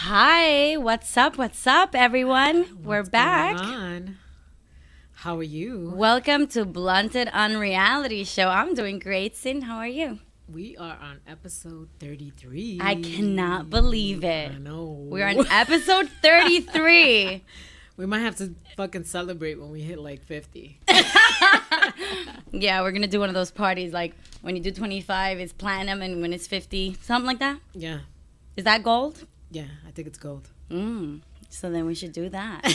Hi, what's up? What's up, everyone? We're back. Going on? How are you? Welcome to Blunted on Reality Show. I'm doing great, Sin. How are you? We are on episode 33. I cannot believe it. I know. We're on episode 33. We might have to fucking celebrate when we hit like 50. Yeah, we're going to do one of those parties like when you do 25, it's platinum, and when it's 50, something like that. Yeah. Is that gold? Yeah, I think it's gold. So then we should do that.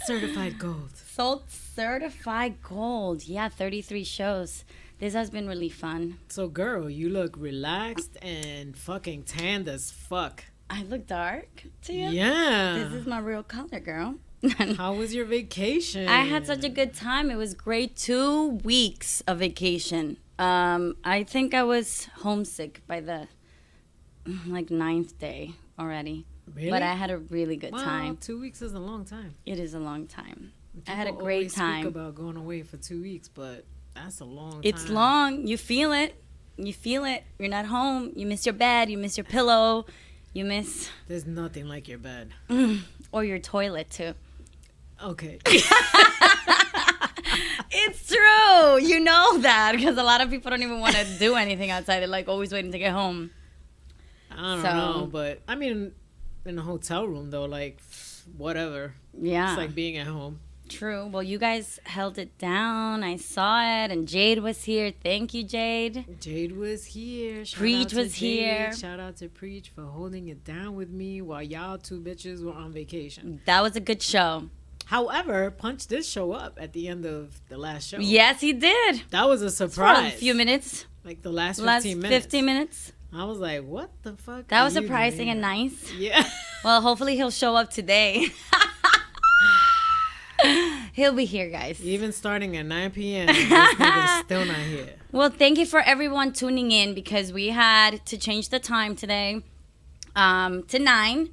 Certified gold. Sold certified gold. Yeah, 33 shows. This has been really fun. So, girl, you look relaxed and fucking tanned as fuck. I look dark to you? Yeah. This is my real color, girl. How was your vacation? I had such a good time. It was great. 2 weeks of vacation. I think I was homesick by the like 9th day already. Really? But I had a really good time. 2 weeks is a long time. It is a long time. People I had a great always time. Speak about going away for 2 weeks, but that's a long time. It's long. You feel it. You feel it. You're not home. You miss your bed. You miss your pillow. You miss... There's nothing like your bed. Or your toilet, too. Okay. It's true. You know that because a lot of people don't even want to do anything outside. They're like always waiting to get home. I don't know, but I mean, in a hotel room though, like whatever. Yeah. It's like being at home. True. Well, you guys held it down. I saw it, and Jade was here. Thank you, Jade. Jade was here. Preach was here. Shout out to Preach for holding it down with me while y'all two bitches were on vacation. That was a good show. However, Punch did show up at the end of the last show. Yes, he did. That was a surprise. For a few minutes. Like the last 15 minutes. 15 minutes. I was like, what the fuck? That was surprising and nice. Yeah. Well, hopefully he'll show up today. He'll be here, guys. Even starting at 9 p.m., this nigga's still not here. Well, thank you for everyone tuning in because we had to change the time today to 9.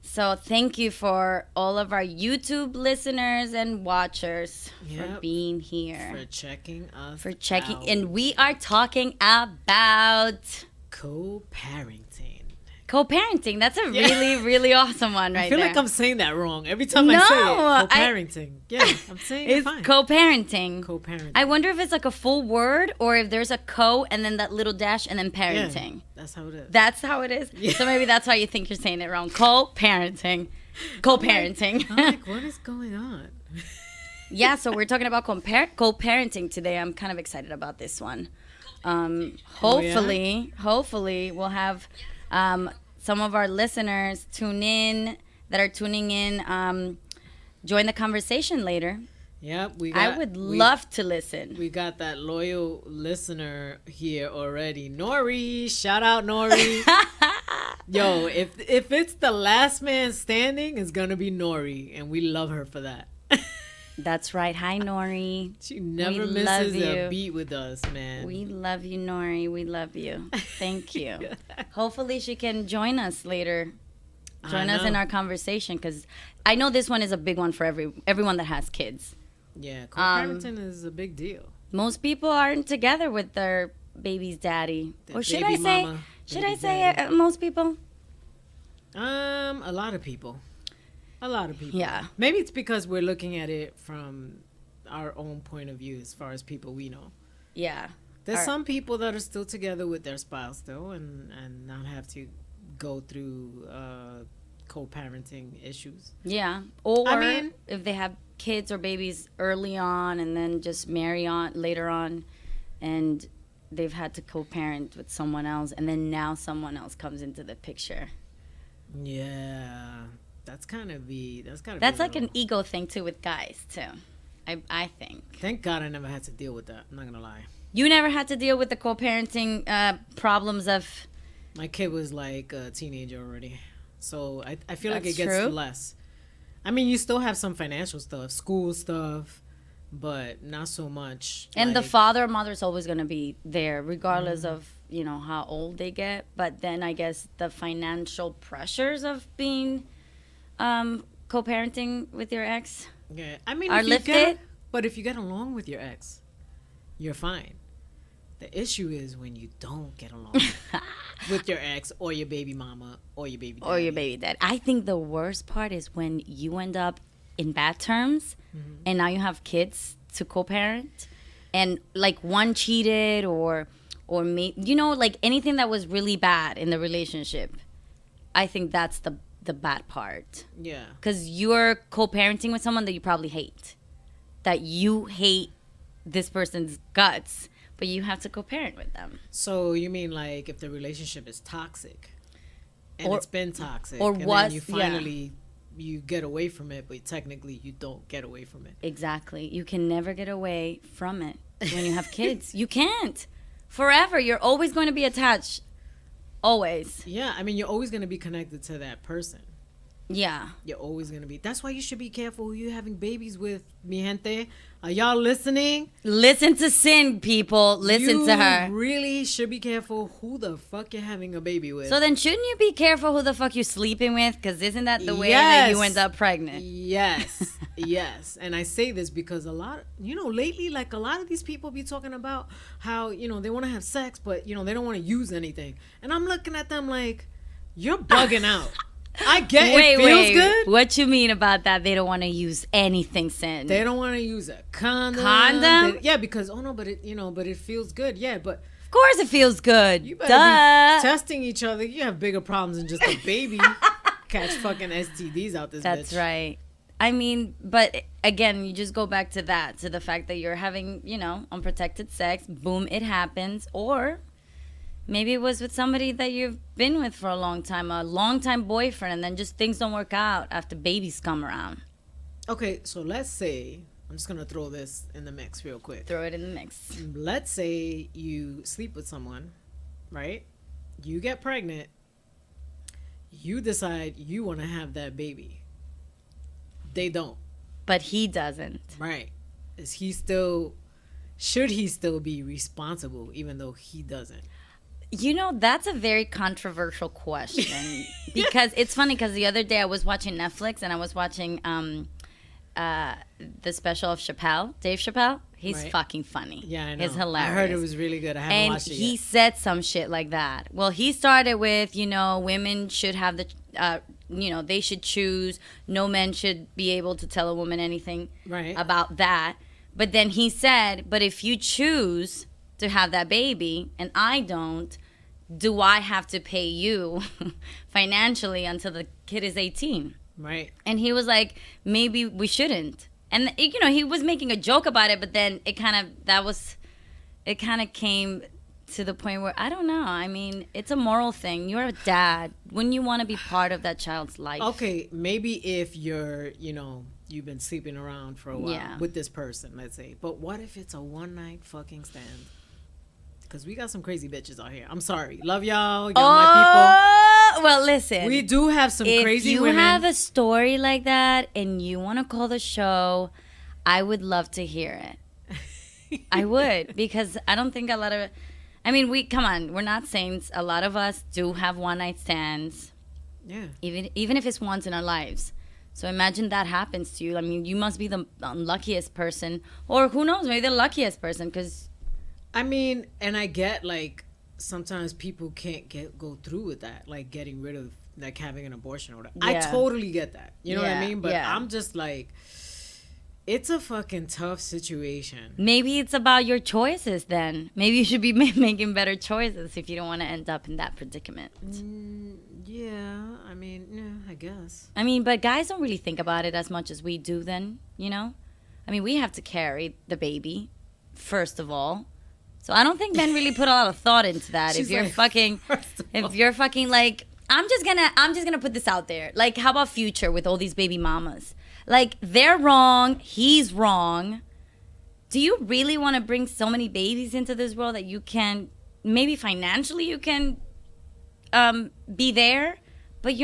So thank you for all of our YouTube listeners and watchers for being here. For checking us For checking. out. And we are talking about... Co-parenting. Co-parenting. That's a really, really awesome one right there. I feel like I'm saying that wrong every time I say it. Co-parenting. Yeah, I'm saying it fine. It's co-parenting. Co-parenting. I wonder if it's like a full word or if there's a co and then that little dash and then parenting. Yeah, that's how it is. That's how it is? Yeah. So maybe that's why you think you're saying it wrong. Co-parenting. Co-parenting. I'm like, what is going on? Yeah, so we're talking about co-parenting today. I'm kind of excited about this one. Hopefully we'll have some of our listeners join the conversation later. Yep, I would love to listen. We got that loyal listener here already. Nori, shout out Nori. Yo, if it's the last man standing, it's gonna be Nori, and we love her for that. That's right. Hi, Nori. She never misses a beat with us, man. We love you, Nori. We love you. Thank you. Hopefully she can join us later. Join us in our conversation because I know this one is a big one for everyone that has kids. Yeah, co-parenting is a big deal. Most people aren't together with their baby's daddy. Or should I say most people? A lot of people. A lot of people. Yeah. Maybe it's because we're looking at it from our own point of view as far as people we know. Yeah. There's some people that are still together with their spouse, though, and not have to go through co-parenting issues. Yeah. Or if they have kids or babies early on and then just marry on later on and they've had to co-parent with someone else and then now someone else comes into the picture. Yeah. That's like an ego thing too with guys too. I think. Thank God I never had to deal with that. I'm not gonna lie. You never had to deal with the co-parenting problems of. My kid was like a teenager already, so I feel like it gets true. less. I mean, you still have some financial stuff, school stuff, but not so much. And the father or mother is always gonna be there, regardless of how old they get. But then I guess the financial pressures of being. Co-parenting with your ex? Yeah, I mean, are lifted. But if you get along with your ex, you're fine. The issue is when you don't get along. with your ex or your baby mama or your baby daddy. Or your baby dad. I think the worst part is when you end up in bad terms and now you have kids to co-parent and like one cheated or like anything that was really bad in the relationship. I think that's the bad part. Yeah. Because you're co-parenting with someone that you probably hate. That you hate this person's guts, but you have to co-parent with them. So you mean like if the relationship is toxic and it's been toxic or and was, then you finally you get away from it, but technically you don't get away from it. Exactly. You can never get away from it when you have kids. You can't. Forever. You're always going to be attached. Always. Yeah, I mean, you're always going to be connected to that person. Yeah. You're always going to be. That's why you should be careful who you're having babies with, mi gente. Are y'all listening? Listen to Sin, people. Listen to her. You really should be careful who the fuck you're having a baby with. So then shouldn't you be careful who the fuck you're sleeping with? Because isn't that the way that you end up pregnant? Yes. Yes. And I say this because lately, like a lot of these people be talking about how, they want to have sex, but, they don't want to use anything. And I'm looking at them like, you're bugging out. I get it feels good. What you mean about that? They don't want to use anything, Sin. They don't want to use a condom. Because but it feels good. Yeah, but of course it feels good. You better be testing each other. You have bigger problems than just a baby. Catch fucking STDs out this That's bitch. right. I mean, but again, you just go back to the fact that you're having, unprotected sex. Boom, it happens. Or maybe it was with somebody that you've been with for a long time boyfriend, and then just things don't work out after babies come around. Okay, so let's say, I'm just going to throw this in the mix real quick. Throw it in the mix. Let's say you sleep with someone, right? You get pregnant. You decide you want to have that baby. They don't. But he doesn't. Right. Should he still be responsible even though he doesn't? That's a very controversial question because it's funny because the other day I was watching Netflix and I was watching the special of Dave Chappelle. He's fucking funny. Yeah, I know. He's hilarious. I heard it was really good. I haven't watched it yet. And he said some shit like that. Well, he started with, women should have they should choose. No man should be able to tell a woman anything about that. But then he said, but if you choose to have that baby and I don't, do I have to pay you financially until the kid is 18? Right. And he was like, maybe we shouldn't. And, he was making a joke about it, but then it kind of came to the point where, I don't know. I mean, it's a moral thing. You're a dad. Wouldn't you want to be part of that child's life? Okay, maybe if you're, you've been sleeping around for a while with this person, let's say. But what if it's a one-night fucking stand? Because we got some crazy bitches out here. I'm sorry. Love y'all. Y'all my people. Well, listen. We do have some crazy women. If you have a story like that and you want to call the show, I would love to hear it. I would. Because I don't think a lot of... I mean, come on. We're not saints. A lot of us do have one-night stands. Yeah. Even if it's once in our lives. So imagine that happens to you. I mean, you must be the unluckiest person. Or who knows, maybe the luckiest person because... I mean, and I get, like, sometimes people can't go through with that, like, getting rid of, like, having an abortion or whatever. Yeah. I totally get that. You know what I mean? But I'm just like, it's a fucking tough situation. Maybe it's about your choices then. Maybe you should be making better choices if you don't want to end up in that predicament. Yeah, I mean, I guess. I mean, but guys don't really think about it as much as we do then, I mean, we have to carry the baby, first of all. So I don't think men really put a lot of thought into that. If you're fucking like, I'm just gonna put this out there. Like, how about Future with all these baby mamas? Like, they're wrong, he's wrong. Do you really want to bring so many babies into this world that you can, maybe financially you can be there, but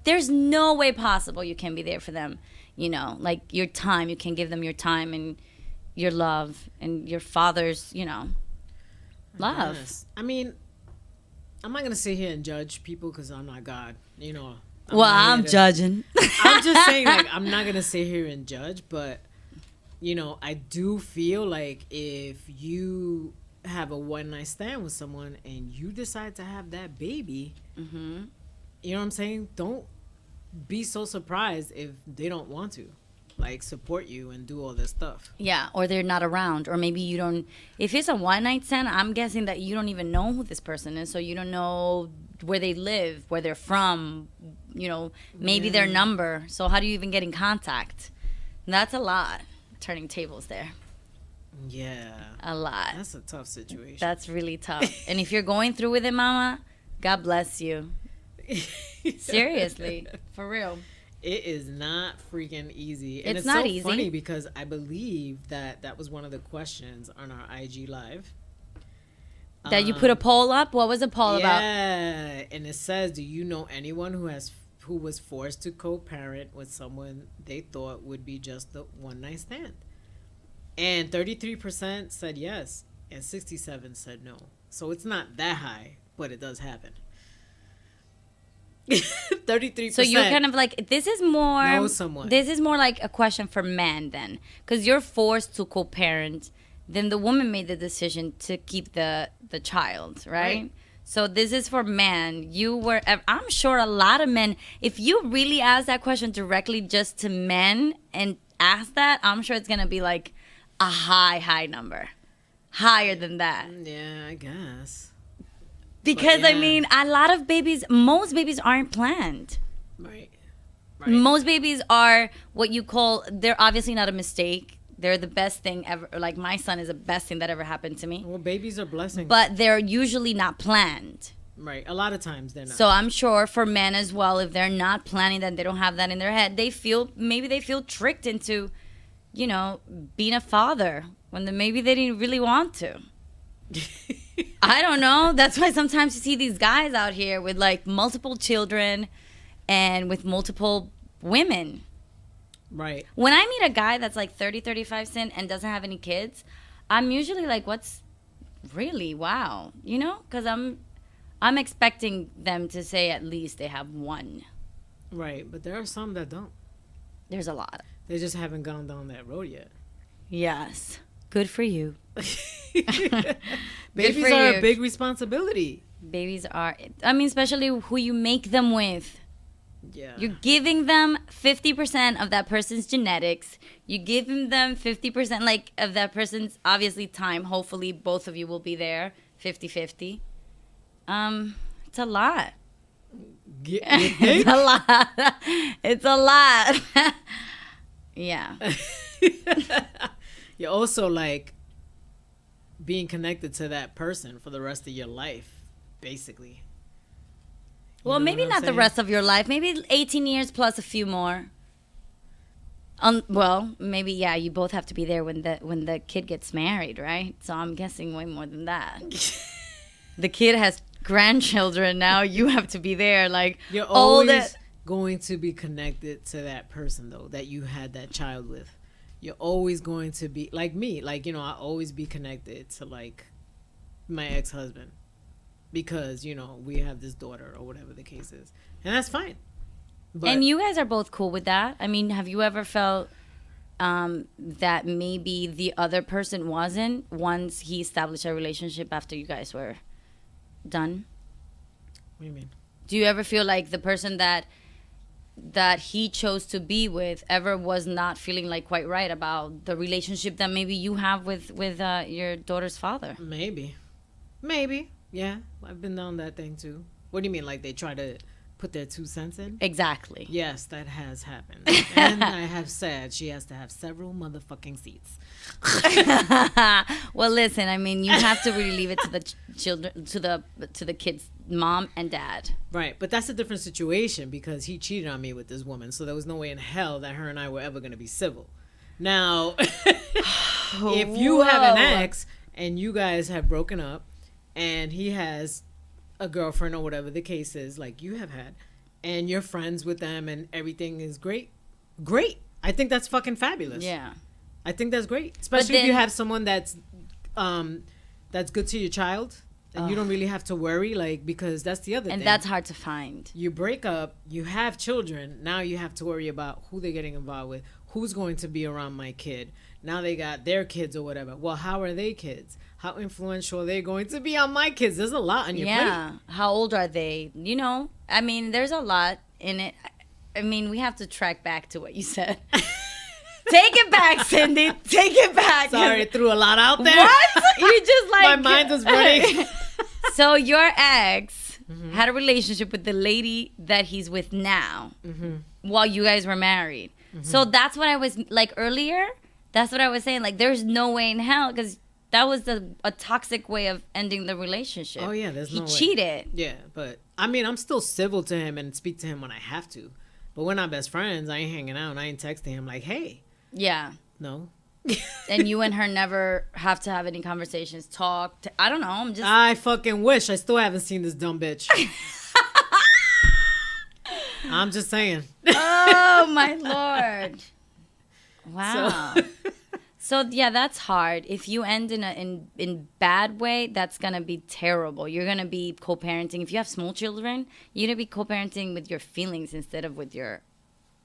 there's no way possible you can be there for them. Like your time, you can give them your time and your love and your father's, love. Yes. I mean, I'm not gonna sit here and judge people because I'm not God. I'm judging. I'm just saying, like, I'm not gonna sit here and judge, but I do feel like if you have a one night stand with someone and you decide to have that baby, Mm-hmm. you know what I'm saying? Don't be so surprised if they don't want to, like, support you and do all this stuff. Yeah, or they're not around, or maybe you don't. If it's a one night stand, I'm guessing that you don't even know who this person is, so you don't know where they live, where they're from, maybe their number. So how do you even get in contact? That's a lot. Turning tables there. Yeah. A lot. That's a tough situation. That's really tough. And if you're going through with it, mama, God bless you. Seriously, for real. It is not freaking easy. And It's not so easy. funny because I believe that was one of the questions on our IG live. That you put a poll up? What was the poll about? Yeah, and it says, do you know anyone who was forced to co-parent with someone they thought would be just the one night stand? And 33% said yes, and 67% said no. So it's not that high, but it does happen. 33%. So you're kind of like, this is more. Know someone. This is more like a question for men then, because you're forced to co-parent. Then the woman made the decision to keep the child, right? So this is for men. I'm sure a lot of men, if you really ask that question directly just to men and ask that, I'm sure it's gonna be like a high number, higher than that. Yeah, I guess. Because yeah. I mean, a lot of babies, most babies aren't planned. Right. Most babies are what you call, they're obviously not a mistake. They're the best thing ever. Like my son is the best thing that ever happened to me. Well, babies are blessings. But they're usually not planned. Right. A lot of times they're not. So I'm sure for men as well, if they're not planning that, they don't have that in their head, maybe they feel tricked into, being a father when maybe they didn't really want to. I don't know. That's why sometimes you see these guys out here with like multiple children and with multiple women. Right. When I meet a guy that's like 30, 35 cent and doesn't have any kids, I'm usually like, what's really? Wow. Because I'm expecting them to say at least they have one. Right. But there are some that don't. There's a lot. They just haven't gone down that road yet. Yes. Good for you. Babies are a big responsibility. Babies are, especially who you make them with. Yeah. You're giving them 50% of that person's genetics. You're giving them 50% of that person's obviously time. Hopefully both of you will be there 50-50. It's a lot. It's a lot. It's a lot. Yeah. You're also like being connected to that person for the rest of your life, basically. Well, maybe not the rest of your life. Maybe 18 years plus a few more. Well, maybe, yeah, you both have to be there when the kid gets married, right? So I'm guessing way more than that. The kid has grandchildren now. You have to be there. Like, you're always going to be connected to that person, though, that you had that child with. You're always going to be, like me. Like, I always be connected to, like, my ex-husband. Because, we have this daughter or whatever the case is. And that's fine. But and you guys are both cool with that? I mean, have you ever felt that maybe the other person wasn't once he established a relationship after you guys were done? What do you mean? Do you ever feel like the person that he chose to be with ever was not feeling like quite right about the relationship that maybe you have with your daughter's father? Maybe. Yeah, I've been down that thing too. What do you mean? Like they try to put their 2 cents in? Exactly. Yes, that has happened. And I have said she has to have several motherfucking seats. Well, listen, you have to really leave it to the children, to the kids' mom and dad. Right, but that's a different situation because he cheated on me with this woman, so there was no way in hell that her and I were ever going to be civil. Now, if you have an ex and you guys have broken up, and he has a girlfriend or whatever the case is, like you have had, and you're friends with them and everything is great. I think that's fucking fabulous. Yeah. I think that's great. Especially if you have someone that's good to your child and you don't really have to worry, like, because that's the other thing. And that's hard to find. You break up, you have children, now you have to worry about who they're getting involved with, who's going to be around my kid. Now they got their kids or whatever. Well, how are they kids? how influential are they going to be on my kids? There's a lot on your plate. Yeah. How old are they? You know, I mean, there's a lot in it. I mean, we have to track back to what you said. Take it back, Cindy. Take it back. Sorry, I threw a lot out there. What? You just like... My mind was running. So your ex had a relationship with the lady that he's with now while you guys were married. So that's what I was like earlier. That's what I was saying. Like, there's no way in hell, because that was a toxic way of ending the relationship. Oh, yeah, there's no way. He cheated. Yeah, but I mean, I'm still civil to him and speak to him when I have to. But we're not best friends. I ain't hanging out. I ain't texting him like, hey. Yeah. No. And you and her never have to have any conversations, talk. I don't know. I fucking wish. I still haven't seen this dumb bitch. I'm just saying. Oh, my Lord. Wow. So yeah, that's hard. If you end in bad way, that's gonna be terrible. You're gonna be co-parenting. If you have small children, you're gonna be co-parenting with your feelings instead of with your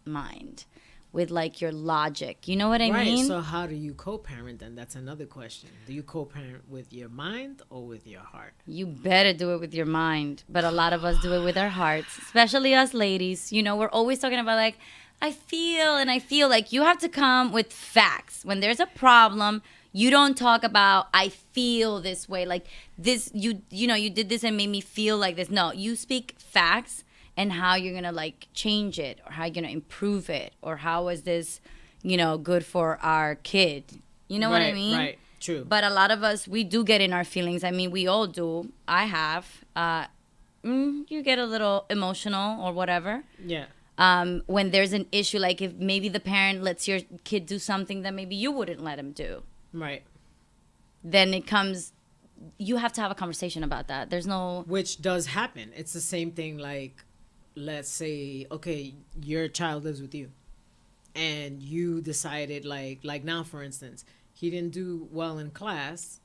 mind, with like your logic. You know what I mean? Right. So how do you co-parent then? That's another question. Do you co-parent with your mind or with your heart? You better do it with your mind, but a lot of us do it with our hearts, especially us ladies. You know, we're always talking about like, I feel like you have to come with facts. When there's a problem, you don't talk about, I feel this way. Like this, you know, you did this and made me feel like this. No, you speak facts and how you're going to like change it, or how you're going to improve it, or how is this, you know, good for our kid. You know what I mean? Right, true. But a lot of us, we do get in our feelings. I mean, we all do. I have. You get a little emotional or whatever. Yeah. When there's an issue, like if maybe the parent lets your kid do something that maybe you wouldn't let him do. Right. Then it comes, you have to have a conversation about that. There's no... Which does happen. It's the same thing like, let's say, okay, your child lives with you. And you decided like now, for instance, he didn't do well in class.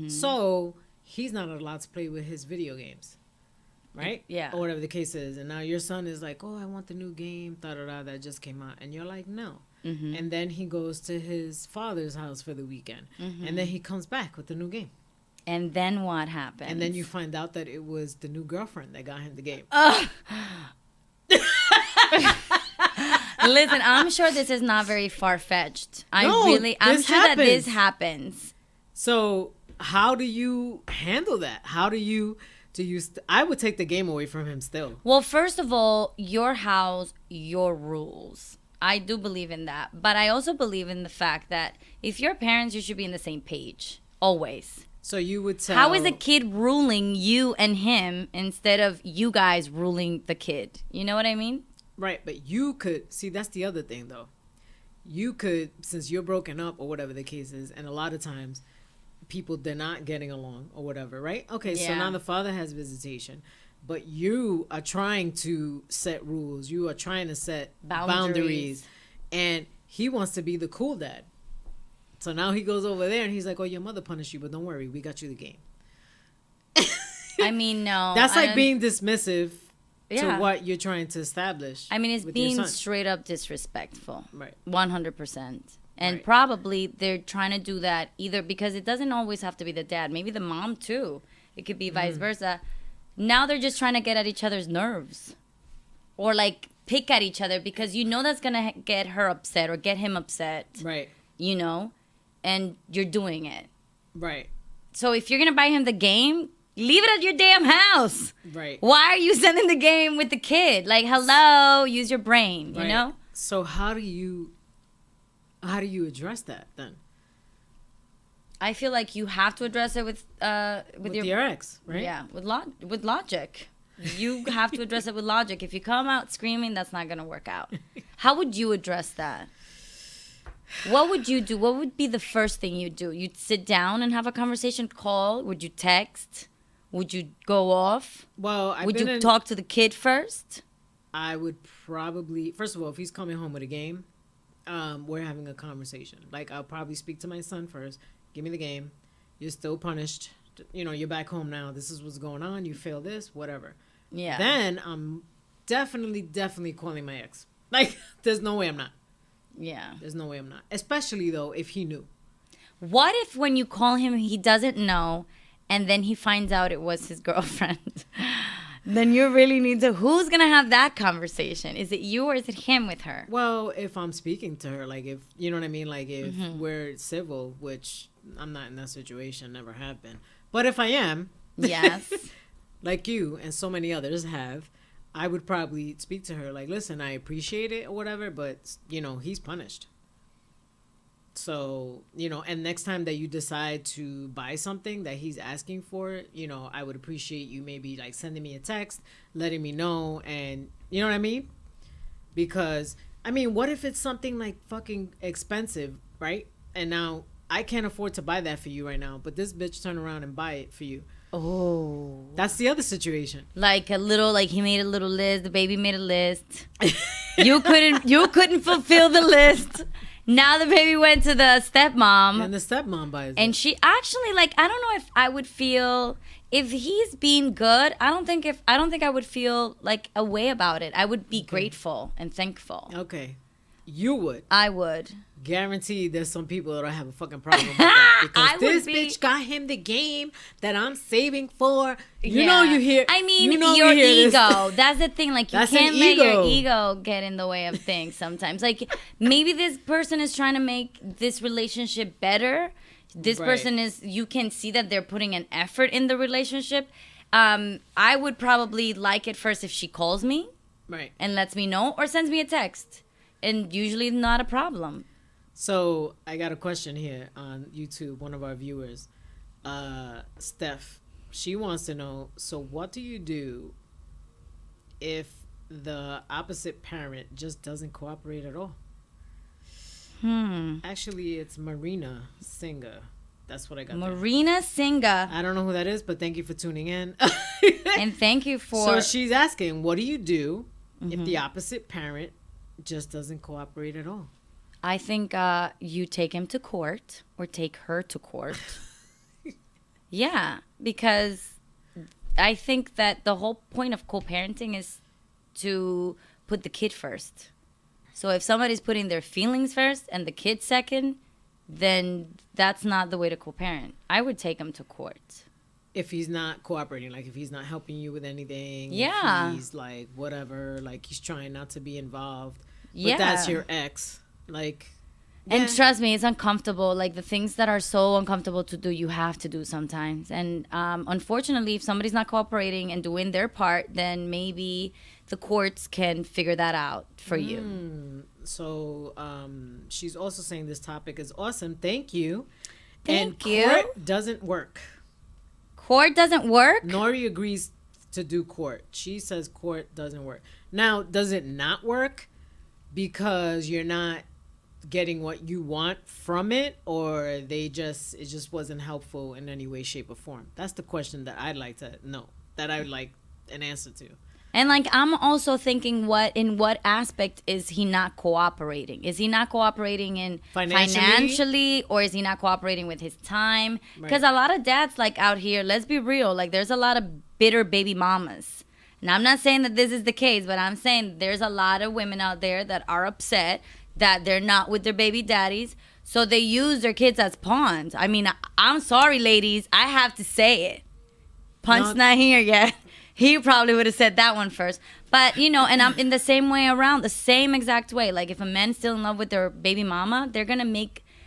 So he's not allowed to play with his video games. Right? Yeah. Or whatever the case is. And now your son is like, oh, I want the new game, that just came out. And you're like, no. And then he goes to his father's house for the weekend. And then he comes back with the new game. And then what happens? And then you find out that it was the new girlfriend that got him the game. Listen, I'm sure this is not very far-fetched. I'm sure that this happens. So how do you handle that? How do you... I would take the game away from him still. Well, first of all, your house, your rules. I do believe in that. But I also believe in the fact that if you're parents, you should be on the same page. Always. So you would tell... How is a kid ruling you and him instead of you guys ruling the kid? You know what I mean? Right, but you could... See, that's the other thing, though. You could, since you're broken up or whatever the case is, and a lot of times... people they're not getting along or whatever, right? Okay, so now the father has visitation, but you are trying to set rules, you are trying to set boundaries, and he wants to be the cool dad. So now he goes over there and he's like, oh, your mother punished you, but don't worry, we got you the game. I mean, no, that's like being dismissive to what you're trying to establish. I mean, it's being straight up disrespectful. Right. 100%. And probably they're trying to do that either because it doesn't always have to be the dad. Maybe the mom, too. It could be vice versa. Now they're just trying to get at each other's nerves. Or, like, pick at each other because you know that's going to get her upset or get him upset. Right. You know? And you're doing it. Right. So if you're going to buy him the game, leave it at your damn house. Right. Why are you sending the game with the kid? Like, hello, use your brain, you know? So how do you address that then? I feel like you have to address it with your ex, right? Yeah, with logic. You have to address it with logic. If you come out screaming, that's not going to work out. How would you address that? What would you do? What would be the first thing you'd do? You'd sit down and have a conversation, call? Would you text? Would you go off? Well, would you talk to the kid first? I would probably, first of all, if he's coming home with a game, we're having a conversation. Like, I'll probably speak to my son first. Give me the game. You're still punished. You know, you're back home now. This is what's going on. You fail this, whatever. Yeah. Then I'm definitely calling my ex. Like, there's no way I'm not. Yeah. There's no way I'm not. Especially, though, if he knew. What if when you call him, he doesn't know, and then he finds out it was his girlfriend? Then you really need to, who's going to have that conversation? Is it you or is it him with her? Well, if I'm speaking to her, like if, you know what I mean? Like if we're civil, which I'm not in that situation, never have been. But if I am, yes, like you and so many others have, I would probably speak to her like, listen, I appreciate it or whatever, but, you know, he's punished. So, you know, and next time that you decide to buy something that he's asking for, you know, I would appreciate you maybe like sending me a text, letting me know, and you know what I mean? Because, I mean, what if it's something like fucking expensive, right? And now I can't afford to buy that for you right now, but this bitch turn around and buy it for you. Oh. That's the other situation. Like a little, like he made a little list, the baby made a list. You couldn't fulfill the list. Now the baby went to the stepmom. And the stepmom buys it. And she actually, like, I don't know if I would feel, if he's being good, I don't think I would feel like a way about it. I would be grateful and thankful. Okay. You would. I would. Guaranteed there's some people that don't have a fucking problem with that. Because this bitch got him the game that I'm saving for. You know you hear. I mean, you know your ego. That's the thing. Like, you can't let your ego get in the way of things sometimes. Like, maybe this person is trying to make this relationship better. This person is, you can see that they're putting an effort in the relationship. I would probably like it first if she calls me. Right. And lets me know or sends me a text. And usually not a problem. So I got a question here on YouTube. One of our viewers, Steph, she wants to know, so what do you do if the opposite parent just doesn't cooperate at all? Actually, it's Marina Singa. That's what I got. Marina Singa. I don't know who that is, but thank you for tuning in. And thank you for... So she's asking, what do you do if the opposite parent just doesn't cooperate at all? I think you take him to court or take her to court. Yeah, because I think that the whole point of co-parenting is to put the kid first. So if somebody's putting their feelings first and the kid second, then that's not the way to co-parent. I would take him to court. If he's not cooperating, like if he's not helping you with anything. Yeah. If he's like whatever, like he's trying not to be involved. But that's your ex. Like, and trust me, it's uncomfortable. Like the things that are so uncomfortable to do, you have to do sometimes. And unfortunately, if somebody's not cooperating and doing their part, then maybe the courts can figure that out for you. So she's also saying this topic is awesome. Thank you. Thank you. Court doesn't work. Court doesn't work? Nori agrees to do court. She says court doesn't work. Now, does it not work because you're not getting what you want from it, or it just wasn't helpful in any way, shape, or form? That's the question that I'd like to know, that I would like an answer to. And like, I'm also thinking, in what aspect is he not cooperating? Is he not cooperating in financially, or is he not cooperating with his time? Because a lot of dads, like out here, let's be real, like there's a lot of bitter baby mamas. And I'm not saying that this is the case, but I'm saying there's a lot of women out there that are upset that they're not with their baby daddies. So they use their kids as pawns. I mean, I'm sorry, ladies. I have to say it. Punch's not here yet. He probably would have said that one first. But, you know, and I'm in the same way around, the same exact way. Like, if a man's still in love with their baby mama,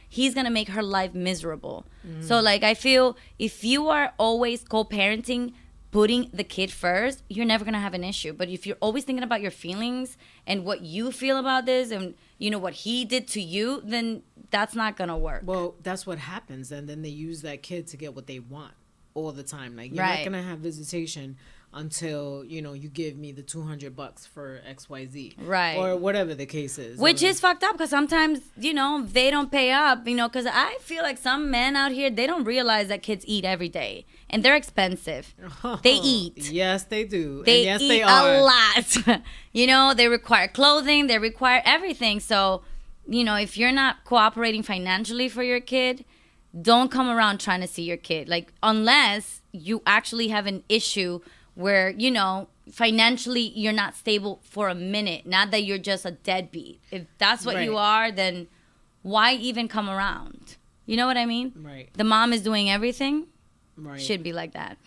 he's going to make her life miserable. So, like, I feel if you are always co-parenting, putting the kid first, you're never going to have an issue. But if you're always thinking about your feelings and what you feel about this and, you know, what he did to you, then that's not going to work. Well, that's what happens. And then they use that kid to get what they want all the time. Like, you're not going to have visitation until, you know, you give me the $200 for XYZ. Right. Or whatever the case is. Which is fucked up because sometimes, you know, they don't pay up, you know, because I feel like some men out here, they don't realize that kids eat every day. And they're expensive. They eat. Yes, they do. They and yes, eat they are. a lot. You know, they require clothing. They require everything. So, you know, if you're not cooperating financially for your kid, don't come around trying to see your kid. Like, unless you actually have an issue where, you know, financially you're not stable for a minute. Not that you're just a deadbeat. If that's what you are, then why even come around? You know what I mean? Right. The mom is doing everything. Right. Should be like that.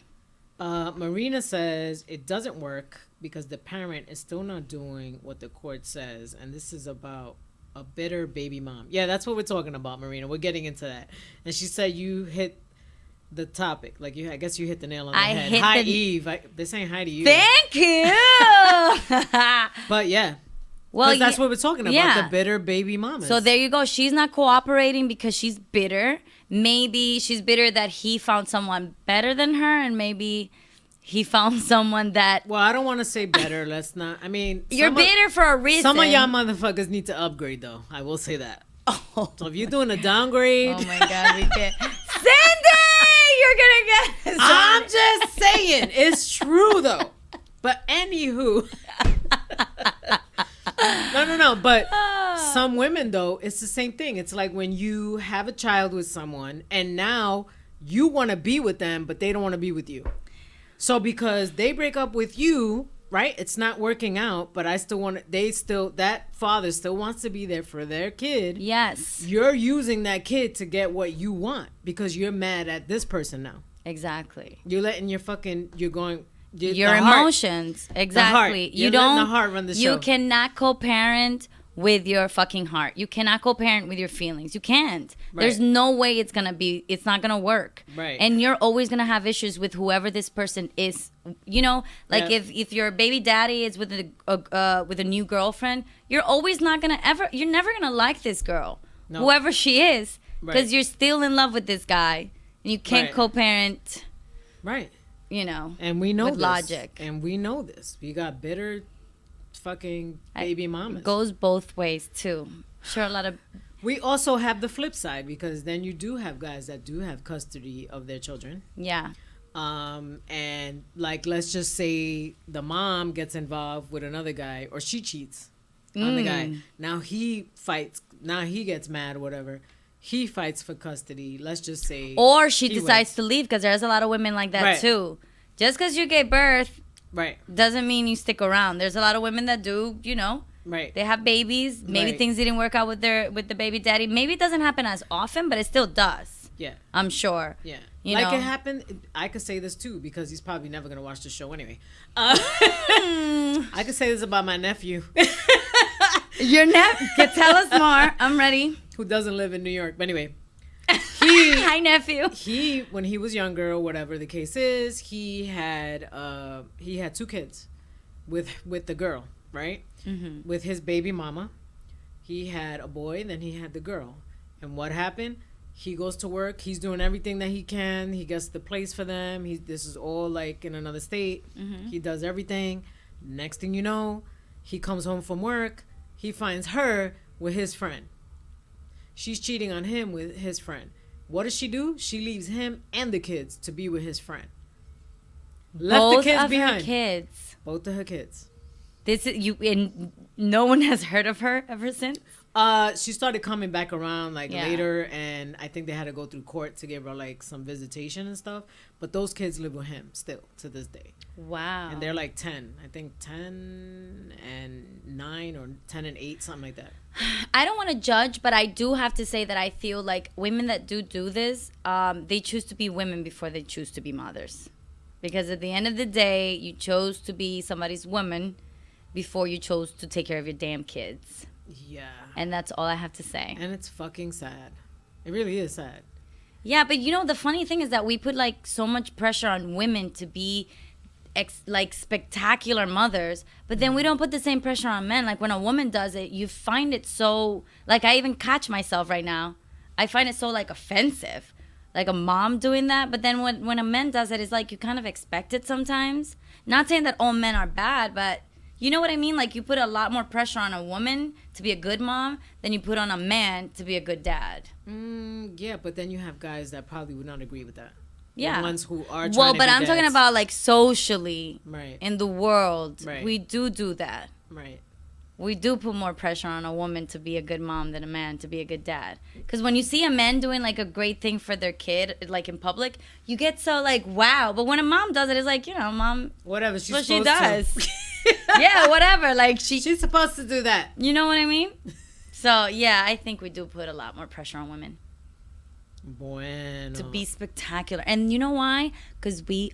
Marina says it doesn't work because the parent is still not doing what the court says, and this is about a bitter baby mom. Yeah, that's what we're talking about, Marina. We're getting into that. And she said you hit the topic. Like, I guess you hit the nail on the head. Hi, Eve. They're saying hi to you. Thank you. But yeah. Well, that's what we're talking about, the bitter baby mamas. So there you go. She's not cooperating because she's bitter. Maybe she's bitter that he found someone better than her, and maybe he found someone that... Well, I don't want to say better. Let's not... I mean... You're bitter for a reason. Some of y'all motherfuckers need to upgrade, though. I will say that. Oh. So if you're doing a downgrade... Oh, my God. We can't... Cindy! You're going to get... I'm just saying. It's true, though. But anywho... No. But some women, though, it's the same thing. It's like when you have a child with someone and now you want to be with them, but they don't want to be with you. So because they break up with you, right? It's not working out, but that father still wants to be there for their kid. Yes. You're using that kid to get what you want because you're mad at this person now. Exactly. You're letting your emotions. Exactly. You're letting the heart run the show. You cannot co-parent with your fucking heart. You cannot co-parent with your feelings. You can't. Right. There's no way it's not gonna work. Right. And you're always gonna have issues with whoever this person is. You know, like if your baby daddy is with a new girlfriend, you're never gonna like this girl, whoever she is, because you're still in love with this guy, and you can't co-parent. Right. You know, and we know with this. Logic, and we know this. We got bitter, fucking baby mamas. It goes both ways too. Sure, a lot of. We also have the flip side because then you do have guys that do have custody of their children. Yeah. And like, let's just say the mom gets involved with another guy, or she cheats on the guy. Now he fights. Now he gets mad or whatever. He fights for custody. Let's just say, or she decides to leave because there's a lot of women like that too. Just because you gave birth, doesn't mean you stick around. There's a lot of women that do, you know, they have babies. Maybe things didn't work out with the baby daddy. Maybe it doesn't happen as often, but it still does. Yeah, I'm sure. Yeah, you know? It happened. I could say this too because he's probably never gonna watch the show anyway. I could say this about my nephew. Your nephew? Tell us more. I'm ready. Who doesn't live in New York? But anyway, hi nephew. When he was younger, or whatever the case is, he had 2 kids with the girl, right? Mm-hmm. With his baby mama, he had a boy, then he had the girl. And what happened? He goes to work. He's doing everything that he can. He gets the place for them. This is all like in another state. Mm-hmm. He does everything. Next thing you know, he comes home from work. He finds her with his friend. She's cheating on him with his friend. What does she do? She leaves him and the kids to be with his friend. Left the kids behind. Both of her kids. And no one has heard of her ever since? She started coming back around later, and I think they had to go through court to give her like some visitation and stuff. But those kids live with him still to this day. Wow. And they're like 10. I think 10 and 9 or 10 and 8, something like that. I don't want to judge, but I do have to say that I feel like women that do this, they choose to be women before they choose to be mothers. Because at the end of the day, you chose to be somebody's woman before you chose to take care of your damn kids. Yeah. And that's all I have to say. And it's fucking sad. It really is sad. Yeah, but you know, the funny thing is that we put like so much pressure on women to be like spectacular mothers, but then we don't put the same pressure on men. Like when a woman does it, you find it so, like I even catch myself right now. I find it so like offensive, like a mom doing that. But then when a man does it, it's like you kind of expect it sometimes. Not saying that all men are bad, but you know what I mean? Like you put a lot more pressure on a woman to be a good mom than you put on a man to be a good dad. Yeah, but then you have guys that probably would not agree with that. Yeah. The ones who are trying but I'm dads. talking about like socially, right, in the world. Right. We do that. Right. We do put more pressure on a woman to be a good mom than a man to be a good dad. Because when you see a man doing like a great thing for their kid, like in public, you get so like, wow. But when a mom does it, it's like, you know, mom, whatever she's what supposed she does. Yeah, whatever. Like she's supposed to do that. You know what I mean? So yeah, I think we do put a lot more pressure on women. Bueno. to be spectacular. And you know why? Because we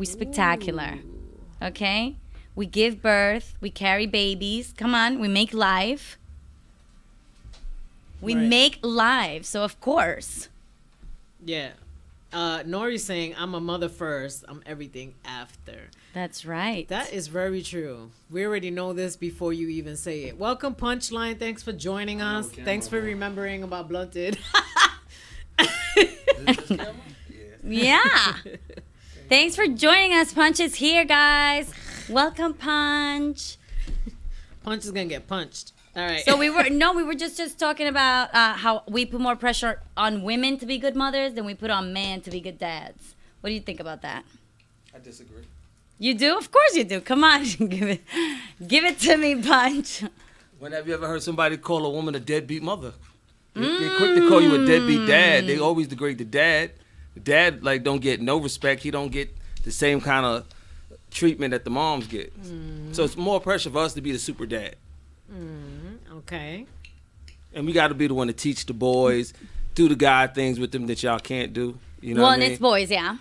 spectacular. Okay? We give birth. We carry babies. Come on. We make life. We make lives. So, of course. Yeah. Nori's saying, I'm a mother first. I'm everything after. That's right. That is very true. We already know this before you even say it. Welcome, Punchline. Thanks for joining us. Thanks for remembering about Blunted. Yeah. Thanks for joining us. Punch is here, guys. Welcome, Punch. Punch is going to get punched. All right. So we were just talking about how we put more pressure on women to be good mothers than we put on men to be good dads. What do you think about that? I disagree. You do? Of course you do. Come on, give it to me, Punch. When have you ever heard somebody call a woman a deadbeat mother? They're quick to call you a deadbeat dad. They always degrade the dad. The dad don't get no respect. He don't get the same kind of treatment that the moms get. So it's more pressure for us to be the super dad. Okay. And we got to be the one to teach the boys, do the guy things with them that y'all can't do. You know Well, what I and mean? it's boys, yeah.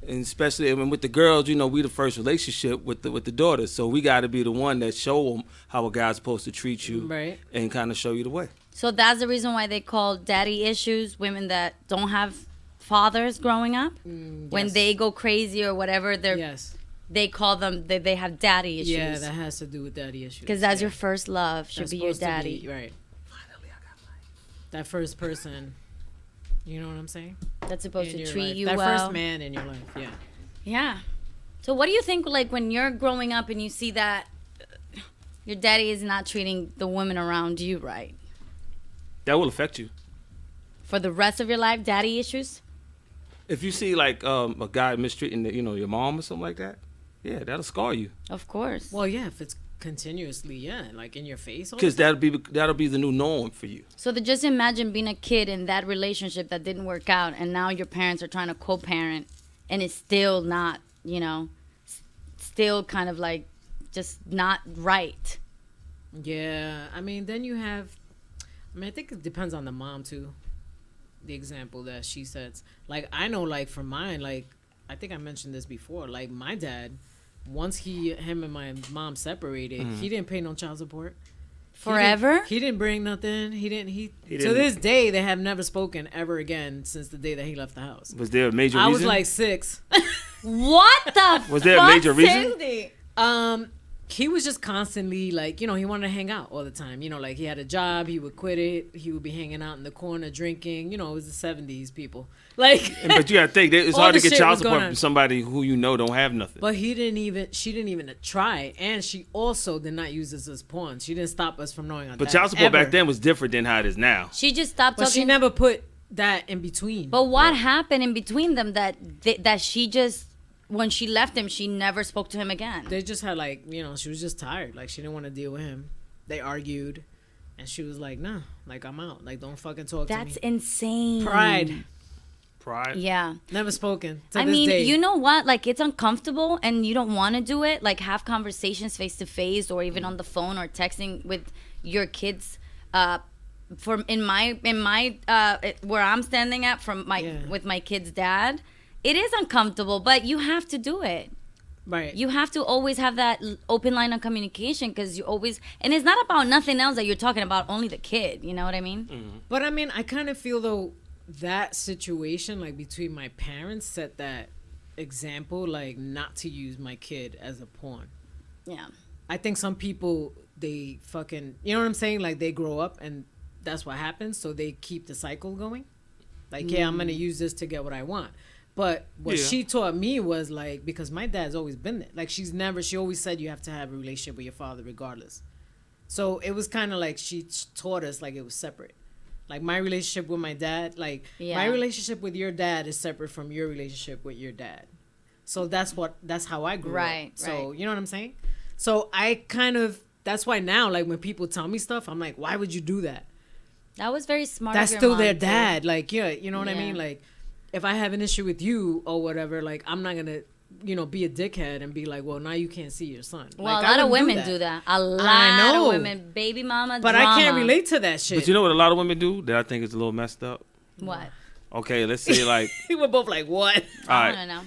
And especially with the girls, we the first relationship with the daughters. So we got to be the one that show them how a guy's supposed to treat you, right, and kind of show you the way. So that's the reason why they call daddy issues women that don't have fathers growing up. When they go crazy or whatever, they call them, they have daddy issues. Yeah, that has to do with daddy issues. Because that's your first love, should that's be your daddy. Right. Finally, I got that first person. You know what I'm saying? That's supposed to treat you well. that first man in your life, yeah. Yeah. So what do you think, like, when you're growing up and you see that your daddy is not treating the women around you right? That will affect you. For the rest of your life, daddy issues? If you see, like, a guy mistreating, your mom or something like that, yeah, that'll scar you. Of course. Well, yeah, if it's continuously, like in your face. Because that'll be the new norm for you. So just imagine being a kid in that relationship that didn't work out, and now your parents are trying to co-parent, and it's still not, still kind of like just not right. Yeah, I mean, then you have, I think it depends on the mom too. The example that she sets, like I know, like for mine, like I think I mentioned this before, like my dad. Once him and my mom separated, he didn't pay no child support. Forever? He didn't bring nothing. He didn't. To this day, they have never spoken ever again since the day that he left the house. Was there a major reason? I was like 6. What the Was there a major reason? Cindy? He was just constantly like, he wanted to hang out all the time. Like he had a job, he would quit it. He would be hanging out in the corner drinking. It was the 70s, people. Like, but you gotta think, it's hard to get child support from on. somebody who don't have nothing. But she didn't even try, and she also did not use this as porn. She didn't stop us from knowing. But child support back then was different than how it is now. She just stopped talking. But she never put that in between. But what happened in between them that she just, when she left him, she never spoke to him again? They just had she was just tired. Like she didn't want to deal with him. They argued, and she was like, "Nah, like I'm out. Like don't fucking talk to me." That's insane. Pride. Yeah. Never spoken. I mean, you know what? Like, it's uncomfortable and you don't want to do it. Like, have conversations face to face or even on the phone or texting with your kids. In my where I'm standing at with my kid's dad, it is uncomfortable, but you have to do it. Right. You have to always have that open line of communication because you always, and it's not about nothing else that you're talking about, only the kid. You know what I mean? Mm-hmm. But I mean, I kind of feel though, that situation, like between my parents, set that example, like not to use my kid as a pawn. Yeah. I think some people, they fucking, you know what I'm saying? Like they grow up and that's what happens. So they keep the cycle going. Like, yeah, I'm going to use this to get what I want. But what she taught me was like, because my dad's always been there. Like she always said you have to have a relationship with your father regardless. So it was kind of like she taught us like it was separate. Like my relationship with my dad, my relationship with your dad is separate from your relationship with your dad. So that's how I grew up. So you know what I'm saying? So I kind of, that's why now, like when people tell me stuff, I'm like, why would you do that? That was very smart. That's still their dad. Like, yeah, you know what I mean? Like if I have an issue with you or whatever, like I'm not going to, be a dickhead and be like, well, now you can't see your son. Well, like, a lot of women do that. A lot of women, baby mama but drama. I can't relate to that shit. But you know what a lot of women do that I think is a little messed up? What? Okay, let's say like, We were both like, what? all I right, don't know.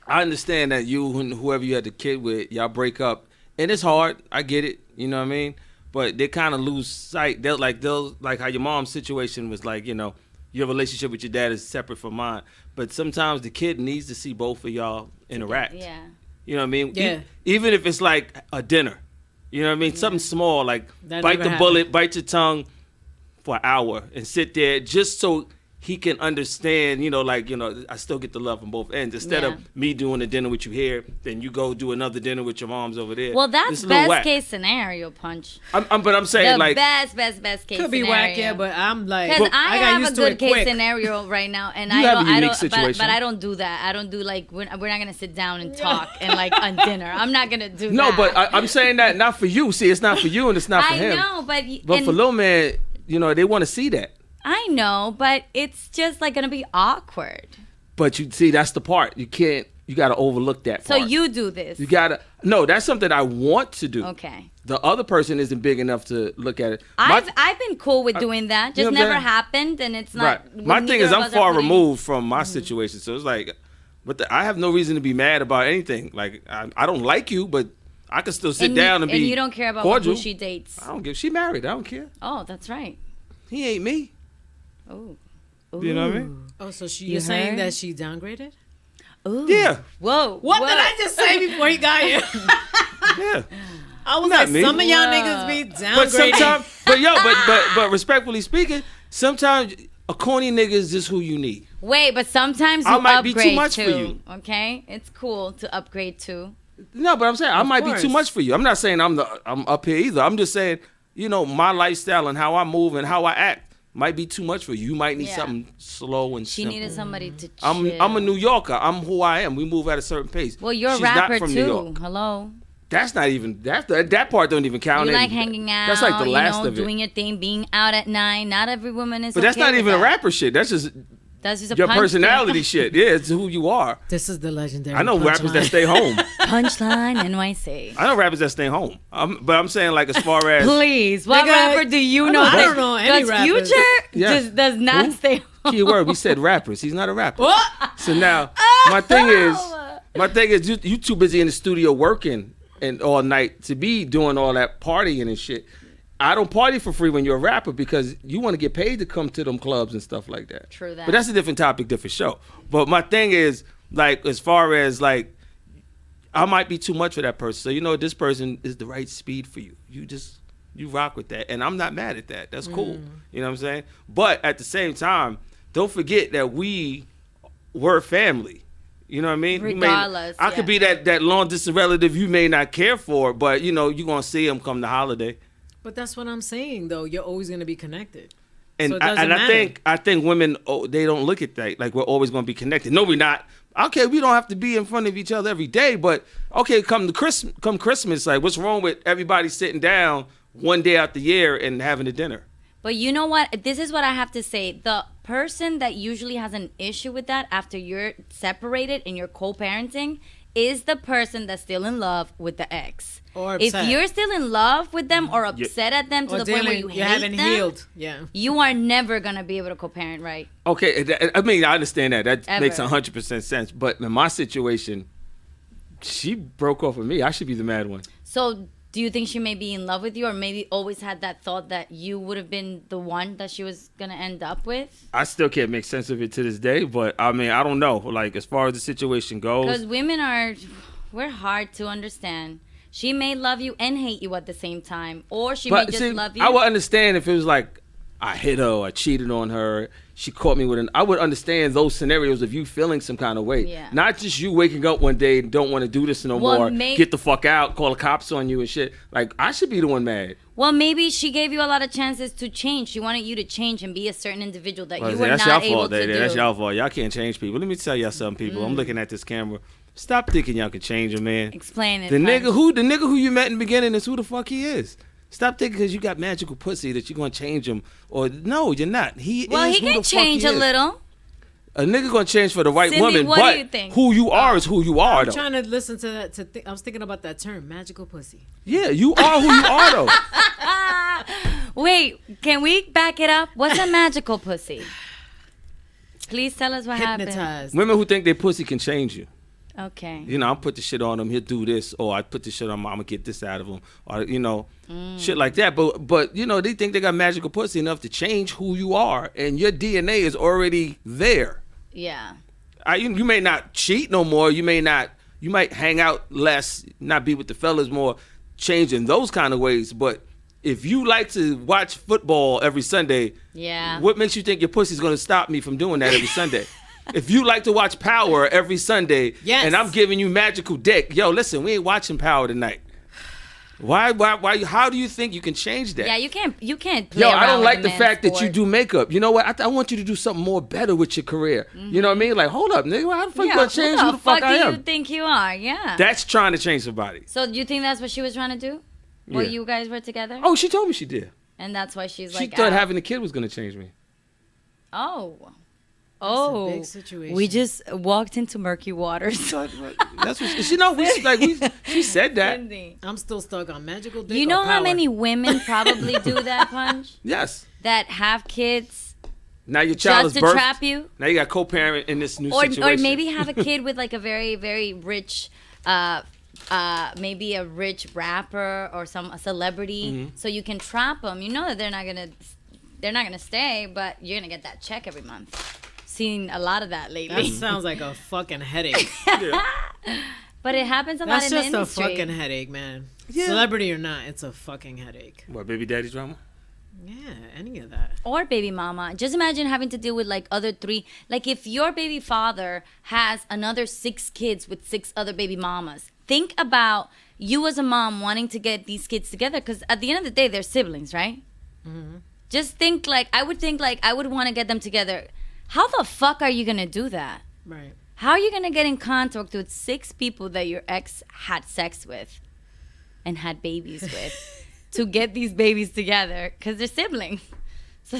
I understand that you and whoever you had the kid with, y'all break up, and it's hard. I get it. You know what I mean? But they kind of lose sight. They'll like how your mom's situation was like. You know, your relationship with your dad is separate from mine. But sometimes the kid needs to see both of y'all interact. Yeah. You know what I mean? Yeah. Even if it's like a dinner. You know what I mean? Something small, like That bite never the bullet, bite your tongue for an hour and sit there just so he can understand, I still get the love from both ends. Instead Yeah. of me doing a dinner with you here, then you go do another dinner with your mom's over there. Well, that's It's a little best whack. case scenario, Punch. But I'm saying, The like, best case Could be scenario. whack, yeah, but I'm like, Because I got have used a to good it case quick. scenario right now, and You I have a don't, I unique don't, situation. but I don't do that. I don't do like we're not gonna sit down and talk and like on dinner. I'm not gonna do no, that. but I'm saying that not for you. See, it's not for you and it's not for I him. know, but But and for little man, they want to see that. I know, but it's just like gonna be awkward. But you see, that's the part. You got to overlook that So part. you do this. No, that's something I want to do. Okay. The other person isn't big enough to look at it. I've been cool with doing that. you know Just what I'm never saying? happened, and it's not. Right. My thing neither is of I'm us are far putting- removed from my situation. So it's like, I have no reason to be mad about anything. Like, I don't like you, but I can still sit and down and be And you don't care about cordial. who she dates. I don't give. She married. I don't care. Oh, that's right. He ain't me. Oh. You know what I mean? Oh, so You you're saying heard? that she downgraded? Ooh. Yeah. Whoa. What did I just say before he got here? Yeah. I was Not like, me. some of y'all Whoa. niggas be But downgrading. sometimes, but respectfully speaking, sometimes a corny nigga is just who you need. Wait, but sometimes you I might be upgrade too much too. for you. Okay, it's cool to upgrade too. No, but I'm saying I might be too course. much for you. I'm not saying I'm up here either. I'm just saying, my lifestyle and how I move and how I act might be too much for you. You might need Yeah. something slow and She simple. needed somebody to chill. I'm a New Yorker. I'm who I am. We move at a certain pace. Well, you're a She's not rapper from New too. York. Hello. That's not even that part don't even count. You like in. hanging out. That's like the last of it. doing your thing, being out at night. Not every woman is. But that's okay not with even a that. rapper shit. That's just That's just a your punch personality thing. shit. Yeah, it's who you are. This is the legendary. I know rappers that punchline. stay home. Punchline NYC. I know rappers that stay home. But I'm saying like as far as Please, what Nigga, rapper do you know? I don't know any Does rappers. Future Yes. does not Who? stay home. key word, we said rappers. He's not a rapper. What? So now my thing is you too busy in the studio working and all night to be doing all that partying and shit. I don't party for free when you're a rapper because you want to get paid to come to them clubs and stuff like that. True that. But that's a different topic, different show. But my thing is, like, as far as, like, I might be too much for that person. So, this person is the right speed for you. You rock with that. And I'm not mad at that. That's cool. You know what I'm saying? But at the same time, don't forget that we were family. You know what I mean? Regardless, I could be that long distance relative you may not care for, but, you're going to see him come the holiday. But that's what I'm saying, though. You're always going to be connected. And So it doesn't I think women, they don't look at that like we're always going to be connected. No, we're not. Okay, we don't have to be in front of each other every day, but okay, come Christmas, like what's wrong with everybody sitting down one day out the year and having a dinner? But you know what? This is what I have to say. The person that usually has an issue with that after you're separated and you're co-parenting is the person that's still in love with the ex. Or If upset. you're still in love with them or upset at them to Or the point where you hate haven't them, healed. Yeah. you are never going to be able to co-parent right. Okay, I mean, I understand that. That Ever. makes 100% sense. But in my situation, she broke off with me. I should be the mad one. So do you think she may be in love with you or maybe always had that thought that you would have been the one that she was going to end up with? I still can't make sense of it to this day, but I mean, I don't know. Like, as far as the situation goes. Because we're hard to understand. She may love you and hate you at the same time. Or she may just love you. I would understand if it was like, I hit her or I cheated on her. She caught me with I would understand those scenarios of you feeling some kind of way. Yeah. Not just you waking up one day and don't want to do this no more. Get the fuck out, call the cops on you and shit. Like, I should be the one mad. Well, maybe she gave you a lot of chances to change. She wanted you to change and be a certain individual that you were that's not y'all able fault, to do. That's y'all fault. Y'all can't change people. Let me tell y'all something, people. I'm looking at this camera. Stop thinking y'all can change a man. Explain it. The Punch. nigga who you met in the beginning is who the fuck he is. Stop thinking because you got magical pussy that you're gonna change him. Or no, you're not. He who the can fuck change he a is. little. A nigga gonna change for the right Cindy, woman, what do but you think? who you are is who you are, I'm though. trying to listen to that. I was thinking about that term, magical pussy. Yeah, you are who you are, though. Wait, can we back it up? What's a magical pussy? Please tell us what happened. hypnotized. Women who think their pussy can change you. Okay. You know, I'll put the shit on him. He'll do this, or I put the shit on him. I'm gonna get this out of him, or you know, shit like that. But you know, they think they got magical pussy enough to change who you are, and your DNA is already there. Yeah. You may not cheat no more. You might hang out less, not be with the fellas more, change in those kind of ways. But if you like to watch football every Sunday, Yeah. what makes you think your pussy's gonna stop me from doing that every Sunday? If you like to watch Power every Sunday, Yes. and I'm giving you magical dick, yo, listen, we ain't watching Power tonight. Why? How do you think you can change that? Yeah, you can't play Yo, around I don't with like a the man's fact that you sport. do makeup. You know what? I want you to do something more better with your career. You know what I mean? Like, hold up, nigga. How the fuck you gonna change who the fuck I do you am? think you are? Yeah. That's trying to change somebody. So do you think that's what she was trying to do? While Yeah. you guys were together? Oh, she told me she did. And that's why she's She like, thought out. having a kid was gonna change me. Oh. a big situation. We just walked into murky waters. That's what she said that. I'm still stuck on magical dick. You or know how power. many women probably do that, Punch? Yes. That have kids Now your child just is to birthed. trap you? Now you got co-parent in this new Or situation. maybe have a kid with like a very, very rich, maybe a rich rapper or a celebrity, Mm-hmm. so you can trap them. You know that they're not gonna stay, but you're gonna get that check every month. Seen a lot of that That lately, sounds like a fucking headache. Yeah. but it happens a lot That's in the just a industry. fucking headache, man. Yeah. Celebrity or not, it's a fucking headache. What, baby daddy drama? Yeah, any of that. Or baby mama. Just imagine having to deal with like other 3. Like if your baby father has another 6 kids with 6 other baby mamas. Think about you as a mom wanting to get these kids together, because at the end of the day, they're siblings, right? Mm-hmm. Just think like I would want to get them together. How the fuck are you gonna do that? Right. How are you gonna get in contact with 6 people that your ex had sex with and had babies with to get these babies together? Because they're siblings, so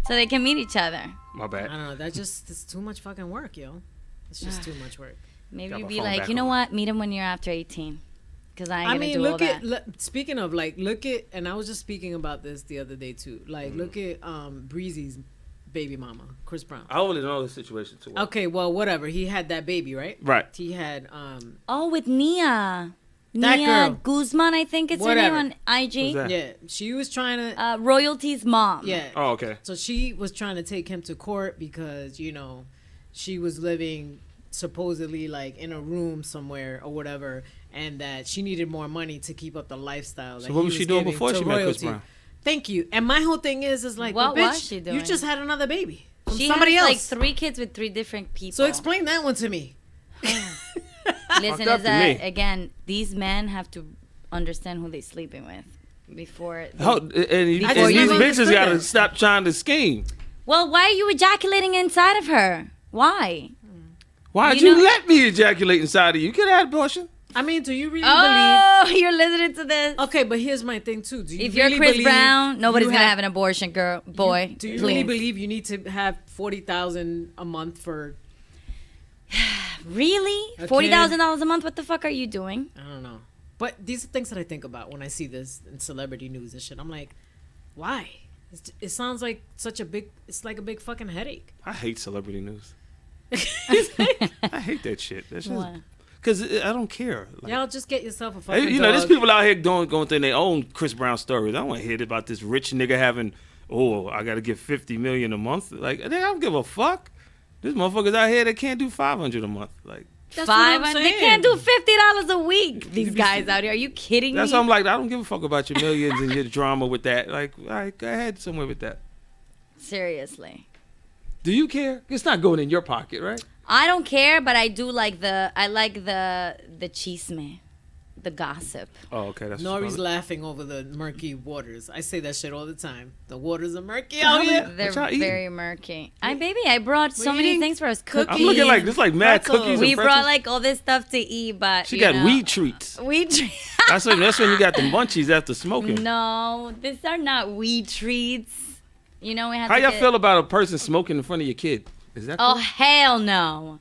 they can meet each other. My I bad. don't know. It's too much fucking work, yo. It's just too much work. Maybe Got you'd my be phone like, back you know on. what? Meet him when you're after 18. Because I ain't I gonna mean, do all look that. at speaking of like, look at, and I was just speaking about this the other day too. Like, look at Breezy's baby mama, Chris Brown. I only know the situation too well. Okay, well, whatever. He had that baby, right? Right. He had Oh, with Nia. That Nia girl. Guzman, I think it's Whatever. her name on IG. Who's that? yeah. She was trying to Royalty's mom. yeah. Oh, okay. So she was trying to take him to court because, you know, she was living supposedly like in a room somewhere or whatever, and that she needed more money to keep up the lifestyle. So that what he was she doing giving before to she met Chris royalty. Brown? Thank you. And my whole thing is like, What well, was bitch, she doing? you just had another baby from She somebody has else. like 3 kids with 3 different people. So explain that one to me. Listen, Fucked up is to that me. again? These men have to understand who they're sleeping with before. And these Before you bitches understood gotta that. stop trying to scheme. Well, why are you ejaculating inside of her? Why? Why'd You you know- let me ejaculate inside of you? You could have had abortion. I mean, do you really Oh, you're listening to this. believe? Okay, but here's my thing too. Do you If you're really Chris believe Brown, nobody's you gonna have an abortion, girl, boy. Do you please. really believe you need to have 40,000 a month for? Really? Okay. $40,000 a month? What the fuck are you doing? I don't know. But these are things that I think about when I see this in celebrity news and shit. I'm like, why? It sounds like such a big. It's like a big fucking headache. I hate celebrity news. I hate that shit. That's just What? because I don't care. Like, Y'all just get yourself a fucking. you know, there's dog. people out here going through their own Chris Brown stories. I don't want to hear about this rich nigga having, oh, I got to give $50 million a month. Like, I don't give a fuck. There's motherfuckers out here that can't do $500 a month. Like, That's what I'm They saying. can't do $50 a week. These guys out here. Are you kidding that's me? why I'm like, I don't give a fuck about your millions and your drama with that. Like, all right, go ahead somewhere with that. Seriously. Do you care? It's not going in your pocket, right? I don't care, but I do like the chisme, the gossip. Oh, okay. That's Nori's what laughing over the murky waters. I say that shit all the time. The waters are murky out here. They're What y'all eating? very murky. Baby, I brought so We many eating things for us. cookies. Cookies. I'm looking like this, like mad Pretzels. cookies. We and brought pretzels. like all this stuff to eat, but She you got know, weed treats. Weed treats. That's when you got the munchies after smoking. No, these are not weed treats. You know we have How to y'all get- feel about a person smoking in front of your kid? Is that Oh cool? hell no!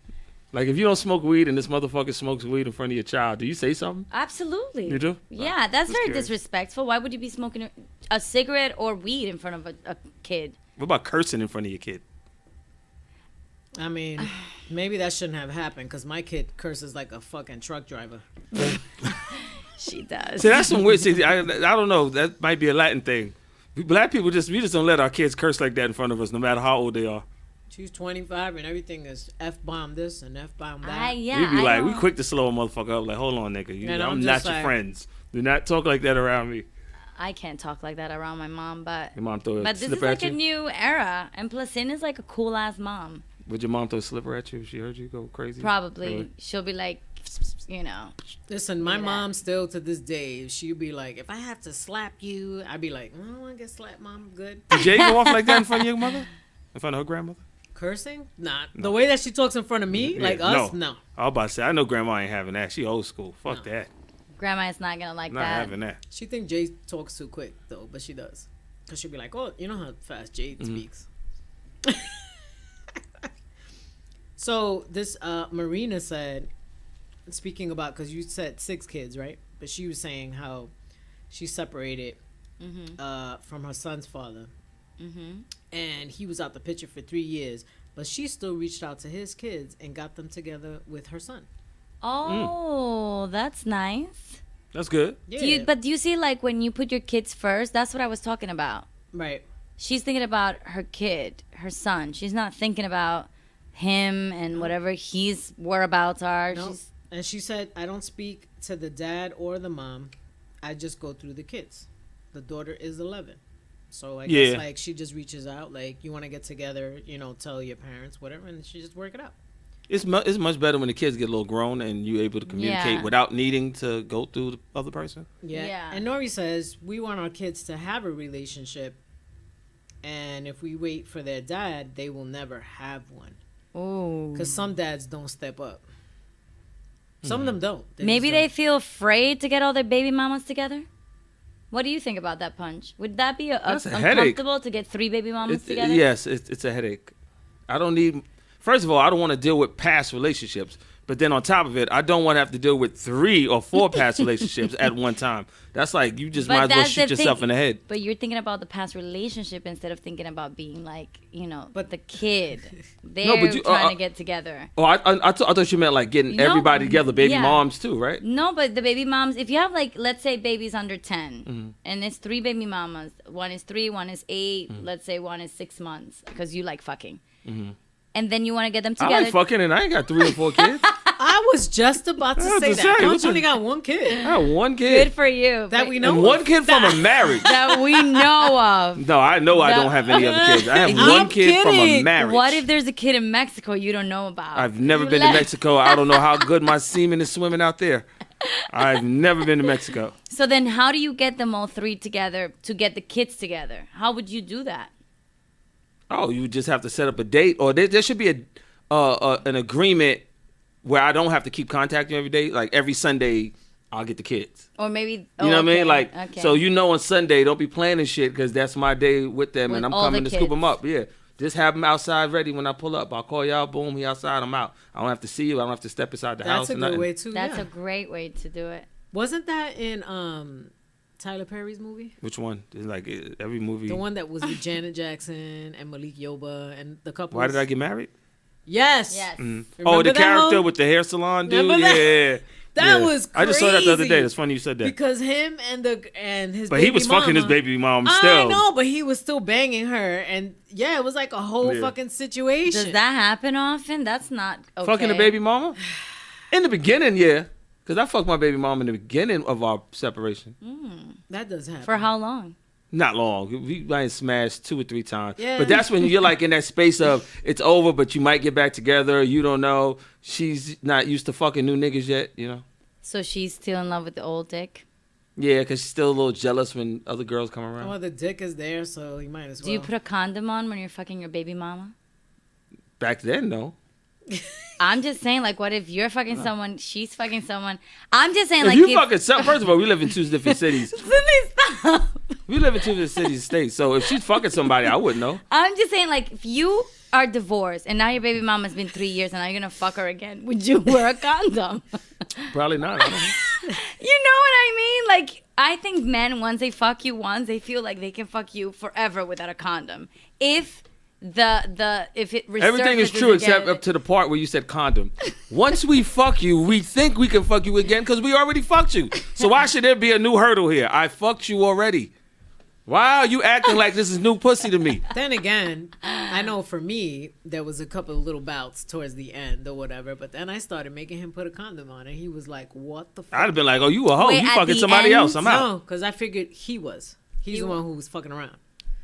Like if you don't smoke weed and this motherfucker smokes weed in front of your child, do you say something? Absolutely. You do? Yeah, that's Just very curious. disrespectful. Why would you be smoking a cigarette or weed in front of a kid? What about cursing in front of your kid? I mean, maybe that shouldn't have happened because my kid curses like a fucking truck driver. She does. See, that's some weird. See, I don't know. That might be a Latin thing. Black people we just don't let our kids curse like that in front of us, no matter how old they are. She's 25 and everything is F-bomb this and F-bomb that. Yeah, We be like, we don't- quick to slow a motherfucker up. Like, hold on, nigga. And I'm I'm not just your like- friends. Do not talk like that around me. I can't talk like that around my mom, but Your mom throw a this slipper is like at a you? new era, and Placin is like a cool ass mom. Would your mom throw a slipper at you if she heard you go crazy? Probably Really? she'll be like, you know. Listen, my Yeah. mom still to this day, she'd be like, if I have to slap you, I'd be like, I don't want to get slapped, mom. Good. Did Jay go off like that in front of your mother? In front of her grandmother? Cursing? Nah. The way that she talks in front of me, like us, no. I was about to say, I know grandma ain't having that. She old school. Fuck that. Grandma is not gonna like Not that. having that. She thinks Jay talks too quick, though, but she does. Because she'll be like, oh, you know how fast Jay speaks. So this Marina said, speaking about, because you said 6 kids, right? But she was saying how she separated from her son's father. And he was out the picture for 3 years. But she still reached out to his kids and got them together with her son. Oh, that's nice. That's good. Yeah. But do you see, like, when you put your kids first, that's what I was talking about. Right. She's thinking about her kid, her son. She's not thinking about him and whatever his whereabouts are. No. She's And she said, I don't speak to the dad or the mom. I just go through the kids. The daughter is 11. So I guess, Yeah. like, she just reaches out, like, you want to get together, you know, tell your parents, whatever, and she just work it out. It's much better when the kids get a little grown and you able to communicate Yeah. without needing to go through the other person. Yeah. Yeah. And Nori says, we want our kids to have a relationship. And if we wait for their dad, they will never have one. ooh. Because some dads don't step up. Some of them don't. Maybe just they don't. feel afraid to get all their baby mamas together. What do you think about that, Punch? Would that be That's a headache. uncomfortable to get 3 baby mamas together? Yes, it's a headache. I don't need. First of all, I don't want to deal with past relationships. But then on top of it, I don't want to have to deal with 3 or 4 past relationships at one time. That's like you just But might as well that's shoot the yourself thing. in the head. But you're thinking about the past relationship instead of thinking about being like, you know, but the kid. They're but you- trying to get together. Oh, I thought you meant like getting No, everybody together, baby yeah. moms too, right? No, but the baby moms, if you have like, let's say babies under 10, Mm-hmm. and it's 3 baby mamas, one is 3, one is 8, Mm-hmm. let's say one is 6 months, because you like fucking. And then you want to get them I together. like fucking and I ain't got 3 or 4 kids. I was just about to was say to that. say, Punch what's only a- got 1 kid. I have 1 kid. Good for you. That but- we know And of. 1 kid from a marriage. that we know of. No, I know I That- don't have any other kids. I have I'm 1 kid from a kidding. marriage. What if there's a kid in Mexico you don't know about? I've never You been to let- Mexico. I don't know how good my semen is swimming out there. I've never been to Mexico. So then how do you get them all 3 together to get the kids together? How would you do that? Oh, you just have to set up a date, or there should be an agreement where I don't have to keep contacting you every day. Like every Sunday, I'll get the kids. Or maybe You know what I mean? Like, okay. so you know on Sunday, don't be planning shit because that's my day with them, With and I'm all the coming to scoop kids. them up. Yeah, just have them outside ready when I pull up. I'll call y'all. Boom, he outside. I'm out. I don't have to see you. I don't have to step inside the house. That's a or good nothing. way too. That's yeah. a great way to do it. Wasn't that in Tyler Perry's movie? Which one? It's like every movie. The one that was with Janet Jackson and Malik Yoba and the couple. Why did I get married? Yes. Yes. Oh, Remember the that character one? with the hair salon dude. Remember that? Yeah. That Yeah. was I just saw that the other crazy. day. That's funny you said that. Because him and his But baby he was fucking his mama- baby mom still. I know, but he was still banging her, and yeah, it was like a whole Yeah. fucking situation. Does that happen often? That's not okay. Fucking the baby mama? In the beginning, yeah. Because I fucked my baby mom in the beginning of our separation. That does happen. For how long? Not long. We might smash 2 or 3 times. Yeah. But that's when you're like in that space of it's over, but you might get back together. You don't know. She's not used to fucking new niggas yet, you know? So she's still in love with the old dick? Yeah, because she's still a little jealous when other girls come around. Well, the dick is there, so you might as well. Do you put a condom on when you're fucking your baby mama? Back then, no. I'm just saying, like, what if you're fucking someone, she's fucking someone? I'm just saying, If like, you fucking first of all, we live in 2 different cities. Please stop. We live in 2 different cities and states. So if she's fucking somebody, I wouldn't know. I'm just saying, like, if you are divorced and now your baby mama's been 3 years and now you're gonna fuck her again, would you wear a condom? Probably not. I don't know. You know what I mean? Like, I think men, once they fuck you once, they feel like they can fuck you forever without a condom. If if it resurfaces Everything is true except again, up to the part where you said condom. Once we fuck you, we think we can fuck you again because we already fucked you. So why should there be a new hurdle here? I fucked you already. Why are you acting like this is new pussy to me? Then again, I know for me, there was a couple of little bouts towards the end or whatever, but then I started making him put a condom on, and he was like, what the fuck? I'd have been like, oh, you a hoe. Wait, You at fucking the somebody end? else. I'm out. No, because I figured he was. He's the one who was fucking around.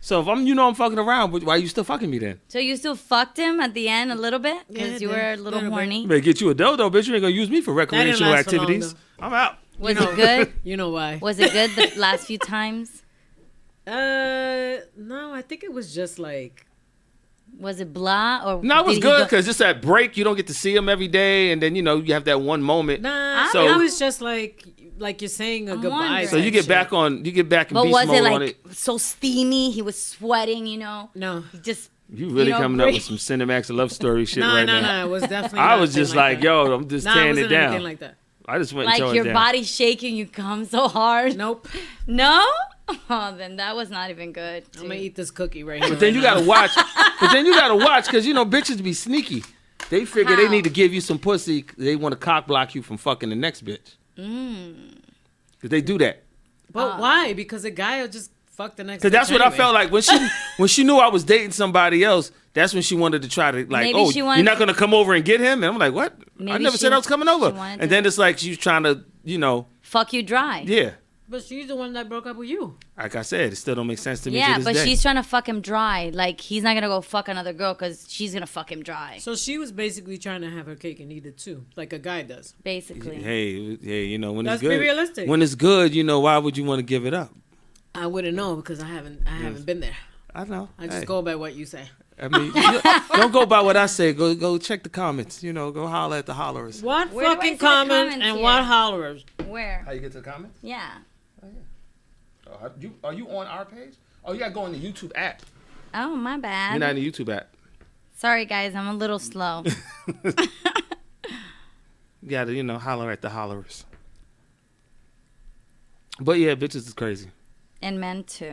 So if I'm fucking around, why are you still fucking me then? So you still fucked him at the end a little bit because Yeah, you were a little little bit. horny. You better get you a dildo, bitch. You ain't gonna use me for recreational last for long, activities. I'm out. Was it good? You know why? Was it good the last few times? No, I think it was just like... Was it blah or No, it was did he good go- because just that break, you don't get to see him every day, and then you have that one moment. Nah, So- it was just like you're saying a goodbye. wondering. So you type get shit. back in But beast was mode it on like it. so steamy? He was sweating, No. He just You really coming up breathe. with some Cinemax love story shit No, right no, now. no. It was definitely I not was just anything like, that. yo, I'm just Nah, it tearing it wasn't down. anything like that. I just went and like tore your it down. body shaking. You come so hard. Nope. No. Oh, then that was not even good. I'm gonna too. eat this cookie right here. But then right you now. gotta watch. But then you gotta watch because bitches be sneaky. They figure they How? need to give you some pussy. They want to cock block you from fucking the next bitch. Cause they do that. But why? Because a guy will just fuck the next. Cause that's bitch what I anyway. felt like when she knew I was dating somebody else. That's when she wanted to try to like, Maybe she you're wanted not to- gonna come over and get him. And I'm like, what? I Maybe never she said I was coming over. she wanted And to- then it's like she's trying to, Fuck you dry. yeah. But she's the one that broke up with you. Like I said, it still don't make sense to me. Yeah, to this but day. she's trying to fuck him dry. Like he's not gonna go fuck another girl because she's gonna fuck him dry. So she was basically trying to have her cake and eat it too, like a guy does. Basically. Hey, when Let's it's be good, realistic. when it's good, why would you want to give it up? I wouldn't know because I haven't been there. I know. I just Hey. go by what you say. I mean, don't go by what I say. Go check the comments. Go holler at the hollerers. What Where do I fucking see the comments comments and here? what hollerers? Where? How you get to the comments? Yeah. Are you on our page? Oh, you gotta go on the YouTube app. Oh, my bad. You're not in the YouTube app. Sorry, guys. I'm a little slow. You gotta, holler at the hollerers. But yeah, bitches is crazy. And men, too.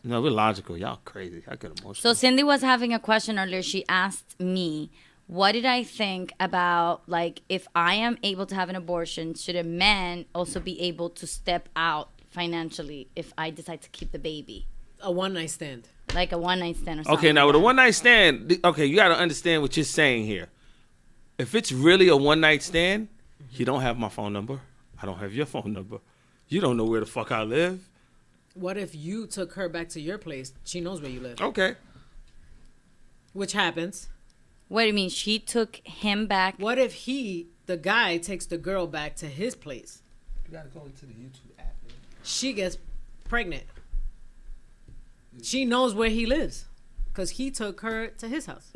No, we're logical. Y'all crazy. I get emotional. So Cindy was having a question earlier. She asked me, what did I think about, like, if I am able to have an abortion, should a man also be able to step out financially if I decide to keep the baby? A one night stand. Like a one-night stand or something. Okay, now like with a that. one night stand, you gotta understand what you're saying here. If it's really a one night stand, you don't have my phone number. I don't have your phone number. You don't know where the fuck I live. What if you took her back to your place? She knows where you live, Okay. which happens. What do you mean? She took him back? What if the guy, takes the girl back to his place? You gotta go into the YouTube app. She gets pregnant. She knows where he lives because he took her to his house.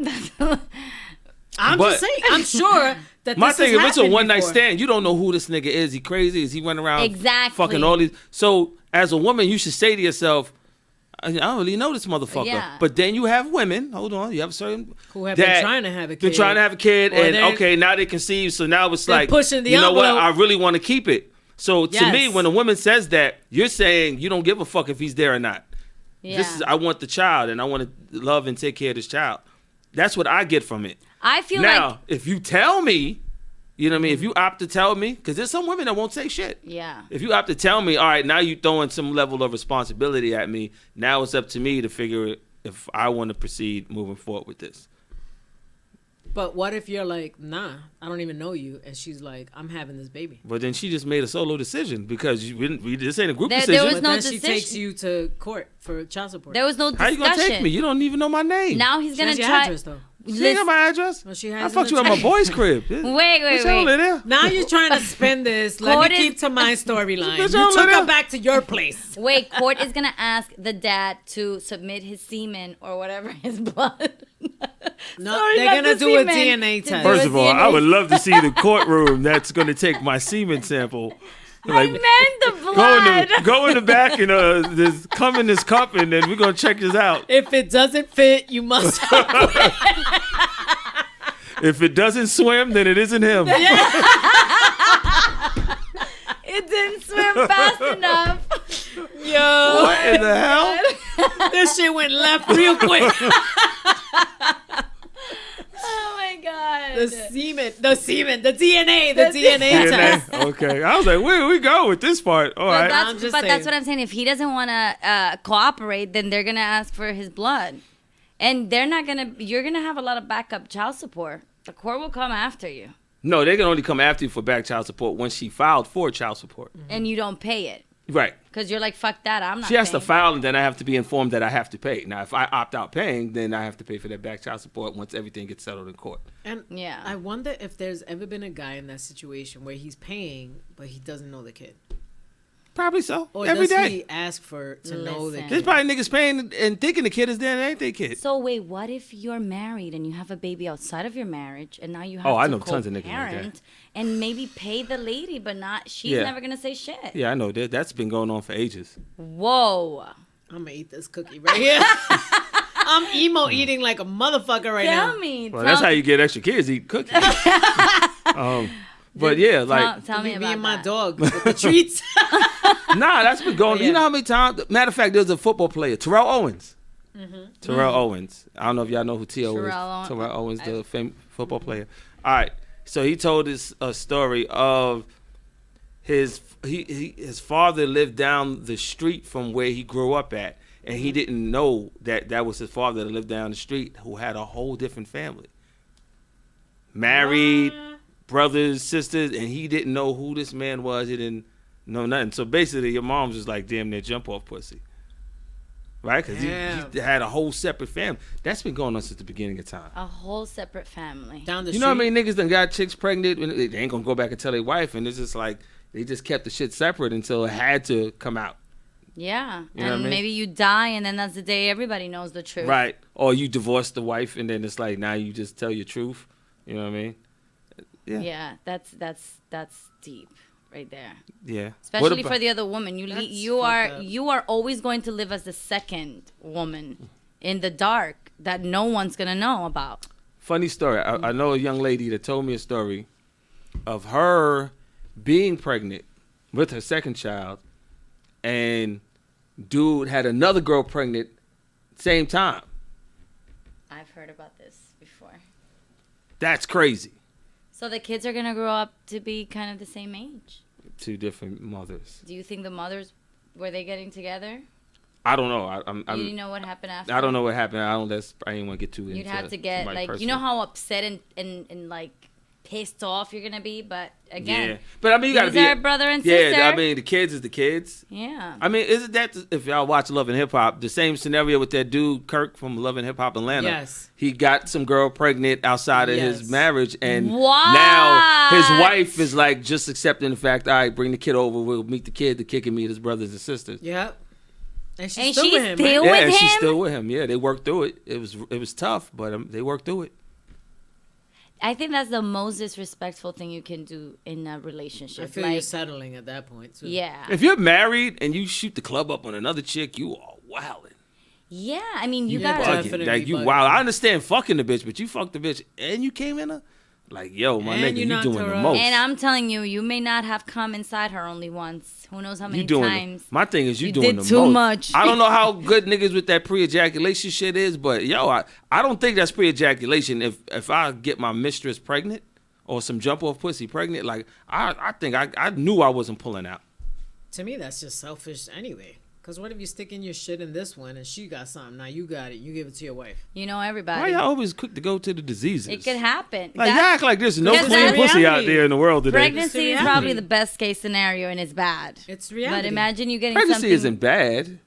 I'm But- just saying. I'm sure that My this thing, has if it's a happened one night before. stand, you don't know who this nigga is. He crazy? Is he running around Exactly. fucking all these? So as a woman, you should say to yourself, I don't really know this motherfucker. Yeah. But then you have women. Hold on, you have certain Who have that been trying to have a kid. Been trying to have a kid, Or and they're- okay, now they conceive. So now it's They're like, pushing the you know what? envelope. I really want to keep it. So to me, Yes. when a woman says that, you're saying you don't give a fuck if he's there or not. Yeah. I want the child, and I want to love and take care of this child. That's what I get from it. I feel Now, like... if you tell me, you know what I mean? If you opt to tell me, because there's some women that won't say shit. Yeah. If you opt to tell me, all right, now you throwing some level of responsibility at me. Now it's up to me to figure if I want to proceed moving forward with this. But what if you're like, nah, I don't even know you, and she's like, I'm having this baby. But then she just made a solo decision because this ain't a group There decision. was But no then she decision. takes you to court for child support. There was no How discussion. you gonna take me? You don't even know my name. Now he's She gonna has your try... address, though. She ain't Listen- got my address. Well, she I has fucked in you the at my text. boy's crib. Wait, Bitch, I don't live there. Now you're trying to spin this. Let Court me is- keep to my storyline. Bitch, You I don't took live her there. back to your place. Wait, court is gonna ask the dad to submit his semen or whatever his blood. No, Sorry, they're not gonna the do a semen. DNA test. First of all, DNA. I would love to see the courtroom that's going to take my semen sample. I meant the blood. Go in the back and this, come in this cup and then we're going to check this out. If it doesn't fit, you must. If it doesn't swim, then it isn't him. It didn't swim fast enough. Yo, What in the hell? this shit went left real quick. the DNA test. Okay. I was like, where we go with this part? All right. That's what I'm saying. If he doesn't want to cooperate, then they're gonna ask for his blood, and they're not gonna. You're gonna have a lot of backup child support. The court will come after you. No, they can only come after you for back child support when she filed for child support. And you don't pay it. Right. Because you're like, fuck that, I'm not She has paying. to file, and then I have to be informed that I have to pay. Now, if I opt out paying, then I have to pay for that back child support once everything gets settled in court. And Yeah. I wonder if there's ever been a guy in that situation where he's paying, but he doesn't know the kid. Probably so. Or Every does day. he ask to know the Listen. There's kid? probably niggas paying and thinking the kid is there and ain't their kid. So wait, what if you're married and you have a baby outside of your marriage, and now you have Oh, to I know tons of niggas like that. co-parent and maybe pay the lady, but not she's Yeah. never gonna say shit. Yeah, I know that. That's been going on for ages. Whoa. I'm gonna eat this cookie right here. I'm emo eating like a motherfucker right now. Tell me. Well, that's how you get extra kids, eat cookies. But yeah, like, Tell me Me about and my that. dog with the treats. nah, that's been going. Oh, yeah. You know how many times? Matter of fact, there's a football player, Terrell Owens. Mm-hmm. Terrell Owens. I don't know if y'all know who T.O. is. Terrell Terrell Owens, the famous football player. All right. So he told us a story of his father lived down the street from where he grew up at, and he didn't know that was his father that lived down the street, who had a whole different family, married, brothers, sisters, and he didn't know who this man was. He didn't know nothing. So basically, your mom's just like damn near jump off pussy. Right? Because he had a whole separate family. That's been going on since the beginning of time. A whole separate family. Down the You street. know how many niggas done got chicks pregnant and they ain't gonna go back and tell their wife, and it's just like they just kept the shit separate until it had to come out. Yeah. You know what And I mean? maybe you die, and then that's the day everybody knows the truth. Right. Or you divorce the wife and then it's like now you just tell your truth. You know what I mean? Yeah. That's deep right there. Yeah. Especially for the other woman. That's You are always going to live as the second woman in the dark that no one's gonna know about. Funny story. I know a young lady that told me a story of her being pregnant with her second child, and dude had another girl pregnant same time. I've heard about this before. That's crazy. So the kids are gonna grow up to be kind of the same age. Two different mothers. Do you think the mothers were they getting together? I don't know. You didn't know what happened after? I don't know what happened. I ain't want to get too into. You'd have to get somebody like personal. you know how upset and like pissed off you're gonna be, but again, Yeah, but I mean, you gotta these be are brother and sister. Yeah, I mean, the kids is the kids. Yeah. I mean, isn't that if y'all watch Love and Hip Hop, the same scenario with that dude Kirk from Love and Hip Hop Atlanta? Yes. He got some girl pregnant outside of his Yes. marriage, and What? now his wife is like just accepting the fact. All right, bring the kid over. We'll meet the kid. The kid can meet his brothers and sisters. Yep. And she's And still she's with him. still- Right? Yeah, with and she's him? still with him. Yeah, they worked through it. It was tough, but they worked through it. I think that's the most disrespectful thing you can do in a relationship. I feel you're settling at that point too. Yeah. If you're married and you shoot the club up on another chick, you are wilding. Yeah, I mean, you Yeah, gotta. definitely Like you bugging. wild. I understand fucking the bitch, but you fucked the bitch and you came in her. Like, yo, my And nigga, you you knocked doing her the up. most. And I'm telling you, you may not have come inside her only once. Who knows how many You doing times? my thing is you you doing did the too most. much. I don't know how good niggas with that pre-ejaculation shit is, but yo, I don't think that's pre-ejaculation. If I get my mistress pregnant or some jump off pussy pregnant, like I think I knew I wasn't pulling out. To me, that's just selfish anyway. Because what if you sticking your shit in this one and she got something? Now you got it. You give it to your wife. You know Why everybody. y'all always quick to go to the diseases? It could happen. Like y'all act like there's no because clean that's pussy out reality. there in the world today. Pregnancy is reality. probably the best case scenario, and it's bad. It's reality. But imagine you getting Pregnancy something. isn't bad.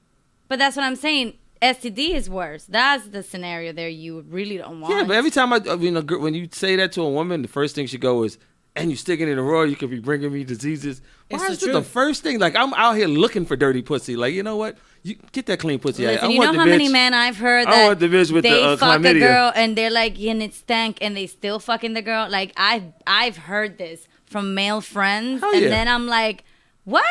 But that's what I'm saying. STD is worse. That's the scenario there you really don't want. Yeah, but every time when you say that to a woman, the first thing she go is, "And you sticking it in the raw, you could be bringing me diseases." Why It's the is this the truth. first thing? Like I'm out here looking for dirty pussy. Like you know what? You get that clean pussy. Listen, I you want know the how bitch. many men I've heard I that want the bitch with they the fuck chlamydia. a girl and they're like, and it stank, and they still fucking the girl. Like I've heard this from male friends, Hell and yeah. then I'm like, what?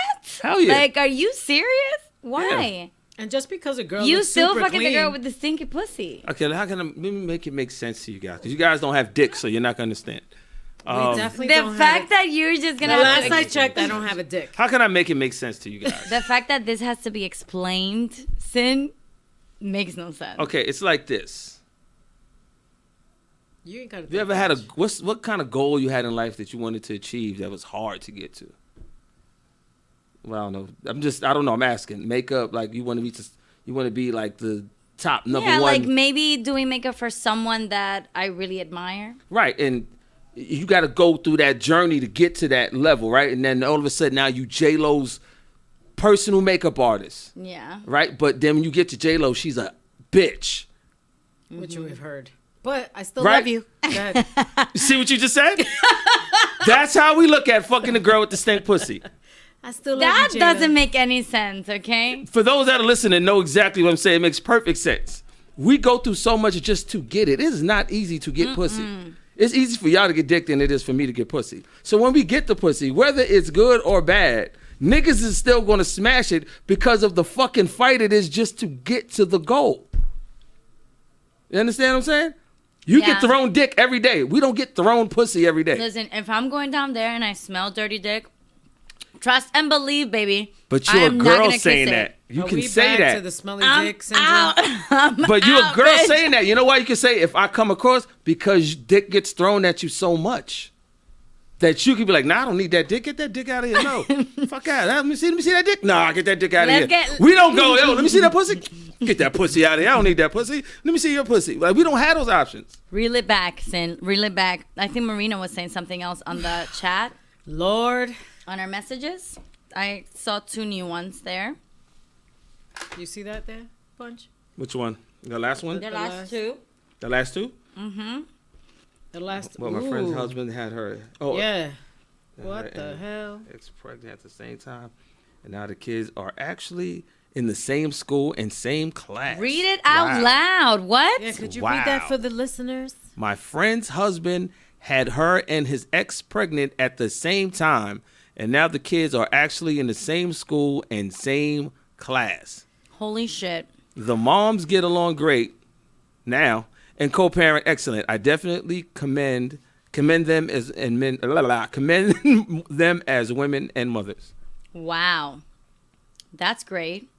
Hell yeah. Like, are you serious? Why? And just because a girl You looks still super fucking clean, the girl with the stinky pussy. Okay, how can I let me make it make sense to you guys? Because you guys don't have dicks, so you're not gonna understand. we definitely The don't fact have that you're just it. gonna The have last to I checked, I don't have a dick. How can I make it make sense to you guys? the fact that this has to be explained, Sin, makes no sense. Okay, it's like this. You ain't gotta. You ever had what kind of goal you had in life that you wanted to achieve that was hard to get to? Well, I don't know. I don't know. I'm asking. Makeup, like you want to be like the top number one. Yeah, like maybe doing makeup for someone that I really admire. Right, and you got to go through that journey to get to that level, right? And then all of a sudden now you J-Lo's personal makeup artist. Yeah. Right? But then when you get to J-Lo, she's a bitch. Which we've heard. But I still Right? love you. Go ahead. You see what you just said? That's how we look at fucking the girl with the stink pussy. I still love That you, Jada. doesn't make any sense, okay? For those that are listening, know exactly what I'm saying. It makes perfect sense. We go through so much just to get it. It is not easy to get pussy. It's easy for y'all to get dick than it is for me to get pussy. So when we get the pussy, whether it's good or bad, niggas is still going to smash it because of the fucking fight it is just to get to the goal. You understand what I'm saying? You get thrown dick every day. We don't get thrown pussy every day. Listen, if I'm going down there and I smell dirty dick, trust and believe, baby. But I you're a am not girl gonna saying kiss that. it. You Are can we say back to that. the smelly dick syndrome? But you're a girl bitch. saying that. You know why you can say if I come across? Because dick gets thrown at you so much that you can be like, nah, I don't need that dick. Get that dick out of here. No. Fuck out. Let me see that dick. Nah, get that dick out of here. We don't go, yo, let me see that pussy. Get that pussy out of here. I don't need that pussy. Let me see your pussy. Like, we don't have those options. Reel it back, Sin. Reel it back. I think Marina was saying something else on the chat, Lord. on our messages. I saw 2 new ones there. You see that there, Punch? Which one? The last one? The last 2. The last 2? Mm-hmm. The last. Well, my friend's Ooh. husband had her. Oh, Yeah. had What her the and hell? ex-pregnant at the same time. And now the kids are actually in the same school and same class. Read it out Wow. loud. What? Yeah, could you Wow. read that for the listeners? My friend's husband had her and his ex pregnant at the same time, and now the kids are actually in the same school and same class. Holy shit. The moms get along great now, and co-parent excellent. I definitely commend them as and men commend them as women and mothers. Wow. That's great.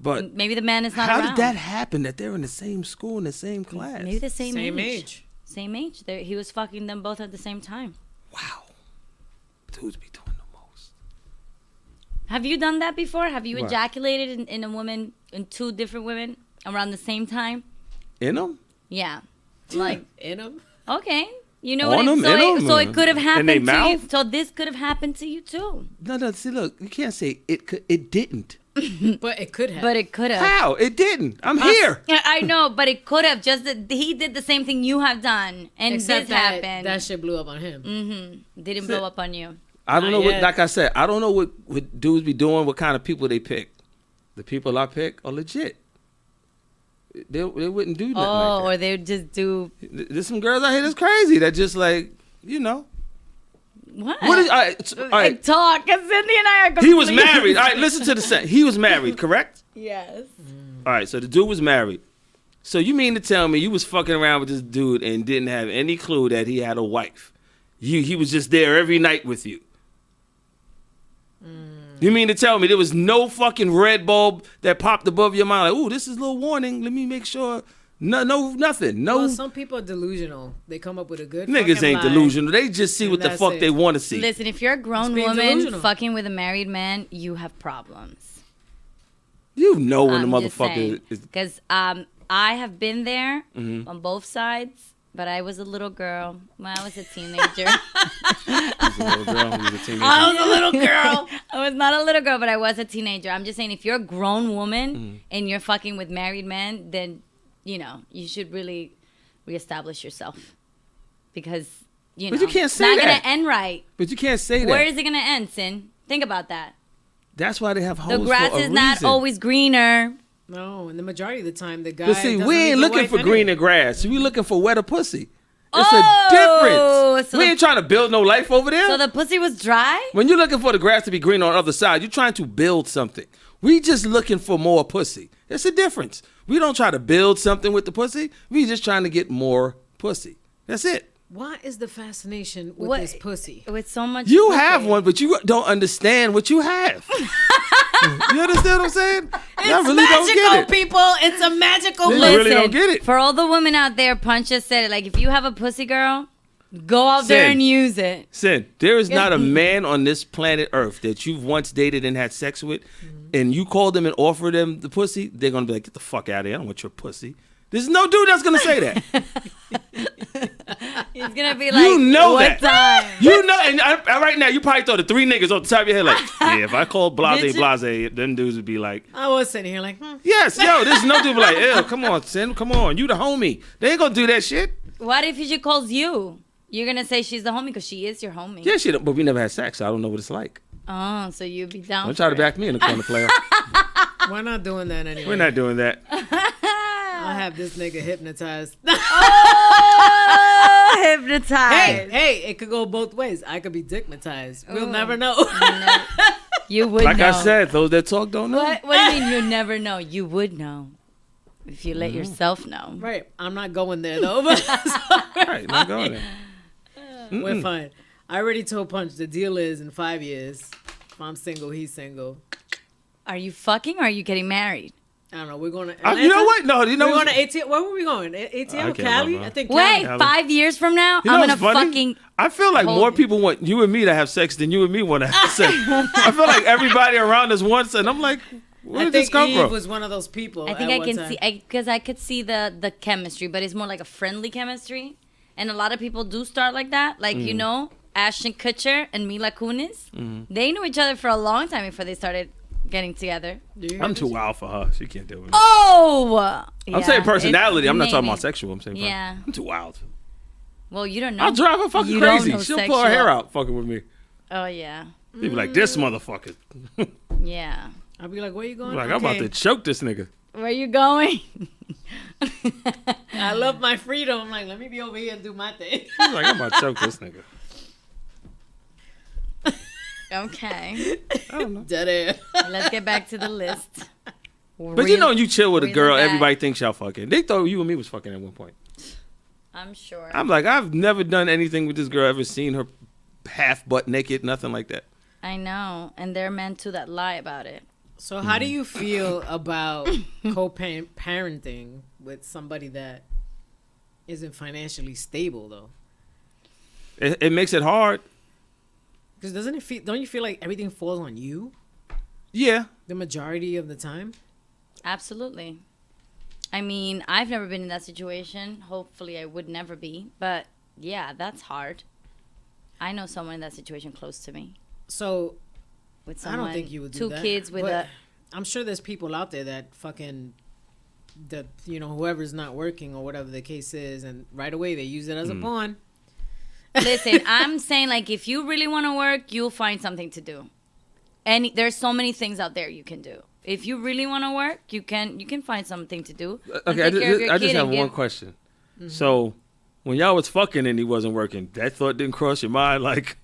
But Maybe the man is not how around. did that happen? That they're in the same school in the same class? Maybe the same age. age. Same age. He was fucking them both at the same time. Wow, dudes be doing the most. Have you done that before? Have you What? ejaculated in a woman, in 2 different women around the same time? In them? Yeah. Like, In them? okay. You know On what? 'em, in 'em, So it could have in happened they to you. mouth? So this could have happened to you too. No. See, look, you can't say it didn't. But it could have. But it could have. How? It didn't. I'm here. Yeah, I know, but it could have. Just that he did the same thing you have done, and Except this happened. that shit blew up on him. Didn't blow up on you. I don't Not know what, yet. like I said, I don't know what dudes be doing, what kind of people they pick. The people I pick are legit. They wouldn't do nothing Oh, or like they would just do that. There's some girls out here that's crazy that just like, you know. what? What is, all right, Like, talk, because Cindy and I are he was completely- married. All right, listen to the sentence. He was married, correct? Yes. All right, so the dude was married. So you mean to tell me you was fucking around with this dude and didn't have any clue that he had a wife? He was just there every night with you. You mean to tell me there was no fucking red bulb that popped above your mind? Like, ooh, this is a little warning. Let me make sure. No, nothing. No, Well, some people are delusional. They come up with a good niggas fucking ain't lie. delusional. They just see And what the that's fuck it. they want to see. Listen, if you're a grown It's being woman delusional. fucking with a married man, you have problems. You know when the I'm just motherfucker saying. is. Because I have been there Mm-hmm. on both sides, but I was a little girl when I was a teenager. He's a little girl. He's a teenager. I was a little girl. I was not a little girl, but I was a teenager. I'm just saying, if you're a grown woman Mm-hmm. and you're fucking with married men, then, you should really reestablish yourself. Because, But you can't it's say not that. going to end right. But you can't say that. Where is it going to end, Sin? Think about that. That's why they have hoes The grass for a is not reason. always greener. No, and the majority of the time, the guy. But see, doesn't we need ain't the looking wife for anyway. greener grass. We looking for wetter pussy. It's Oh, a difference. so We the- ain't trying to build no life over there. So the pussy was dry? When you're looking for the grass to be green on the other side, you're trying to build something. We just looking for more pussy. It's a difference. We don't try to build something with the pussy. We just trying to get more pussy. That's it. What is the fascination with What- this pussy? With so much You pussy. have one, but you don't understand what you have. You understand what I'm saying? Y'all really don't get magical, it. people. It's a magical. They Listen, really don't get it. For all the women out there, Punch just said it. Like, if you have a pussy girl, go out there Sin. and use it. Sin, there is not a man on this planet Earth that you've once dated and had sex with, and you call them and offer them the pussy, they're going to be like, get the fuck out of here. I don't want your pussy. There's no dude that's going to say that. He's going to be like, You know what that. time? You know, and right now, you probably throw the 3 niggas on the top of your head like, yeah, if I call blase, them dudes would be like, I was sitting here like, yes, yo, there's no dude be like, ew, come on, Sin, come on, you the homie. They ain't going to do that shit. What if she calls you? You're going to say she's the homie because she is your homie. Yeah, shit, but we never had sex, so I don't know what it's like. Oh, so you'd be down Don't for try to it. back me in the corner, player. we're not doing that anyway. We're not doing that. I'll have this nigga hypnotized. Oh, hypnotized. Hey, it could go both ways. I could be dickmatized. We'll Ooh. never know. You would Like know. I said, those that talk don't know. What do you mean you never know? You would know if you let yourself know. Right. I'm not going there though. But Right, not going there. we're fine. I already told Punch the deal is in 5 years. If I'm single, he's single. Are you fucking or are you getting married? I don't know. We're going to. You know what? No, you know We're going what? to ATL. Where were we going? ATL, I can't Cali? remember. I think Wait, Cali. 5 years from now, You know I'm gonna what's funny? fucking. I feel like hold more you. people want you and me to have sex than you and me want to have sex. I feel like everybody around us wants, and I'm like, where I did this think come Eve from? was one of those people. I think at I one can time. see because I could see the chemistry, but it's more like a friendly chemistry, and a lot of people do start like that. Like you know, Ashton Kutcher and Mila Kunis, they knew each other for a long time before they started getting together. Do you hear I'm this? too wild for her. She can't deal with me. Oh, I'm saying personality. I'm not talking maybe. about sexual. I'm saying Yeah. I'm too wild. Well, you don't know. I'll drive her fucking You don't crazy. know She'll pull sexual. her hair out fucking with me. Oh yeah, She'll be like, this motherfucker. yeah. I'll be like, where you going? Like, I'm about to choke this nigga. Where you going? I love my freedom. I'm like, let me be over here and do my thing. She's like, I'm about to choke this nigga. Okay, I don't know. Dead air. let's get back to the list. But you know, you chill with a Reel girl, it back. everybody thinks y'all fucking. They thought you and me was fucking at one point. I'm sure. I'm like, I've never done anything with this girl, ever seen her half butt naked, nothing like that. I know, and there are men too that lie about it. So how do you feel about co-parenting with somebody that isn't financially stable though? It makes it hard. Because don't you feel like everything falls on you Yeah. the majority of the time? Absolutely. I mean, I've never been in that situation. Hopefully, I would never be. But yeah, that's hard. I know someone in that situation close to me. So With I someone, don't think you would do two that. kids with but a. I'm sure there's people out there that whoever's not working or whatever the case is, and right away they use it as a pawn. Listen, I'm saying like if you really want to work, you'll find something to do. And there's so many things out there you can do. If you really want to work, you can find something to do. and Okay, I take care of your just kid have and one give- question. So, when y'all was fucking and he wasn't working, that thought didn't cross your mind? Like,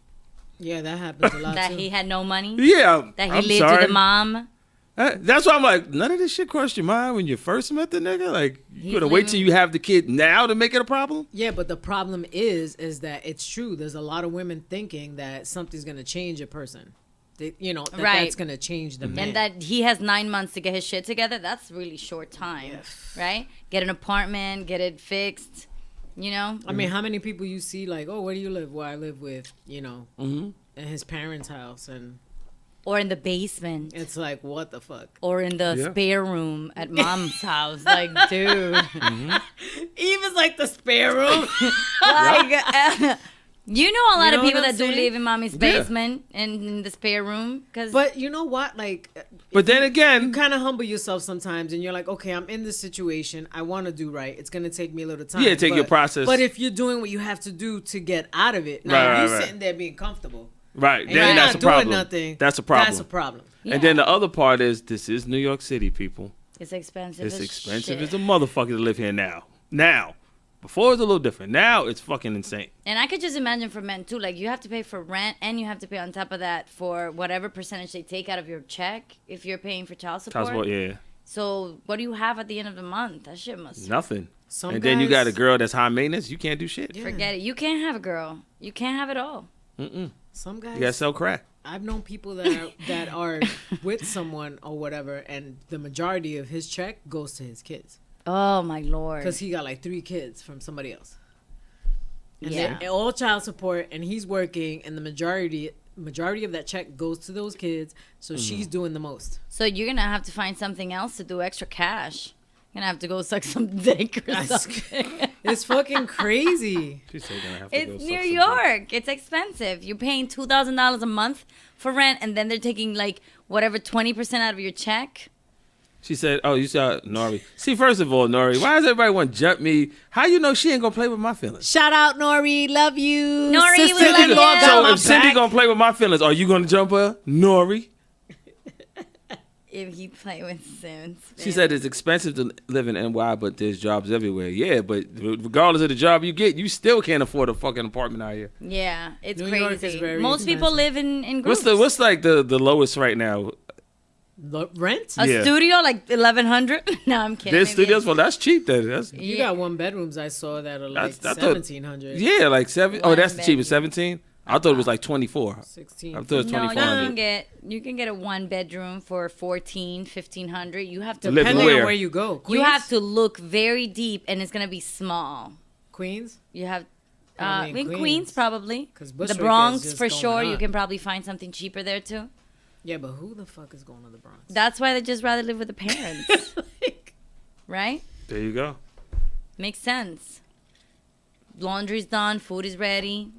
Yeah, that happens a lot That too. he had no money. yeah, That he I'm lived sorry. with a mom. That's why I'm like, none of this shit crossed your mind when you first met the nigga? Like, He's you gonna wait till living- you have the kid now to make it a problem? Yeah, but the problem is that it's true. There's a lot of women thinking that something's gonna change a person. That Right. that's gonna change the man. And that he has 9 months to get his shit together. That's really short time, right? Get an apartment, get it fixed. You know, I mean, how many people you see like, oh, where do you live? Where I live with, in his parents' house, and or in the basement, it's like, what the fuck? or in the Yeah. spare room at mom's house. Like, dude, Eve is like the spare room. like, you know, a lot You of know people what I'm that do saying? live in mommy's Yeah. basement and in the spare room. Cause But you know what? Like, But then again, you kind of humble yourself sometimes, and you're like, okay, I'm in this situation. I want to do right. It's gonna take me a little time. Yeah, take your process. But if you're doing what you have to do to get out of it, now Right, you right, right. sitting there being comfortable, right, and then you're that's not a doing problem. nothing. That's a problem. That's a problem. And then the other part is, this is New York City, people. it's expensive. It's as expensive shit. as a motherfucker to live here now. Now. Before it was a little different. Now it's fucking insane. And I could just imagine for men too, like you have to pay for rent and you have to pay on top of that for whatever percentage they take out of your check if you're paying for child support. Transport, yeah. So what do you have at the end of the month? That shit must Nothing. Some And then you got a guys- girl that's high maintenance. You can't do shit. Yeah. forget it. You can't have a girl. You can't have it all. Mm-mm. Some guys. You gotta sell crack. I've known people that are with someone or whatever, and the majority of his check goes to his kids Oh my lord. because he got like 3 kids from somebody else. And Yeah. they're all child support, and he's working, and the majority of that check goes to those kids. So she's doing the most. So you're gonna have to find something else to do extra cash. You're gonna have to go suck some dick or something. It's fucking crazy. She said gonna have to go It's suck New some dick. York. It's expensive. You're paying $2,000 a month for rent, and then they're taking like whatever 20% out of your check. She said, "Oh, you saw Nori." See, first of all, Nori, why does everybody want to jump me? How you know she ain't gonna play with my feelings? Shout out Nori, love you. Nori, we Sister-in-law love you. got So my if Cindy back. gonna play with my feelings, are you gonna jump her, Nori? If you play with Sims. She said it's expensive to live in NY, but there's jobs everywhere. Yeah, but regardless of the job you get, you still can't afford a fucking apartment out here. Yeah, it's New crazy. York is very Most people expensive. live in groups. What's like the lowest right now? Rent? A Yeah. studio like 1,100? No, I'm kidding. There's Maybe studios. Well, that's cheap. That's You Yeah. got 1-bedrooms I saw that are like That's- I thought- 1,700. yeah, like 7. Oh, One that's the cheapest. bedroom. 17. I thought it was like 24. 16. I thought it was No, 2,400. you can get a 1-bedroom for 1,500. You have to Live Depending where? on where you go. Queens? you have to look very deep, and it's gonna be small. Queens? You have I mean, in Queens, Queens. probably. 'Cause The Bushwick is Bronx just for going sure. You up. can probably find something cheaper there too. Yeah, but who the fuck is going to the Bronx? That's why they just rather live with the parents, Like, right? There you go. Makes sense. Laundry's done, food is ready.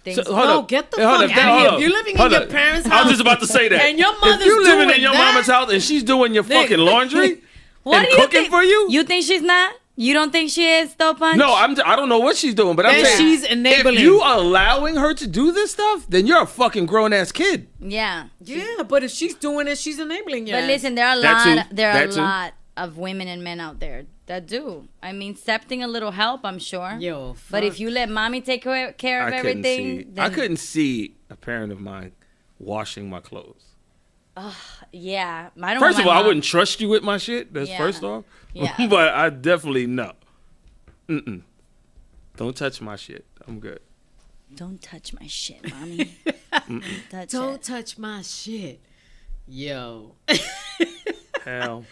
Things So, hold no, up. get the Hey, hold fuck up. out Hold of here. up. If you're living Hold in your up. parents' I house was just about to say that. and your if mother's you living doing in your that- mama's house and she's doing your Nick. fucking laundry What and do you cooking think? for you, You think she's not? You don't think she is, though, Punch? no, I don't know what she's doing, but I'm then saying she's enabling. if you allowing her to do this stuff, then you're a fucking grown ass kid. Yeah. Yeah, but if she's doing it, she's enabling you. But listen, there are a That lot. too. There are That a too. lot of women and men out there that do. I mean, accepting a little help, I'm sure. Yo, But if fuck. you let mommy take care of I couldn't see. everything, I then couldn't see a parent of mine washing my clothes. yeah, I don't. First want of all, my I mom- wouldn't trust you with my shit. That's Yeah. first off. Yeah. But I definitely no. Mm-mm. Don't touch my shit. I'm good. Don't touch my shit, mommy. Touch Don't it. touch my shit. Yo. Hell.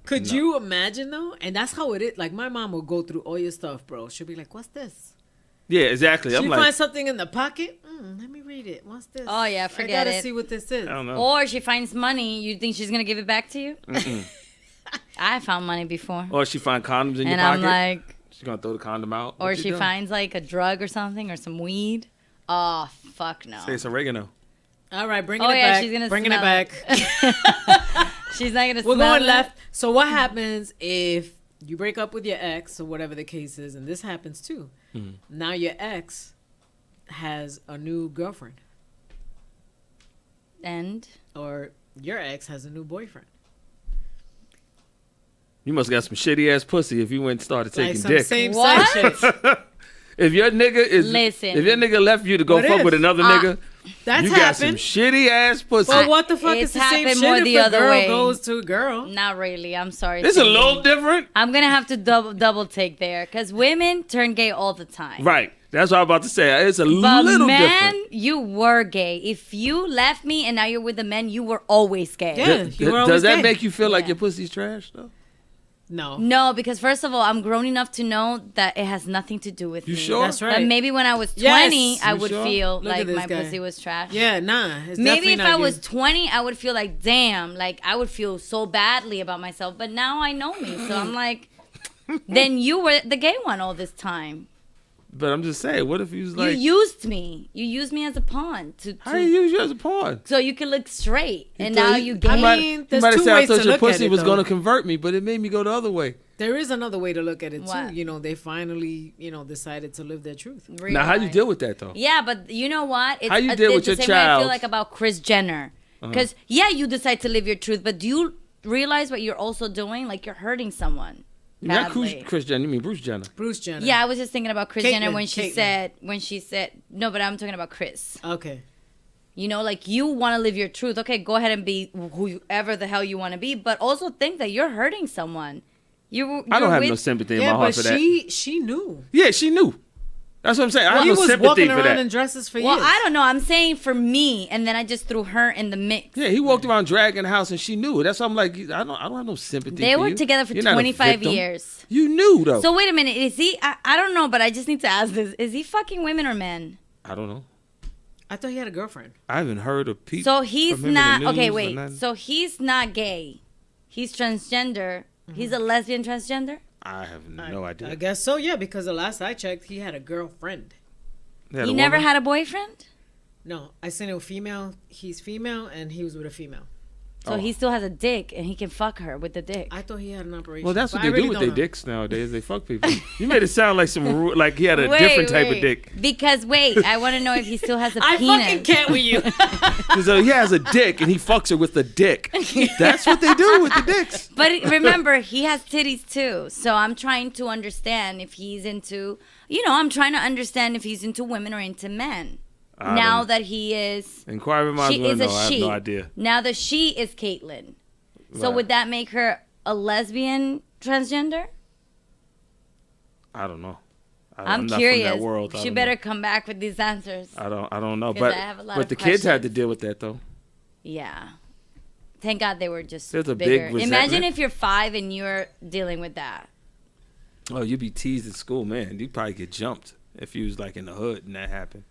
Could No. you imagine though? And that's how it is. Like my mom will go through all your stuff, bro. She'll be like, "What's this?" Yeah, exactly. She I'm finds like, something in the pocket. Let me read it. What's this? Oh, yeah, forget I gotta it. see what this is. I don't know. Or she finds money. You think she's gonna give it back to you? I found money before, Or she find condoms in and your I'm pocket. like, She's gonna throw the condom out. or What you she doing? finds like a drug or something or some weed. Oh fuck no. Say it's oregano. All right, bringing Oh it yeah, back. she's gonna bringing it smell back. She's not gonna. We're smell going it. left. So what happens if you break up with your ex or whatever the case is, and this happens too? Now your ex has a new girlfriend, And or your ex has a new boyfriend. You must got some shitty ass pussy if you went and started Like taking some dick. same What? sex shit. If your nigga is Listen. if your nigga left you to go What fuck if? with another nigga, That's you got some happened. shitty ass pussy. But what the fuck It's is the same happened shit more if the a other girl way. goes to a girl? not really. I'm sorry. It's a Cindy. little different. I'm gonna have to double take there because women turn gay all the time. Right. That's what I'm about to say. It's a But little man, different. you were gay. If you left me and now you're with a man, you were always gay. Yeah. Th- you were does always that gay. make you feel like Yeah. your pussy's trash though? No. No, because first of all, I'm grown enough to know that it has nothing to do with You me. sure? That's right. But maybe when I was Yes. 20, I You would sure? feel Look like at this my guy. pussy was trash. Yeah, nah. It's Maybe definitely if not I you. was 20, I would feel like, damn, like I would feel so badly about myself. But now I know me. So I'm like, then you were the gay one all this time. But I'm just saying, what if you was like, you used me. You used me as a pawn how do you use you as a pawn? so you could look straight. And thought now you- you you gay. I might- mean, you there's might have two said I ways thought to your look at pussy it, was though. going to convert me, but it made me go the other way. There is another way to look at it What? too. You know, they finally, decided to live their truth. Now, how you deal with that though? Yeah, but you know what? It's, How you deal with the your same way I child? feel like about Kris Jenner. Because, yeah, you decide to live your truth, but do you realize what you're also doing? Like, you're hurting someone. Not badly. Kris Jenner, you mean Bruce Jenner. Bruce Jenner. Yeah, I was just thinking about Kris Jenner when Caitlyn. she said, no, but I'm talking about Kris. Okay. You know, like you want to live your truth. Okay, go ahead and be whoever the hell you want to be, but also think that you're hurting someone. I don't have no sympathy in my Yeah, heart but for that. she knew. Yeah, she knew. That's what I'm saying. I have He no was sympathy walking for around that. in dresses for Well, years. I don't know. I'm saying for me, and then I just threw her in the mix. Yeah, he walked around dragging the house, and she knew it. That's why I'm like, I don't have no sympathy. They for were you. together for You're not a 25 victim. years. You knew though. So wait a minute. Is he? I don't know, but I just need to ask this: is he fucking women or men? I don't know. I thought he had a girlfriend. I haven't heard of people. So he's not okay. Wait. So he's not gay. He's transgender. He's a lesbian transgender. I have no idea. I guess so, yeah, because the last I checked, he had a girlfriend. He never had a boyfriend? No, I seen a female. He's female, and he was with a female. So he still has a dick, and he can fuck her with the dick. I thought he had an operation. Well, that's but what they I really do with don't their know. dicks nowadays. They fuck people. You made it sound like like he had a different type of dick. Because wait, I want to know if he still has a I penis. fucking can't with you. Because he has a dick and he fucks her with a dick. That's what they do with the dicks. But remember, he has titties too. So I'm trying to understand if he's into, I'm trying to understand if he's into women or into men. Now that he is, Inquiry minds she want is to a know. I have she. no idea. Now that she is Caitlyn. So Right. would that make her a lesbian transgender? I don't know. I'm not curious. From that world. I She don't better know. come back with these answers. I don't know. 'Cause But I have a lot but of the kids had to questions. deal with that though. Yeah. Thank God they were just There's a bigger. big resentment. Imagine if you're 5 and you're dealing with that. Oh, you'd be teased at school, man. You'd probably get jumped if you was like in the hood and that happened.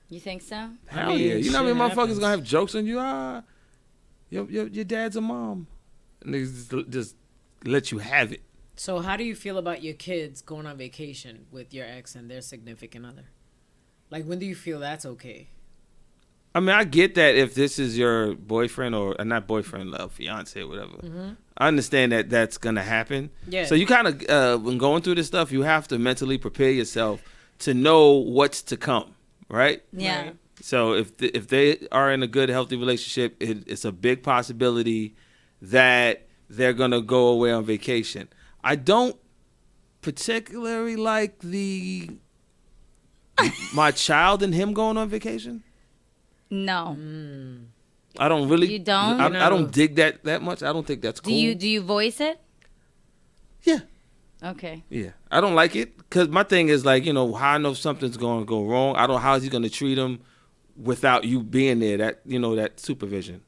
You think so? Hell mean, yeah. You know how many shit motherfuckers happens. gonna have jokes on you? Your dad's a mom. And they just let you have it. So how do you feel about your kids going on vacation with your ex and their significant other? Like, when do you feel that's okay? I mean, I get that if this is your boyfriend or not boyfriend, fiance, or whatever. I understand that that's gonna happen. Yeah. So you kind of, when going through this stuff, you have to mentally prepare yourself to know what's to come, right? Yeah. Right. So if they are in a good, healthy relationship, it's a big possibility that they're gonna go away on vacation. I don't particularly like my child and him going on vacation. No. I don't really. You don't? I don't dig that much. I don't think that's cool. Do you voice it? Yeah. Okay. Yeah. I don't like it because my thing is like, how I know something's going to go wrong. I don't. How is he going to treat him without you being there? That supervision.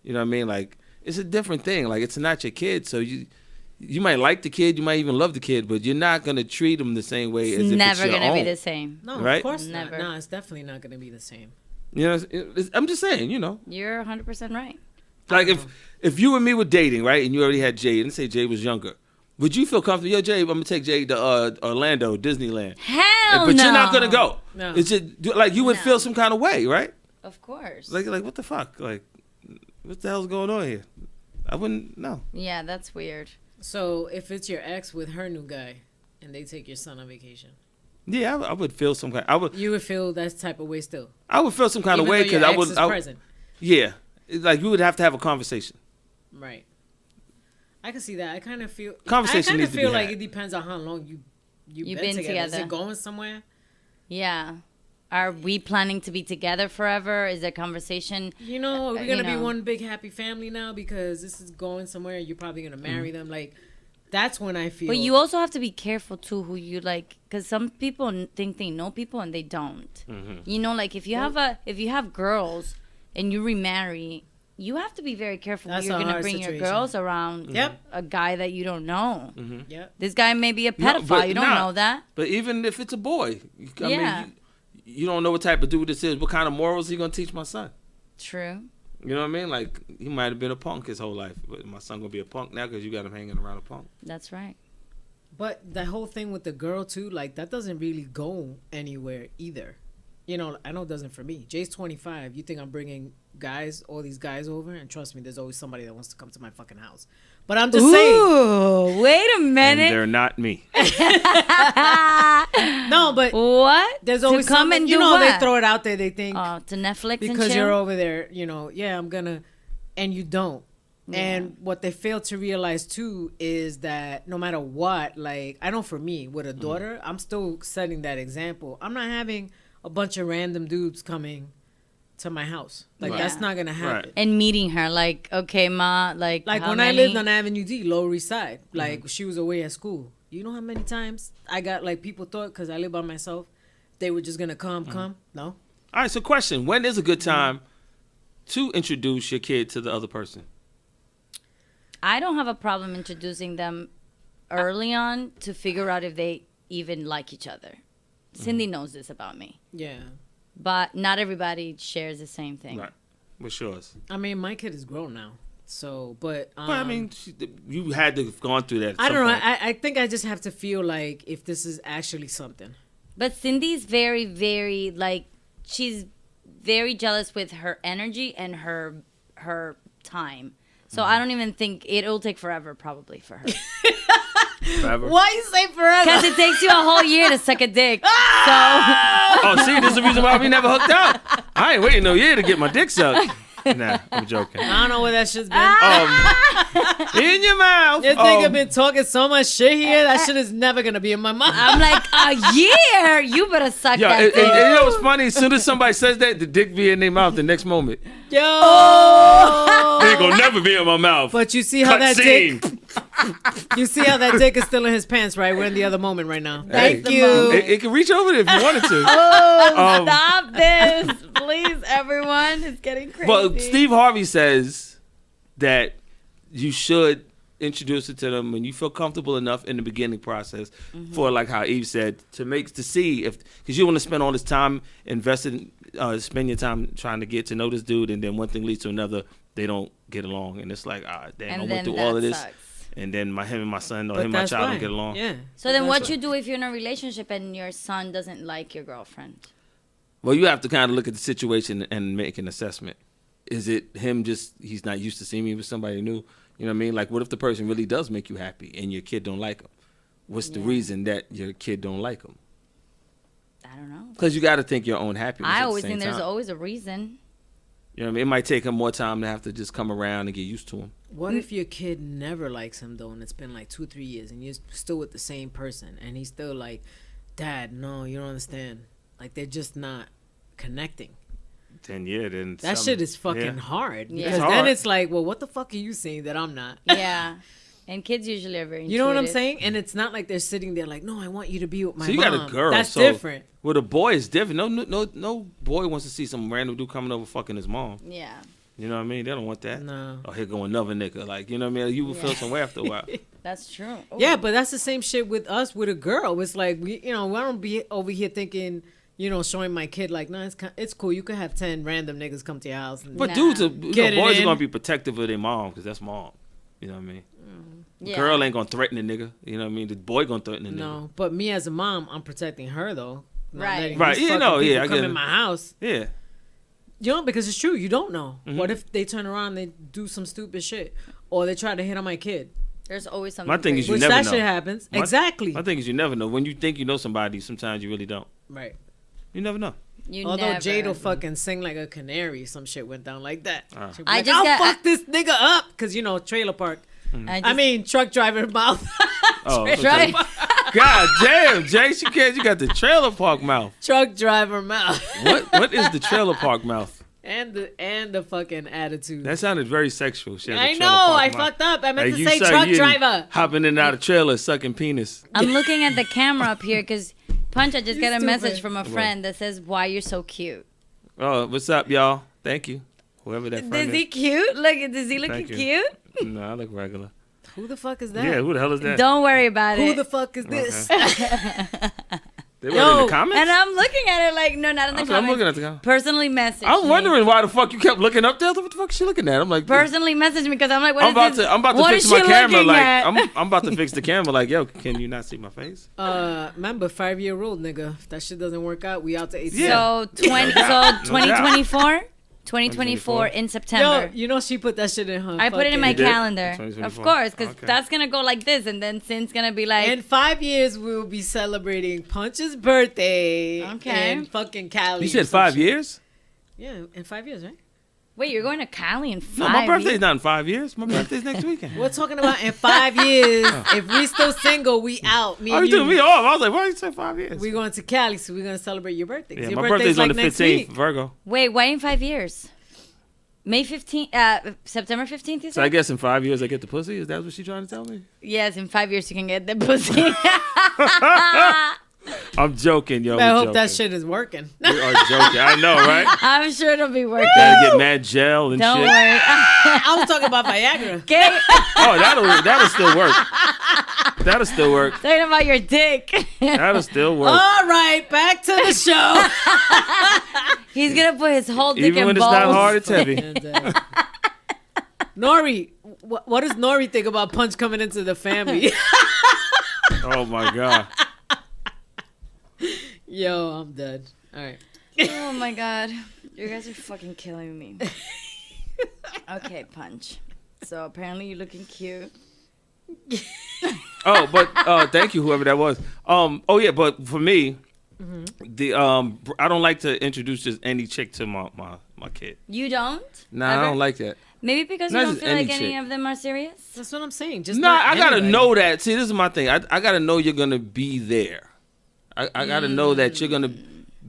You know what I mean? Like, it's a different thing. Like, it's not your kid, so you might like the kid, you might even love the kid, but you're not going to treat him the same way as if it's Never your gonna be own. the same. No, Right? of course Never. not. No, it's definitely not going to be the same. I'm just saying, You're 100% right. Like if you and me were dating, right, and you already had Jade, and say Jade was younger, would you feel comfortable? Yo, Jade, I'm gonna take Jade to Orlando, Disneyland. Hell But no. you're not gonna go. No. It's just like you would No. feel some kind of way, right? Of course. Like what the fuck? Like what the hell's going on here? I wouldn't know. Yeah, that's weird. So if it's your ex with her new guy and they take your son on vacation, Yeah, I would feel some kind. you would feel that type of way still. I would feel some kind Even of way though your because I ex would. is present. Yeah, it's like you would have to have a conversation. Right. I can see that. I kind of feel. Conversation I kind needs of to be feel like had. it depends on how long you've been together. Is together. it going somewhere? Yeah. Are we planning to be together forever? Is there conversation? Are we gonna be know. one big happy family now because this is going somewhere? You're probably gonna marry Mm-hmm. them. Like, that's when I feel. But you also have to be careful too who you like, because some people think they know people and they don't. Like if you have girls and you remarry, you have to be very careful. That's You're a gonna hard bring situation. your girls around. Yep. A guy that you don't know. Yep. This guy may be a No, pedophile. but You don't know that. But even if it's a boy, Yeah. mean, you don't know what type of dude this is. What kind of morals he gonna teach my son? True. You know what I mean? Like he might have been a punk his whole life, but my son gonna be a punk now because you got him hanging around a punk. That's right. But the whole thing with the girl too, like that doesn't really go anywhere either. I know it doesn't for me. Jay's 25. You think I'm bringing all these guys over? And trust me, there's always somebody that wants to come to my fucking house. But I'm just saying. Ooh, wait a And minute. they're not me. No, but What? there's always to come something. and You do know, what? they throw it out there. They think To Netflix and because chill? you're over there, yeah, I'm gonna, and you don't. And what they fail to realize too is that no matter what, like I know for me with a daughter, I'm still setting that example. I'm not having a bunch of random dudes coming to my house. Like Right. that's not gonna happen. And meeting her, like, okay, ma, like Like how when many? I lived on Avenue D, Lower East Side, like she was away at school. You know how many times I got like people thought because I live by myself they were just gonna come. No. All right. So, question: when is a good time to introduce your kid to the other person? I don't have a problem introducing them early on to figure out if they even like each other. Cindy knows this about me. Yeah. But not everybody shares the same thing. Right. What's yours? I mean, my kid is grown now. So, but I mean, you had to have gone through that. I don't know. I think I just have to feel like if this is actually something. But Cindy's very, very, like, she's very jealous with her energy and her time. So I don't even think it'll take forever probably for her. Forever? Why you say forever? Because it takes you a whole year to suck a dick. So Oh, see, this is the reason why we never hooked up. I ain't waiting no year to get my dick sucked. Nah, I'm joking. I don't know where that shit's been. In your mouth. This nigga been talking so much shit here. That shit is never gonna be in my mouth. I'm like, a year? You better suck Yeah, that and dick. you know what's funny? As soon as somebody says that, the dick be in their mouth the next moment. Yo. It ain't gonna never be in my mouth. But you see how Cut that scene. dick. You see how that dick is still in his pants, right? We're in the other moment right now. Hey, Thank you. It can reach over there if you wanted to. Oh, stop this. Please, everyone. It's getting crazy. But Steve Harvey says that you should introduce it to them when you feel comfortable enough in the beginning process for, like how Eve said, to see if, because you want to spend all this time invested, spend your time trying to get to know this dude, and then one thing leads to another, they don't get along, and it's like, damn, And I went then through all of that this, sucks. and then him and my son or But him and my that's child fine. don't get along. Yeah. So then That's what fine. you do if you're in a relationship and your son doesn't like your girlfriend? Well, you have to kind of look at the situation and make an assessment. Is it him just, he's not used to seeing me with somebody new? You know what I mean? Like, what if the person really does make you happy and your kid don't like him? What's the reason that your kid don't like him? I don't know. Because you got to think your own happiness. I at always the same think there's time. always a reason. You know what I mean? It might take him more time to have to just come around and get used to him. What if your kid never likes him though, and it's been like 2-3 years, and you're still with the same person, and he's still like, "Dad, no, you don't understand." Like they're just not connecting. Then That shit is fucking hard. Yeah. Because It's then hard. it's like, well, what the fuck are you seeing that I'm not? Yeah. And kids usually are very You know what I'm intuitive. saying? And it's not like they're sitting there like, no, I want you to be with my So you mom. got a girl. That's so different. With a boy, it's different. No boy wants to see some random dude coming over fucking his mom. Yeah. You know what I mean? They don't want that. No. Oh, here go another nigga. Like, you know what I mean? You will feel some way after a while. That's true. Ooh. Yeah, but that's the same shit with us with a girl. It's like, I don't be over here thinking, showing my kid like, nah, it's cool. You could have 10 random niggas come to your house. And But Nah. dudes, Get it boys are in. going to be protective of their mom because that's mom. You know what I mean? Yeah. Girl ain't going to threaten the nigga. You know what I mean? The boy going to threaten the nigga. No, but me as a mom, I'm protecting her though. Not Right. letting Right, these yeah, fucking no, yeah, people I come get in it. my house. Yeah. Because it's true. You don't know. Mm-hmm. What if they turn around and they do some stupid shit, or they try to hit on my kid? There's always something. My thing is crazy. you Which never that know. shit happens. My- Exactly. My thing is you never know. When you think you know somebody, sometimes you really don't. Right. You never know. You Although never. Jade will fucking sing like a canary, some shit went down like that. She'll be I like, just I'll got- fuck this nigga up, cause trailer park. I mean, truck driver mouth. Oh, Right. God damn, Jace, you got the trailer park mouth. Truck driver mouth. What is the trailer park mouth? and the fucking attitude. That sounded very sexual. She has a I trailer know. park I mouth. fucked up. I meant Like to you say say, truck you driver. hopping in and out of trailer, sucking penis. I'm looking at the camera up here because Punch, I just You got a stupid. message from a friend that says, "Why you're so cute." Oh, what's up, y'all? Thank you. Whoever that friend Is he is. cute? Look, does he look Thank you. cute? No, I look regular. Who the fuck is that? Yeah, who the hell is that? Don't worry about Who it. the fuck is this? They were in Yo, the comments? And I'm looking at it like, no, not in the I'm comments. looking at the comments. Personally message I'm me. wondering why the fuck you kept looking up there. What the fuck is she looking at? I'm like, Personally message me because I'm like, what I'm is about this? to What fix is my she camera. looking Like at? I'm about to fix the camera. Like, yo, can you not see my face? Remember, 5-year rule, nigga. If that shit doesn't work out, we out to 18. Yeah. So 2024, 2024 in September. Yo, she put that shit in her. I put it in my You did? calendar, 2024? of course, because Okay. that's gonna go like this, and then Sin's gonna be like, In 5 years, we will be celebrating Punch's birthday. Okay. In fucking Cali. You or said some 5 shit. years? Yeah, in 5 years, right? "Wait, you're going to Cali in 5 No, my birthday's years?" not in 5 years. My birthday's next weekend. We're talking about in 5 years. If we still single, we out. Me Oh, and you threw me off. I was like, why you say 5 years? We going to Cali, so we're gonna celebrate your birthday. Yeah, Your my birthday's on the like next 15th, week. Virgo. Wait, why in 5 years? May 15th, September 15th, you So I said? guess in 5 years I get the pussy? Is that what she trying to tell me? Yes, in 5 years you can get the pussy. I'm joking, yo. I I'm hope joking. that shit is working. We are joking. I know, right? I'm sure it'll be working. Gotta get mad gel and Don't shit. worry. I was talking about Viagra. Okay. Oh, that'll still work. That'll still work. Talking about your dick. That'll still work. All right, back to the show. He's gonna put his whole dick Even in when it's balls. not hard, it's heavy. Nori, what does Nori think about Punch coming into the family? Oh my god. Yo, I'm dead. All right. Oh my god, you guys are fucking killing me. Okay, Punch. So apparently you're looking cute. Oh, but thank you, whoever that was. Oh yeah, but for me, the I don't like to introduce just any chick to my kid. You don't? Nah, Ever? I don't like that. Maybe because Not you don't just feel like any any chick. of them are serious? That's what I'm saying. Just No, not I gotta anybody. know that. See, this is my thing. I gotta know you're gonna be there. I gotta know that you're gonna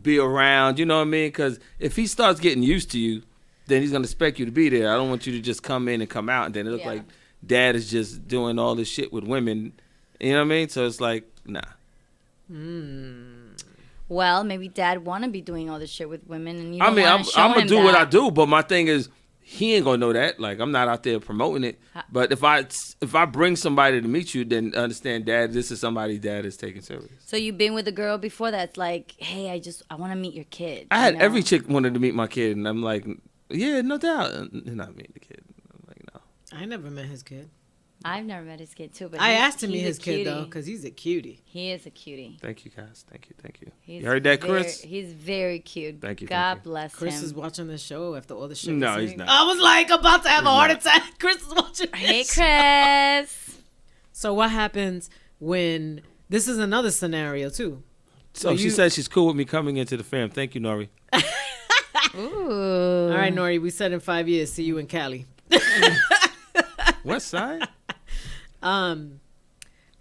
be around. You know what I mean? Because if he starts getting used to you, then he's gonna expect you to be there. I don't want you to just come in and come out, and then it look Yeah. like dad is just doing all this shit with women. You know what I mean? So it's like, nah. Well, maybe dad want to be doing all this shit with women, and you I don't mean, want to show I'm gonna him do that. what I do, but my thing is, he ain't gonna know that. Like, I'm not out there promoting it. But if I bring somebody to meet you, then understand, dad, this is somebody dad is taking serious. So you've been with a girl before that's like, hey, I want to meet your kid. I had you know? every chick wanted to meet my kid, and I'm like, yeah, no doubt, and not meet the kid. I'm like, no. I never met his kid. I've never met his kid too, but I he's- asked to meet he's a his kid though, cutie. because he's a cutie. He is a cutie. Thank you, guys. Thank you. He's You heard that, Chris? He's very cute. Thank you, God thank you. bless Chris him. is watching the show after all the shit. No, we're he's saying. not. I was like about to have a He's heart not. attack. Chris is watching. Hey, this. Chris. So what happens when this is another scenario too? So she said she's cool with me coming into the fam. Thank you, Nori. Ooh. All right, Nori, we said in 5 years, see you in Cali. West Side?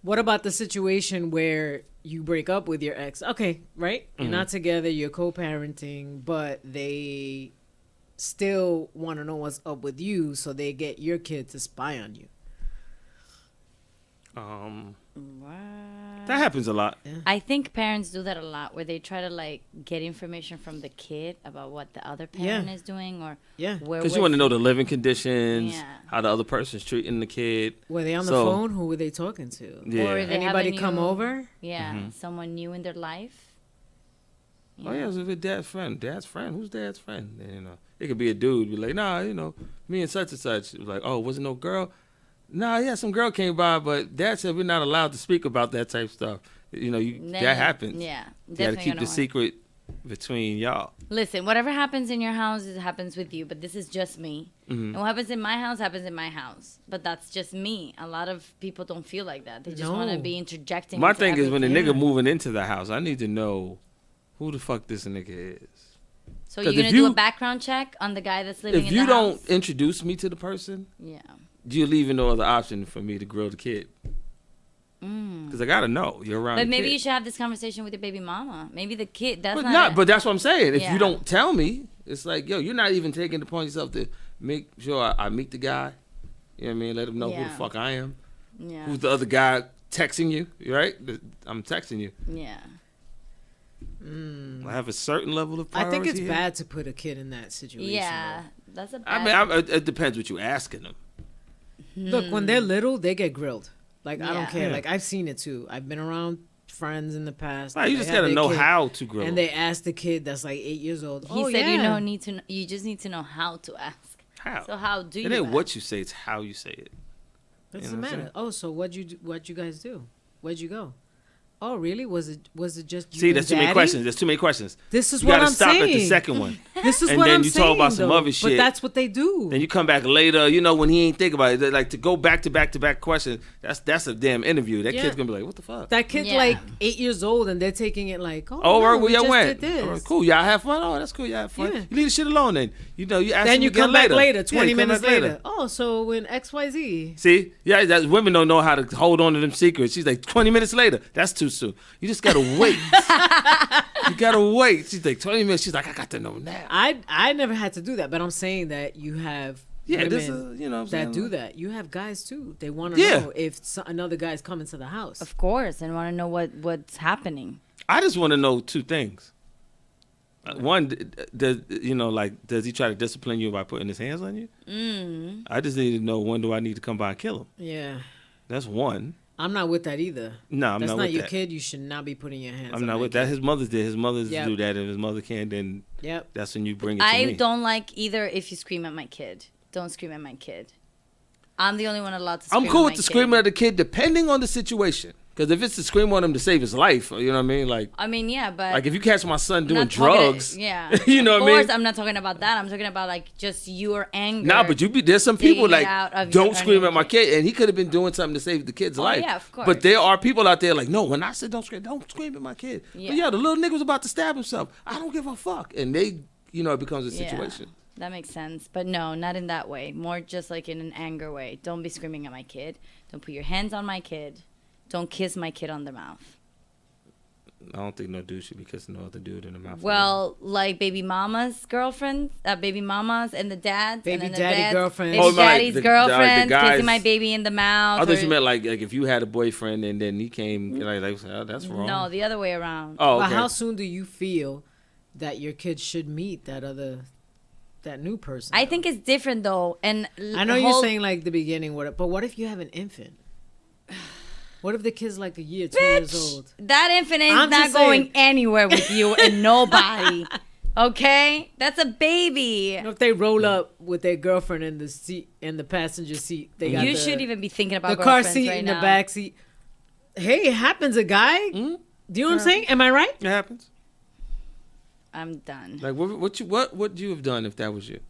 What about the situation where you break up with your ex? Okay, right? You're not together, you're co-parenting, but they still want to know what's up with you, so they get your kid to spy on you. What? That happens a lot. I think parents do that a lot, where they try to like get information from the kid about what the other parent Yeah. is doing, or Yeah. where. Because you want to know the living conditions, Yeah. how the other person's treating the kid. Were they on the So- phone? Who were they talking to? Yeah. Or they have Anybody a come new- over? Yeah, someone new in their life. Oh yeah, it was with dad's friend. Dad's friend. Who's dad's friend? And, you know, it could be a dude. Be like, nah, you know, me and such and such. It was like, oh, wasn't no girl? Nah, yeah, some girl came by, but dad said we're not allowed to speak about that type of stuff. You know, Then- that happens. Yeah, You got to definitely keep gonna the want- secret between y'all. Listen, whatever happens in your house, it happens with you. But this is just me. Mm-hmm. And what happens in my house happens in my house. But that's just me. A lot of people don't feel like that. They just want to No. be interjecting. My into thing is when the everything. nigga moving into the house, I need to know who the fuck this nigga is. So 'cause you're if gonna do you- a background check on the guy that's living If in you the don't house? introduce me to the person, Yeah. you're leaving no other option for me to grill the kid. Because I gotta know you're around. But the maybe kid. you should have this conversation with your baby mama. Maybe the kid. That's But not. but that's what I'm saying. If Yeah. you don't tell me, it's like, yo, you're not even taking it upon yourself to make sure I meet the guy. You know what I mean? Let him know who Yeah. the fuck I am. yeah. Who's the other guy texting you? Right? I'm texting you. Yeah. I have a certain level of I priority. think it's here. bad to put a kid in that situation. Yeah. That's a I bad. mean, it depends what you're asking them. though. Look, when they're little, they get grilled. Like, I don't Yeah. care. Yeah. Like, I've seen it too. I've been around friends in the past. Right, you they just have gotta their know kid, how to grill. And them. they ask the kid that's like 8 years old. he oh, said yeah. you just need to know how to ask. How? So how do you? It ain't ask? what you say; it's how you say it. What's You the know what I'm matter? Oh, so what'd you guys do? Where'd you go? Oh, really? Was it just you See, and there's too many Daddy? questions. There's too many questions. This is You what gotta I'm stop saying. at the second one. This is And what then I'm you saying. talk about some though. other shit. But that's what they do. Then you come back later, you know, when he ain't think about it. They're like, to go back to back to back questions. That's a damn interview. That Yeah. kid's gonna be like, what the fuck? That kid's Yeah. like 8 years old, and they're taking it like, oh, Oh, no, where we y'all just went? did this. All right, cool. Y'all have fun. Oh, that's cool. Y'all have fun. Yeah. You leave the shit alone. Then you know you ask. Then him you again come back later, 20 you come minutes back later. Oh, so when XYZ. See, yeah, that women don't know how to hold on to them secrets. She's like 20 minutes later. That's too soon. You just gotta wait. You gotta wait. She's like 20 minutes. She's like, I got to know now. I never had to do that, but I'm saying that you have Yeah, this women is, you know what I'm that saying? do that. You have guys too. They want to Yeah. know if another guy's coming to the house. Of course, and want to know what's happening. I just want to know two things. One, does he try to discipline you by putting his hands on you? I just need to know, when do I need to come by and kill him? Yeah. That's one. I'm not with that either. No, I'm That's not not with your that. kid. You should not be putting your hands on I'm not with that. His mothers did. His mothers do that. If his mother can, then that's when you bring it to me. I don't like either if you scream at my kid. Don't scream at my kid. I'm the only one allowed to scream I'm cool at with my the kid. screaming at the kid depending on the situation. Because if it's to scream on him to save his life, you know what I mean? Yeah, but... Like if you catch my son doing not talking- drugs, yeah. you know of what I mean? course, I'm not talking about that. I'm talking about like just your anger. Nah, but there's some people taking it like, out of don't your scream at my energy. kid. And he could have been doing something to save the kid's life. yeah, of course. But there are people out there like, no, when I said don't scream at my kid. Yeah. But yeah, the little nigga was about to stab himself. I don't give a fuck. And they, it becomes a situation. Yeah, that makes sense. But no, not in that way. More just like in an anger way. Don't be screaming at my kid. Don't put your hands on my kid. Don't kiss my kid on the mouth. I don't think no dude should be kissing no other dude in the mouth. Well, like baby mama's girlfriends, baby mamas and the dads. Baby and then daddy the dads, girlfriends. Baby Oh, like daddy's the girlfriends guys- kissing my baby in the mouth. I thought or- you meant like if you had a boyfriend and then he came, that's wrong. No, the other way around. Oh, But okay. how soon do you feel that your kid should meet that new person? I think it's different though. And I know you're saying like the beginning, but what if you have an infant? What if the kid's like a year, 2 years old? That infant is I'm not just saying. going anywhere with you and nobody. Okay? That's a baby. If they roll up with their girlfriend in the passenger seat, they got You the, should even be thinking about the car girlfriends seat right in now. the back seat. Hey, it happens, a guy. Do you know what I'm saying? Am I right? It happens. I'm done. Like what would you have done if that was you?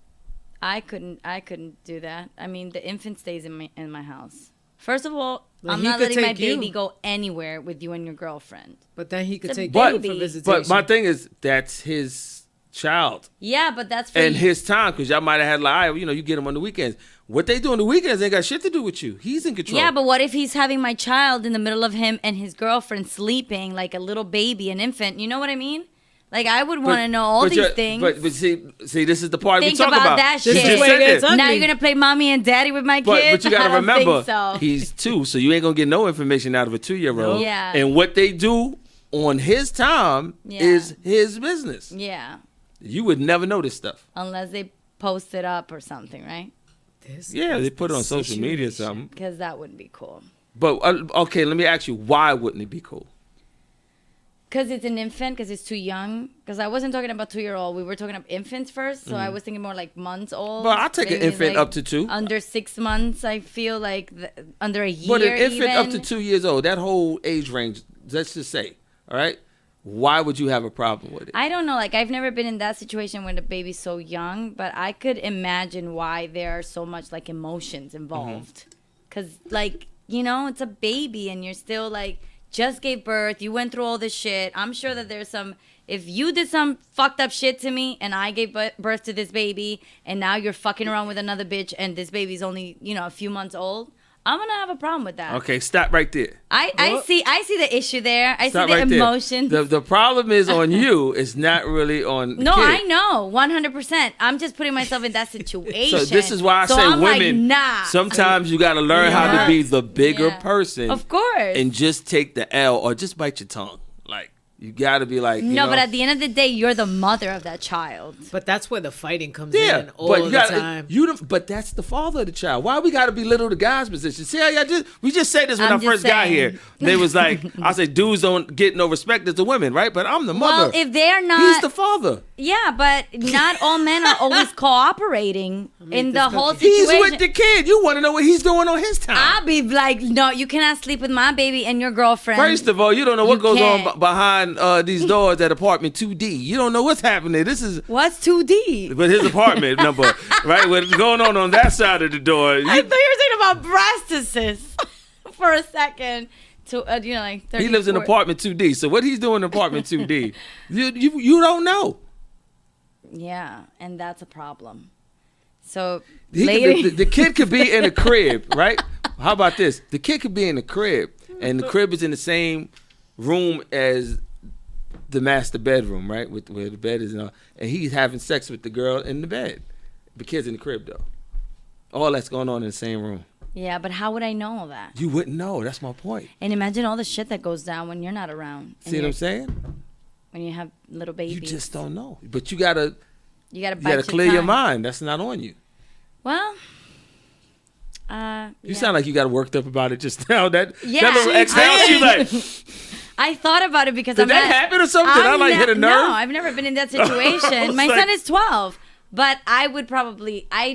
I couldn't do that. I mean, the infant stays in my house. First of all, Well, I'm he not could letting my take you. baby go anywhere with you and your girlfriend. But then he could It's a take But- you for baby. visitation. But my thing is, that's his child Yeah, but that's for and you. his time, because y'all might have had like, you get him on the weekends. What they do on the weekends ain't got shit to do with you. He's in control. Yeah, but what if he's having my child in the middle of him and his girlfriend sleeping like a little baby, an infant? You know what I mean? Like, I would want to know all these things. But see, this is the part Think we talk about that This shit. is where it gets ugly. Now you're going to play mommy and daddy with my But kids? you got I to don't remember, think so. he's 2, so you ain't gonna get no information out of a 2-year-old. Nope. Yeah. And what they do on his time Yeah. is his business. Yeah, You would never know this stuff. unless they post it up or something, right? This Yeah, is they put it the on social media or situation. something. Because that wouldn't be cool. But okay, let me ask you, why wouldn't it be cool? Because it's an infant, because it's too young. Because I wasn't talking about 2-year-old. We were talking about infants first. So I was thinking more like months old. But I'll take an Maybe, infant like, up to 2. Under 6 months, I feel like under a year. But an infant even. up to 2 years old, that whole age range, let's just say, all right? Why would you have a problem with it? I don't know. Like, I've never been in that situation when the baby's so young, but I could imagine why there are so much like emotions involved. Because, like, it's a baby and you're still like, just gave birth. You went through all this shit. I'm sure that there's some. If you did some fucked up shit to me and I gave birth to this baby and now you're fucking around with another bitch and this baby's only, a few months old, I'm going to have a problem with that. Okay, stop right there. I see the issue there. I Stop see the right there. emotions. The problem is on you. It's not really on the No, kid. I know, 100%. I'm just putting myself in that situation. So this is why I So say I'm women, like, nah. sometimes you got to learn how to be the bigger Yeah. person. Of course. And just take the L or just bite your tongue. Like, you got to be like, No, but at the end of the day, you're the mother of that child. But that's where the fighting comes yeah, in all but the you got time. but that's the father of the child. Why we got to belittle the guy's position? See how y'all we just said this when I'm I just first got saying. here. They was like, I said, dudes don't get no respect as the women, right? But I'm the mother. Well, if they're not, He's the father. yeah, but not all men are always cooperating in the whole He's situation. with the kid. You want to know what he's doing on his time. I'll be like, no, you cannot sleep with my baby and your girlfriend. First of all, you don't know what You goes on can't. behind these doors at apartment 2D. You don't know what's happening. This is What's 2D? with his apartment number, right? What's going on that side of the door? I thought you were saying about breastises for a second. To like 30, He lives in 40. apartment 2D. So what he's doing in apartment 2D, you don't know. Yeah, and that's a problem. So He lady, could, the kid could be in a crib, right? How about this? The kid could be in a crib, and the crib is in the same room as the master bedroom, right? Where the bed is, and he's having sex with the girl in the bed. The kid's in the crib though. All that's going on in the same room. Yeah, but how would I know all that? You wouldn't know. That's my point. And imagine all the shit that goes down when you're not around. See what I'm saying? When you have little babies. You just don't know. But you gotta bite clear your your tongue. mind. That's not on you. Well, You sound like you got worked up about it just now. That Yeah, little exhale, she like, I thought about it because did that happen or something? Did I like hit a nerve? No, I've never been in that situation. My like- son is 12. But I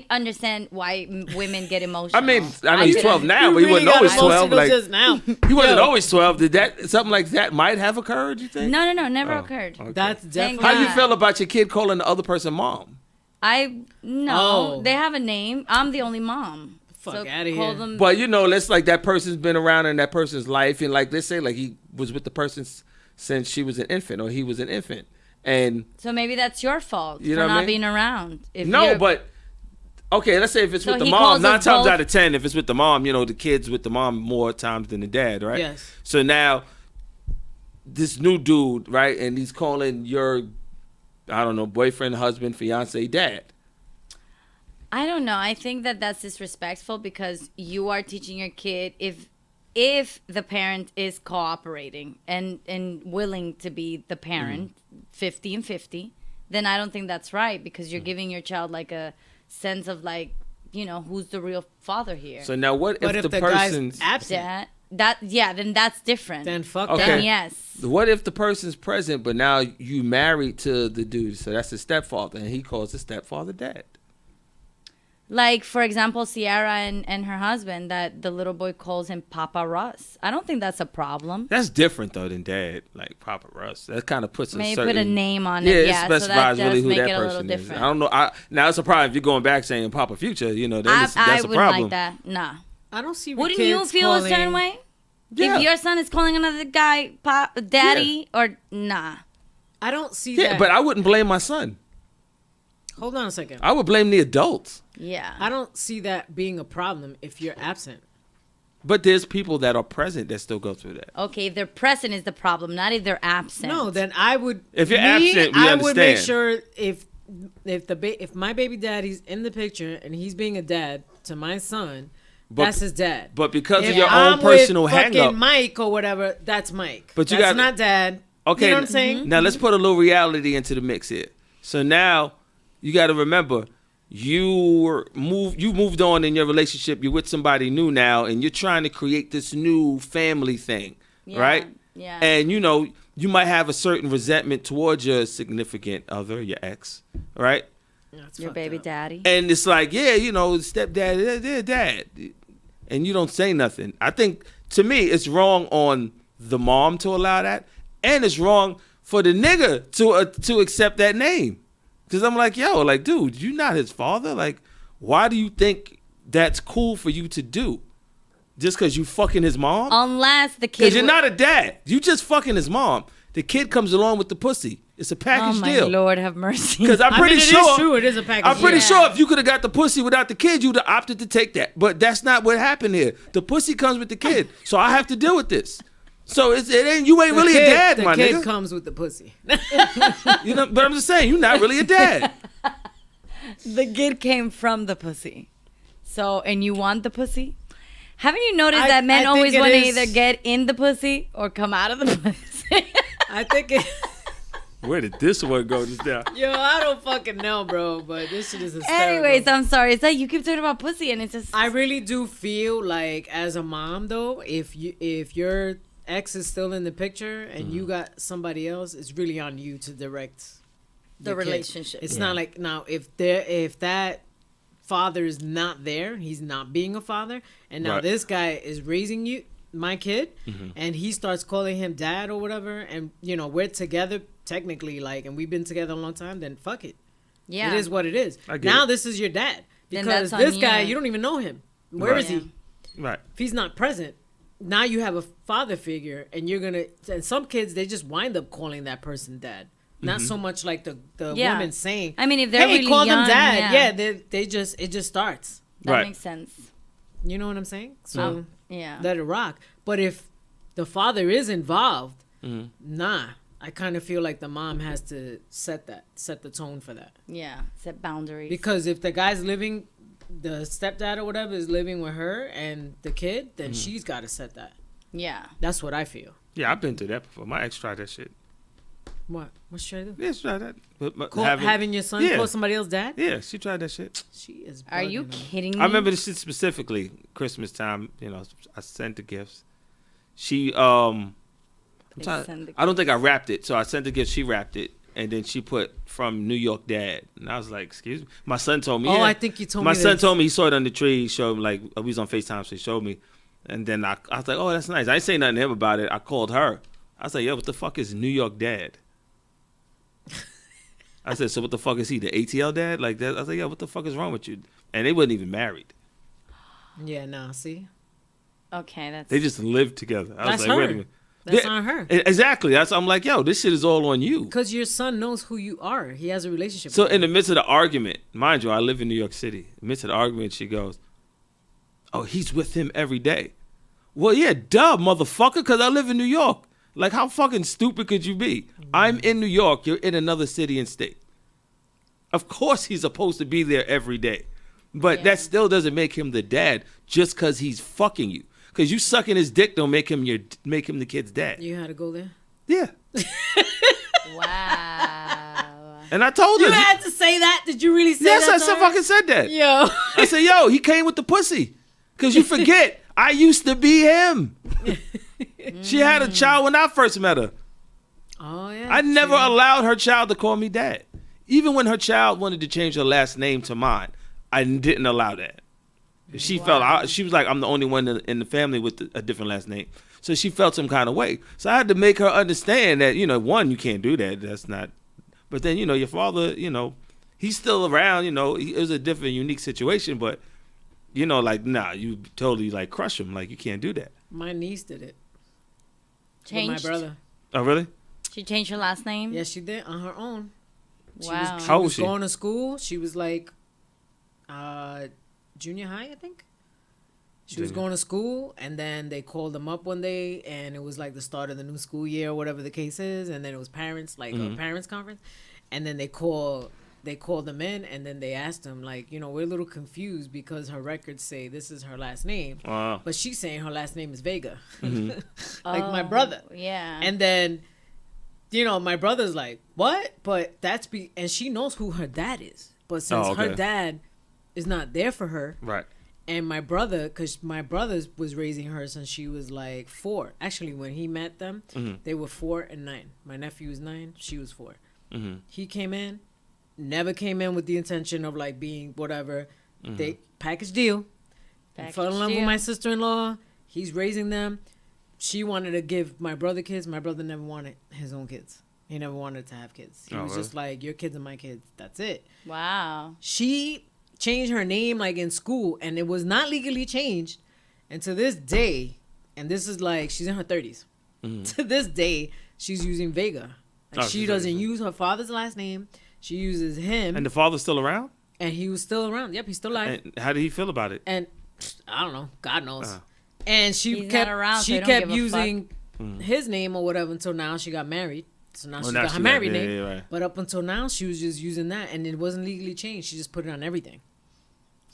understand why women get emotional. I know he's 12 now, but he wasn't got always 12. emotional Like, just now. he wasn't always 12. Did that something like that might have occurred? You think? No, never occurred. Okay. That's Thank definitely. How you God. feel about your kid calling the other person mom? No, they have a name. I'm the only mom. Fuck outta call here. them- But let's like that person's been around in that person's life, and like let's say like he was with the person since she was an infant or he was an infant, and So maybe that's your fault You for know what I not mean? being around. If no, you're- but okay, let's say if it's So with the he mom, calls 9 us times both- out of 10, if it's with the mom, the kid's with the mom more times than the dad, right? Yes. So now this new dude, right, and he's calling your, I don't know, boyfriend, husband, fiance, dad. I don't know. I think that that's disrespectful because you are teaching your kid if the parent is cooperating and willing to be the parent, 50 and 50, then I don't think that's right because you're giving your child like a sense of like, who's the real father here. So now what But if if the the guy's person's absent, then that's different. then fuck Okay. Then that. yes. what if the person's present, but now you married to the dude, so that's his stepfather, and he calls his stepfather dad? Like, for example, Sierra and her husband, that the little boy calls him Papa Russ. I don't think that's a problem. That's different though than dad, like Papa Russ. That kind of puts a Maybe certain put a name on Yeah, it. it Yeah, so that specifies does really who make that it a little person is. different. I don't know. Now it's a problem if you're going back saying Papa Future. Then I that's a wouldn't problem. like that. Nah. I don't see. Wouldn't you kids feel a certain calling- way? Yeah. If your son is calling another guy daddy or nah. I don't see Yeah, that. but I wouldn't blame my son. Hold on a second. I would blame the adults. Yeah. I don't see that being a problem if you're absent. But there's people that are present that still go through that. Okay, if they're present is the problem, not if they're absent. No, then I would. If you're absent, we I would make understand. sure if my baby daddy's in the picture and he's being a dad to my son, But- that's his dad. But because If of your I'm own personal with hang fucking up. Mike or whatever, that's Mike. But you that's got- not dad. Okay. You know what I'm saying? Now let's put a little reality into the mix here. So now you got to remember you moved on in your relationship. You're with somebody new now, and you're trying to create this new family thing, Yeah, right? yeah. And you might have a certain resentment towards your significant other, your ex, right? That's Your fucked baby up. daddy. And it's like, yeah, stepdad, they're dad, and you don't say nothing. I think to me, it's wrong on the mom to allow that, and it's wrong for the nigga to accept that name. Because I'm like, dude, you not his father. Like, why do you think that's cool for you to do? Just because you fucking his mom? Unless the kid. Because you're not a dad. You just fucking his mom. The kid comes along with the pussy. It's a Oh package my deal. Lord, have mercy. Because I'm pretty it is sure. true. It is a package. I'm pretty Yeah. sure if you could have got the pussy without the kid, you'd have opted to take that. But that's not what happened here. The pussy comes with the kid, so I have to deal with this. So you ain't really a dad, my The kid nigga. comes with the pussy. But I'm just saying, you're not really a dad. The kid came from the pussy. So, and you want the pussy? Haven't you noticed I- that men I always think it want to is- either get in the pussy or come out of the pussy? I think it. Where did this one go just now? Yo, I don't fucking know, bro. But this shit is hysterical. Anyways, I'm sorry. It's like you keep talking about pussy and it's just. I really do feel like as a mom though, if your ex is still in the picture and you got somebody else, it's really on you to direct The your kid. relationship. It's Yeah. not like now if that father is not there, he's not being a father, and now Right. this guy is raising my kid, and he starts calling him dad or whatever, and we're together technically, like, and we've been together a long time, then fuck it. yeah. It is what it is. I get Now it. this is your dad. Then Because that's on this guy, you. you don't even know him. Where Right. is he? Right. If he's not present, now you have a father figure, and you're gonna. And some kids, they just wind up calling that person dad. Not so much like the Yeah. woman saying, I mean, if they're "Hey, really call young, them dad." yeah. They just it just starts. That Right. makes sense. You know what I'm saying? So Yeah. let it rock. But if the father is involved, Mhm. nah. I kind of feel like the mom has to set the tone for that. Yeah. Set boundaries. Because if the guy's living the stepdad or whatever is living with her and the kid, then she's got to set that. Yeah. That's what I feel. Yeah, I've been through that before. My ex tried that shit. What? What's she trying to do? Yeah, she tried that. But Having your son call somebody else's dad? Yeah, she tried that shit. She is. Are you kidding me? I remember this shit specifically. Christmas time, you know, I sent the gifts. She, I don't think I wrapped it. So I sent the gift. She wrapped it. And then she put from New York dad. And I was like, excuse me? My son told me. Oh, yeah. I think you told me My son this. told me he saw it on the tree. He showed me, like, we was on FaceTime, so he showed me. And then I was like, oh, that's nice. I didn't say nothing to him about it. I called her. I was like, yo, what the fuck is New York dad? I said, so what the fuck is he? The ATL dad? Like that? I was like, yo, what the fuck is wrong with you? And they wasn't even married. Yeah, no, see? Okay, that's... They just lived together. I That's was like, her. wait a minute. That's on her. Exactly. I'm like, yo, this shit is all on you. Because your son knows who you are. He has a relationship So with in the midst of the argument, mind you, I live in New York City. In the midst of the argument, she goes, oh, he's with him every day. Well, yeah, duh, motherfucker, because I live in New York. Like, how fucking stupid could you be? I'm in New York. You're in another city and state. Of course he's supposed to be there every day. But that still doesn't make him the dad just because he's fucking you. Because you sucking his dick don't make him the kid's dad. You had to go there? Yeah. Wow. And I told her. You had to say that? Did you really say yes, that? Yes, I fucking said that. Yo. I said, yo, he came with the pussy. Because you forget, I used to be him. She had a child when I first met her. Oh, yeah. I never allowed her child to call me dad. Even when her child wanted to change her last name to mine, I didn't allow that. She she was like, I'm the only one in the family with a different last name. So she felt some kind of way. So I had to make her understand that, you know, one, you can't do that. That's not. But then, you know, your father, you know, he's still around. You know, it was a different, unique situation. But, you know, like, nah, you totally, like, crush him. Like, you can't do that. My niece did it. Changed? With my brother. Oh, really? She changed her last name? Yeah, she did on her own. Wow. How old was She she? was going to school. She was like junior high, I think. She was going to school, and then they called them up one day, and it was like the start of the new school year or whatever the case is, and then it was parents, like a parents conference, and then they called them in, and then they asked them, like, you know, we're a little confused because her records say this is her last name, Wow. but she's saying her last name is Vega, like my brother. Yeah. And then, you know, my brother's like, what? But and she knows who her dad is, but since her dad is not there for her, Right. and my brother, because my brother was raising her since she was like 4. Actually, when he met them, they were 4 and 9. My nephew was 9. She was 4. He came in, never came in with the intention of like being whatever. They package deal. Fell in love with my sister-in-law. He's raising them. She wanted to give my brother kids. My brother never wanted his own kids. He never wanted to have kids. He was just like, your kids are my kids. That's it. Wow. She changed her name like in school, and it was not legally changed. And to this day, and this is like, she's in her 30s. To this day, she's using Vega. Like, she doesn't use her father's last name. She uses him. And the father's still around? And he was still around. Yep, he's still alive. And how did he feel about it? And I don't know. God knows. And she He's kept not around, so she he don't kept give a using his name or whatever until now she got married. So now she now got she her got- married yeah, name. yeah, right. But up until now, she was just using that, and it wasn't legally changed. She just put it on everything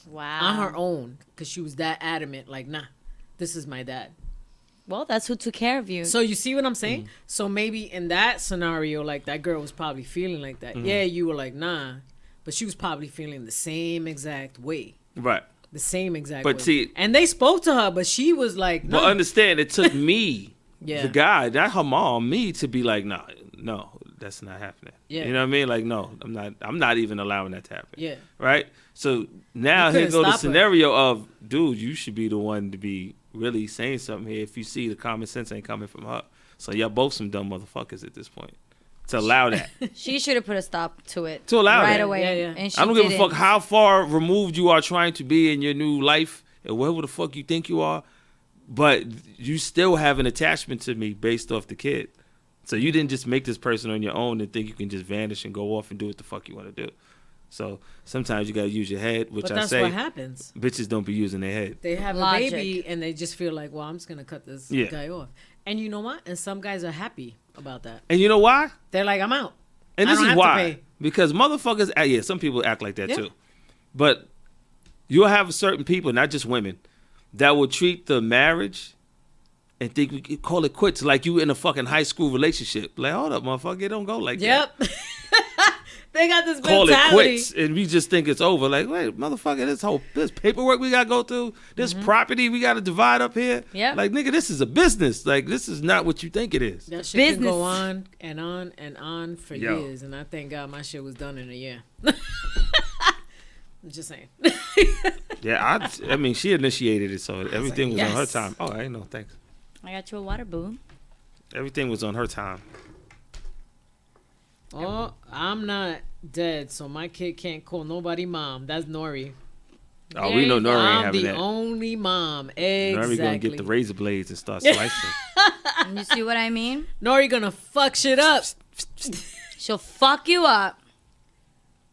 Wow. on her own because she was that adamant. Like, nah, this is my dad. Well, that's who took care of you. So you see what I'm saying? So maybe in that scenario, like that girl was probably feeling like that. Yeah, you were like, nah, but she was probably feeling the same exact way. Right. The same exact But way. see- and they spoke to her, but she was like, no. But understand, it took me, Yeah. the guy, not her mom, me to be like, no, that's not happening. Yeah. You know what I mean? Like, no, I'm not even allowing that to happen. Yeah. Right? So now You here couldn't go the stop her. scenario of, dude, you should be the one to be really saying something here if you see the common sense ain't coming from her. So y'all both some dumb motherfuckers at this point. To allow that. She should have put a stop to it. To allow right that. away. Yeah, yeah. And she I don't give a didn't. fuck how far removed you are trying to be in your new life and wherever the fuck you think you are, but you still have an attachment to me based off the kid. So you didn't just make this person on your own and think you can just vanish and go off and do what the fuck you want to do. So sometimes you gotta use your head, which But I that's say what happens. bitches don't be using their head. They have Logic. a baby and they just feel like, well, I'm just going to cut this Yeah. guy off. And you know what? And some guys are happy about that. And you know why? They're like, I'm out. And I this don't is have to why. pay. Because motherfuckers, yeah, some people act like that Yeah. too. But You'll have certain people, not just women, that will treat the marriage and think we could call it quits like you in a fucking high school relationship. Like, hold up, motherfucker, it don't go like that. Yep. They got this Call mentality. it quits, and we just think it's over. Like, wait, motherfucker, this paperwork we gotta go through, this property we gotta divide up here. Yep. Like, nigga, this is a business. Like, this is not what you think it is. That shit can Business. go on and on and on for Yo. years, and I thank God my shit was done in a year. I'm just saying. Yeah, I mean, she initiated it, so everything was on her yes. time. Oh, I know, thanks. I got you a water, boo. Everything was on her time. Oh, I'm not dead, so my kid can't call nobody mom. That's Nori. Oh, There we know you go. Nori ain't I'm having the that. only mom. Exactly. Nori gonna get the razor blades and start slicing. You see what I mean? Nori gonna fuck shit up. She'll fuck you up.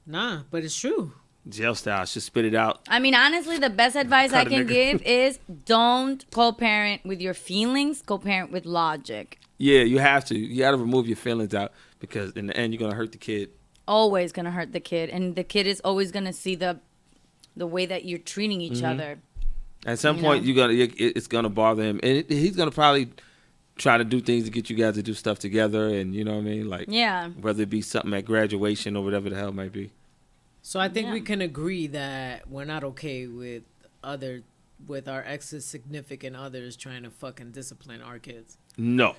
Nah, but it's true. Jail style, she'll spit it out. I mean, honestly, the best advice I Cut a can nigga. give is don't co-parent with your feelings, co-parent with logic. Yeah, you have to. You got to remove your feelings out because in the end, you're gonna hurt the kid. Always gonna hurt the kid, and the kid is always gonna see the way that you're treating each other. At some You point, know? it's gonna bother him, and he's gonna probably try to do things to get you guys to do stuff together, and you know what I mean, like Yeah. whether it be something at graduation or whatever the hell it might be. So I think we Yeah. can agree that we're not okay with our ex's significant others trying to fucking discipline our kids. No,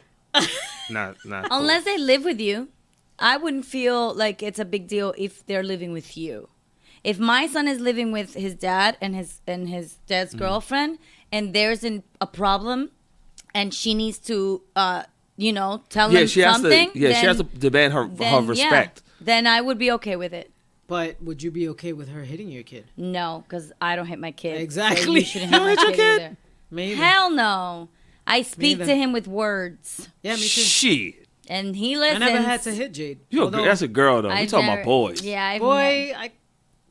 not cool. Unless they live with you, I wouldn't feel like it's a big deal if they're living with you. If my son is living with his dad and his dad's girlfriend, and there's a problem, and she needs to, tell him she has something, to. Yeah, she has to demand her respect. Then I would be okay with it. But would you be okay with her hitting your kid? No, because I don't hit my kid. So Exactly. you shouldn't You hit my don't hit your kid kid? either. Maybe. Hell no. I speak neither. to him with words, Yeah, me too. Shit, and he I listens. never had to hit Jade. that's a girl though. We talking about boys. Yeah, I've Boy, I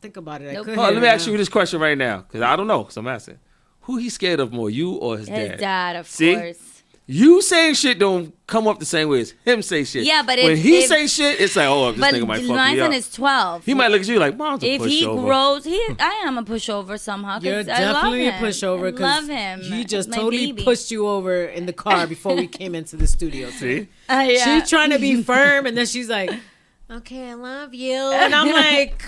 think about it. I Nope. could Oh, hit let me her ask now. you this question right now, because I don't know, because I'm asking. Who he scared of more, you or his dad? His dad, of See? course. You saying shit don't come up the same way as him say shit. Yeah, but when if- he if- say shit, it's like, oh, this But nigga might fuck my me son up. is 12. He might look at you like, mom's a If he pushover. grows, I am a pushover somehow. 'Cause You're I definitely love a him. pushover I because love him. he just My totally baby. pushed you over in the car before we came into the studio. See? Yeah. She's trying to be firm, and then she's like, "Okay, I love you," and I'm like,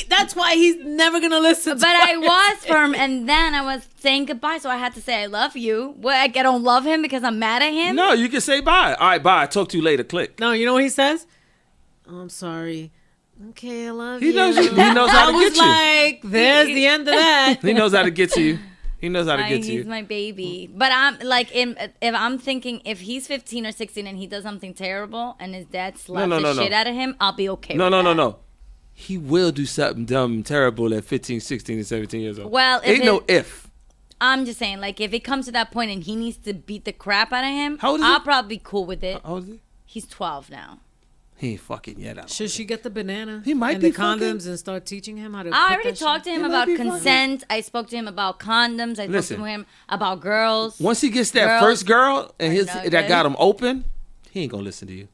That's why he's never gonna listen. But I was firm, and then I was saying goodbye, so I had to say I love you. What? I don't love him because I'm mad at him? No, you can say bye. All right, bye. Talk to you later. Click. No, you know what he says? Oh, I'm sorry. Okay, I love He you. knows you. He knows how I to was get you. like, there's the end of that. He knows how to get to you. He knows how to get to He's you. my baby. But I'm like, if I'm thinking, if he's 15 or 16 and he does something terrible and his dad slaps the shit out of him, I'll be okay with that. No. He will do something dumb and terrible at 15, 16, and 17 years old. Well, ain't no if. I'm just saying, like, if it comes to that point and he needs to beat the crap out of him, How old is I'll he? probably be cool with it. How old is he? He's 12 now. He ain't fucking yet. I don't Should she get the banana He might and be the condoms fucking- and start teaching him how to? I put already that talked to shit? him He might about be fucking- consent. I spoke to him about condoms. I Listen. spoke to him about girls. Once he gets that Girls first girl and are that no got good. him open, he ain't gonna listen to you.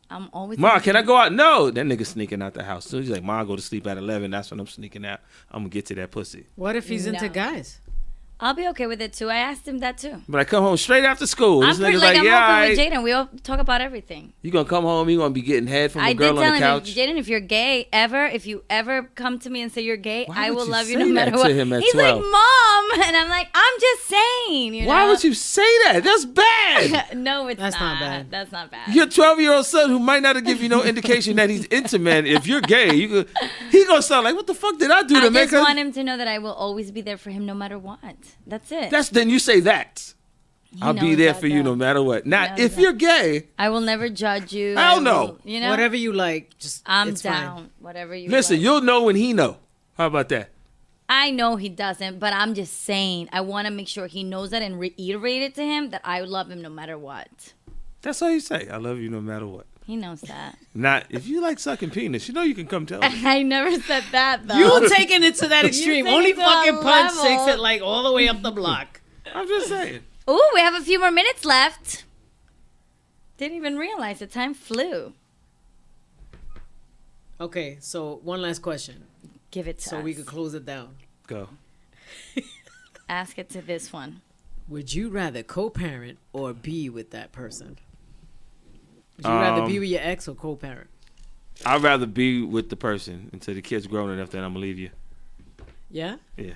I'm always. Ma, can I go out? No, that nigga sneaking out the house. So he's like, Ma, I go to sleep at 11. That's when I'm sneaking out. I'm gonna get to that pussy. What if he's into No. guys? I'll be okay with it too. I asked him that too. But I come home straight after school. I'm This pretty nigga's like, I'm yeah, open with alright. Jaden. We all talk about everything. You gonna come home, you gonna be getting head from I a did girl tell on the him, couch. Jaden, if you're gay if you ever come to me and say you're gay, Why I would will you love you say no matter that what. to him at He's 12? like, Mom, and I'm like, I'm just saying. You Why know? would you say that? That's bad. No, it's That's not bad. That's not bad. Your 12-year-old son who might not have given you no indication that he's into men. If you're gay, he gonna sound like, what the fuck did I do to I make just her? want him to know that I will always be there for him no matter what. That's it. Then you say that. He I'll be knows there that, for you though. no matter what. Now, knows if that. you're gay, I will never judge you. Hell I no. will- you know, Whatever you like, just I'm it's down. Fine. Whatever you listen, like. you'll know when he know. How about that? I know he doesn't, but I'm just saying. I want to make sure he knows that and reiterate it to him that I love him no matter what. That's all you say. I love you no matter what. He knows that. Not if you like sucking penis, you know you can come tell me. I never said that though. You taking it to that extreme. taking Only it to a fucking punch level. takes it like all the way up the block. I'm just saying. Ooh, we have a few more minutes left. Didn't even realize the time flew. Okay, so one last question. Give it to so us. we could close it down. Go. Ask it to this one. Would you rather co-parent or be with that person? Would you rather be with your ex or co-parent? I'd rather be with the person until the kid's grown enough. Then I'm gonna leave you. Yeah. Yeah.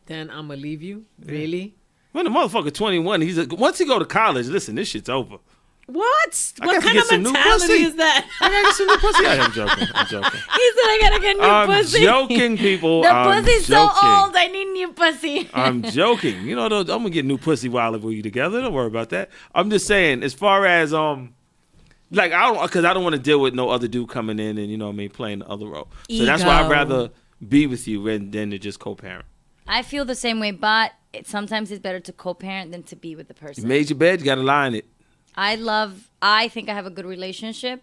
Then I'm gonna leave you. Really? When the motherfucker 21, once he go to college, listen, this shit's over. What? I What gotta kind get of some new mentality pussy. is that? I gotta get some new pussy. I'm joking. I'm joking. He said I gotta get new I'm pussy. joking, people. The I'm pussy's so joking. old. I need new pussy. I'm joking. You know, I'm gonna get new pussy while we're together. Don't worry about that. I'm just saying, as far as like I don't want to deal with no other dude coming in and, you know what I mean, playing the other role. So that's why I'd rather be with you than to just co-parent. I feel the same way, but sometimes it's better to co-parent than to be with the person. You made your bed, you got to lie in it. I think I have a good relationship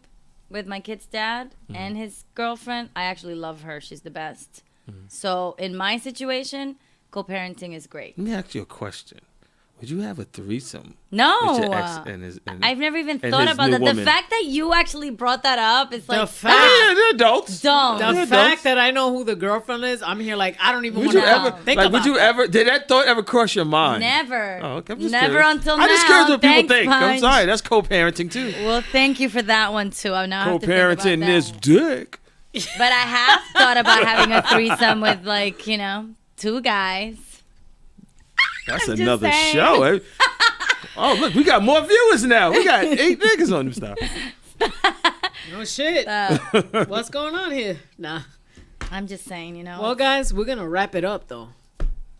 with my kid's dad and his girlfriend. I actually love her. She's the best. So in my situation, co-parenting is great. Let me ask you a question. Would you have a threesome No. with your ex and I've never even and thought his about new that. woman? The fact that you actually brought that up is like, The fact- Yeah, they're adults. don't. The Yeah, fact adults. that I know who the girlfriend is, I'm here like I don't even Would want you to ever think like? about Would you that. ever? Did that thought ever cross your mind? Never. Oh, okay. I'm just Never curious. until now. I'm just curious what people Thanks, think. I'm Punch. sorry. That's co-parenting too. Well, thank you for that one too. I now have to think Co-parenting about this that. dick. But I have thought about having a threesome with like, two guys. That's I'm just another saying. show. Oh, look, we got more viewers now. We got 8 niggas on this stuff. No shit. What's going on here? Nah. I'm just saying, Well, guys, we're gonna wrap it up though.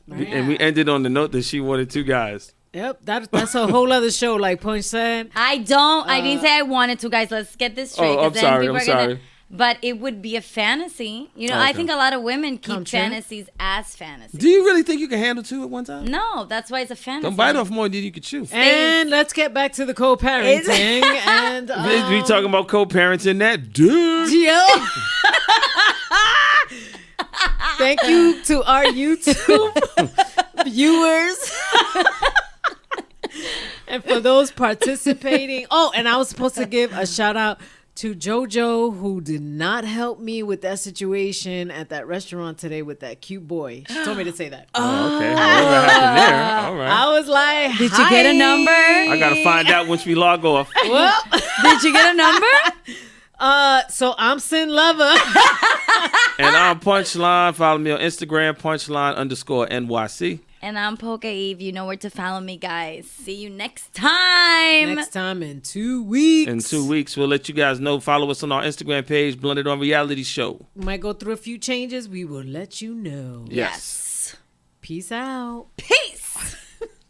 And we ended on the note that she wanted 2 guys. Yep, that's a whole other show. Like Punch said. I didn't say I wanted to, guys. Let's get this straight. Oh, 'cause I'm then sorry. people I'm are gonna- sorry. But it would be a fantasy. Okay. I think a lot of women Come keep true. fantasies as fantasies. Do you really think you can handle 2 at one time? No, that's why it's a fantasy. Don't bite off more than you can chew. And let's get back to the co-parenting. And We talking about co-parenting that dude. Yo. Thank you to our YouTube viewers. And for those participating. Oh, and I was supposed to give a shout out to JoJo, who did not help me with that situation at that restaurant today with that cute boy. She told me to say that. Oh, okay. Whatever happened there. All right. I was like, Did you get a number? I gotta find out once we log off. Well, Did you get a number? so I'm Sin Lover. And I'm Punchline. Follow me on Instagram, punchline_NYC. And I'm Polka Eve. You know where to follow me, guys. See you next time. Next time in 2 weeks. In 2 weeks, we'll let you guys know. Follow us on our Instagram page, Blended on Reality Show. We might go through a few changes. We will let you know. Yes. Peace out. Peace.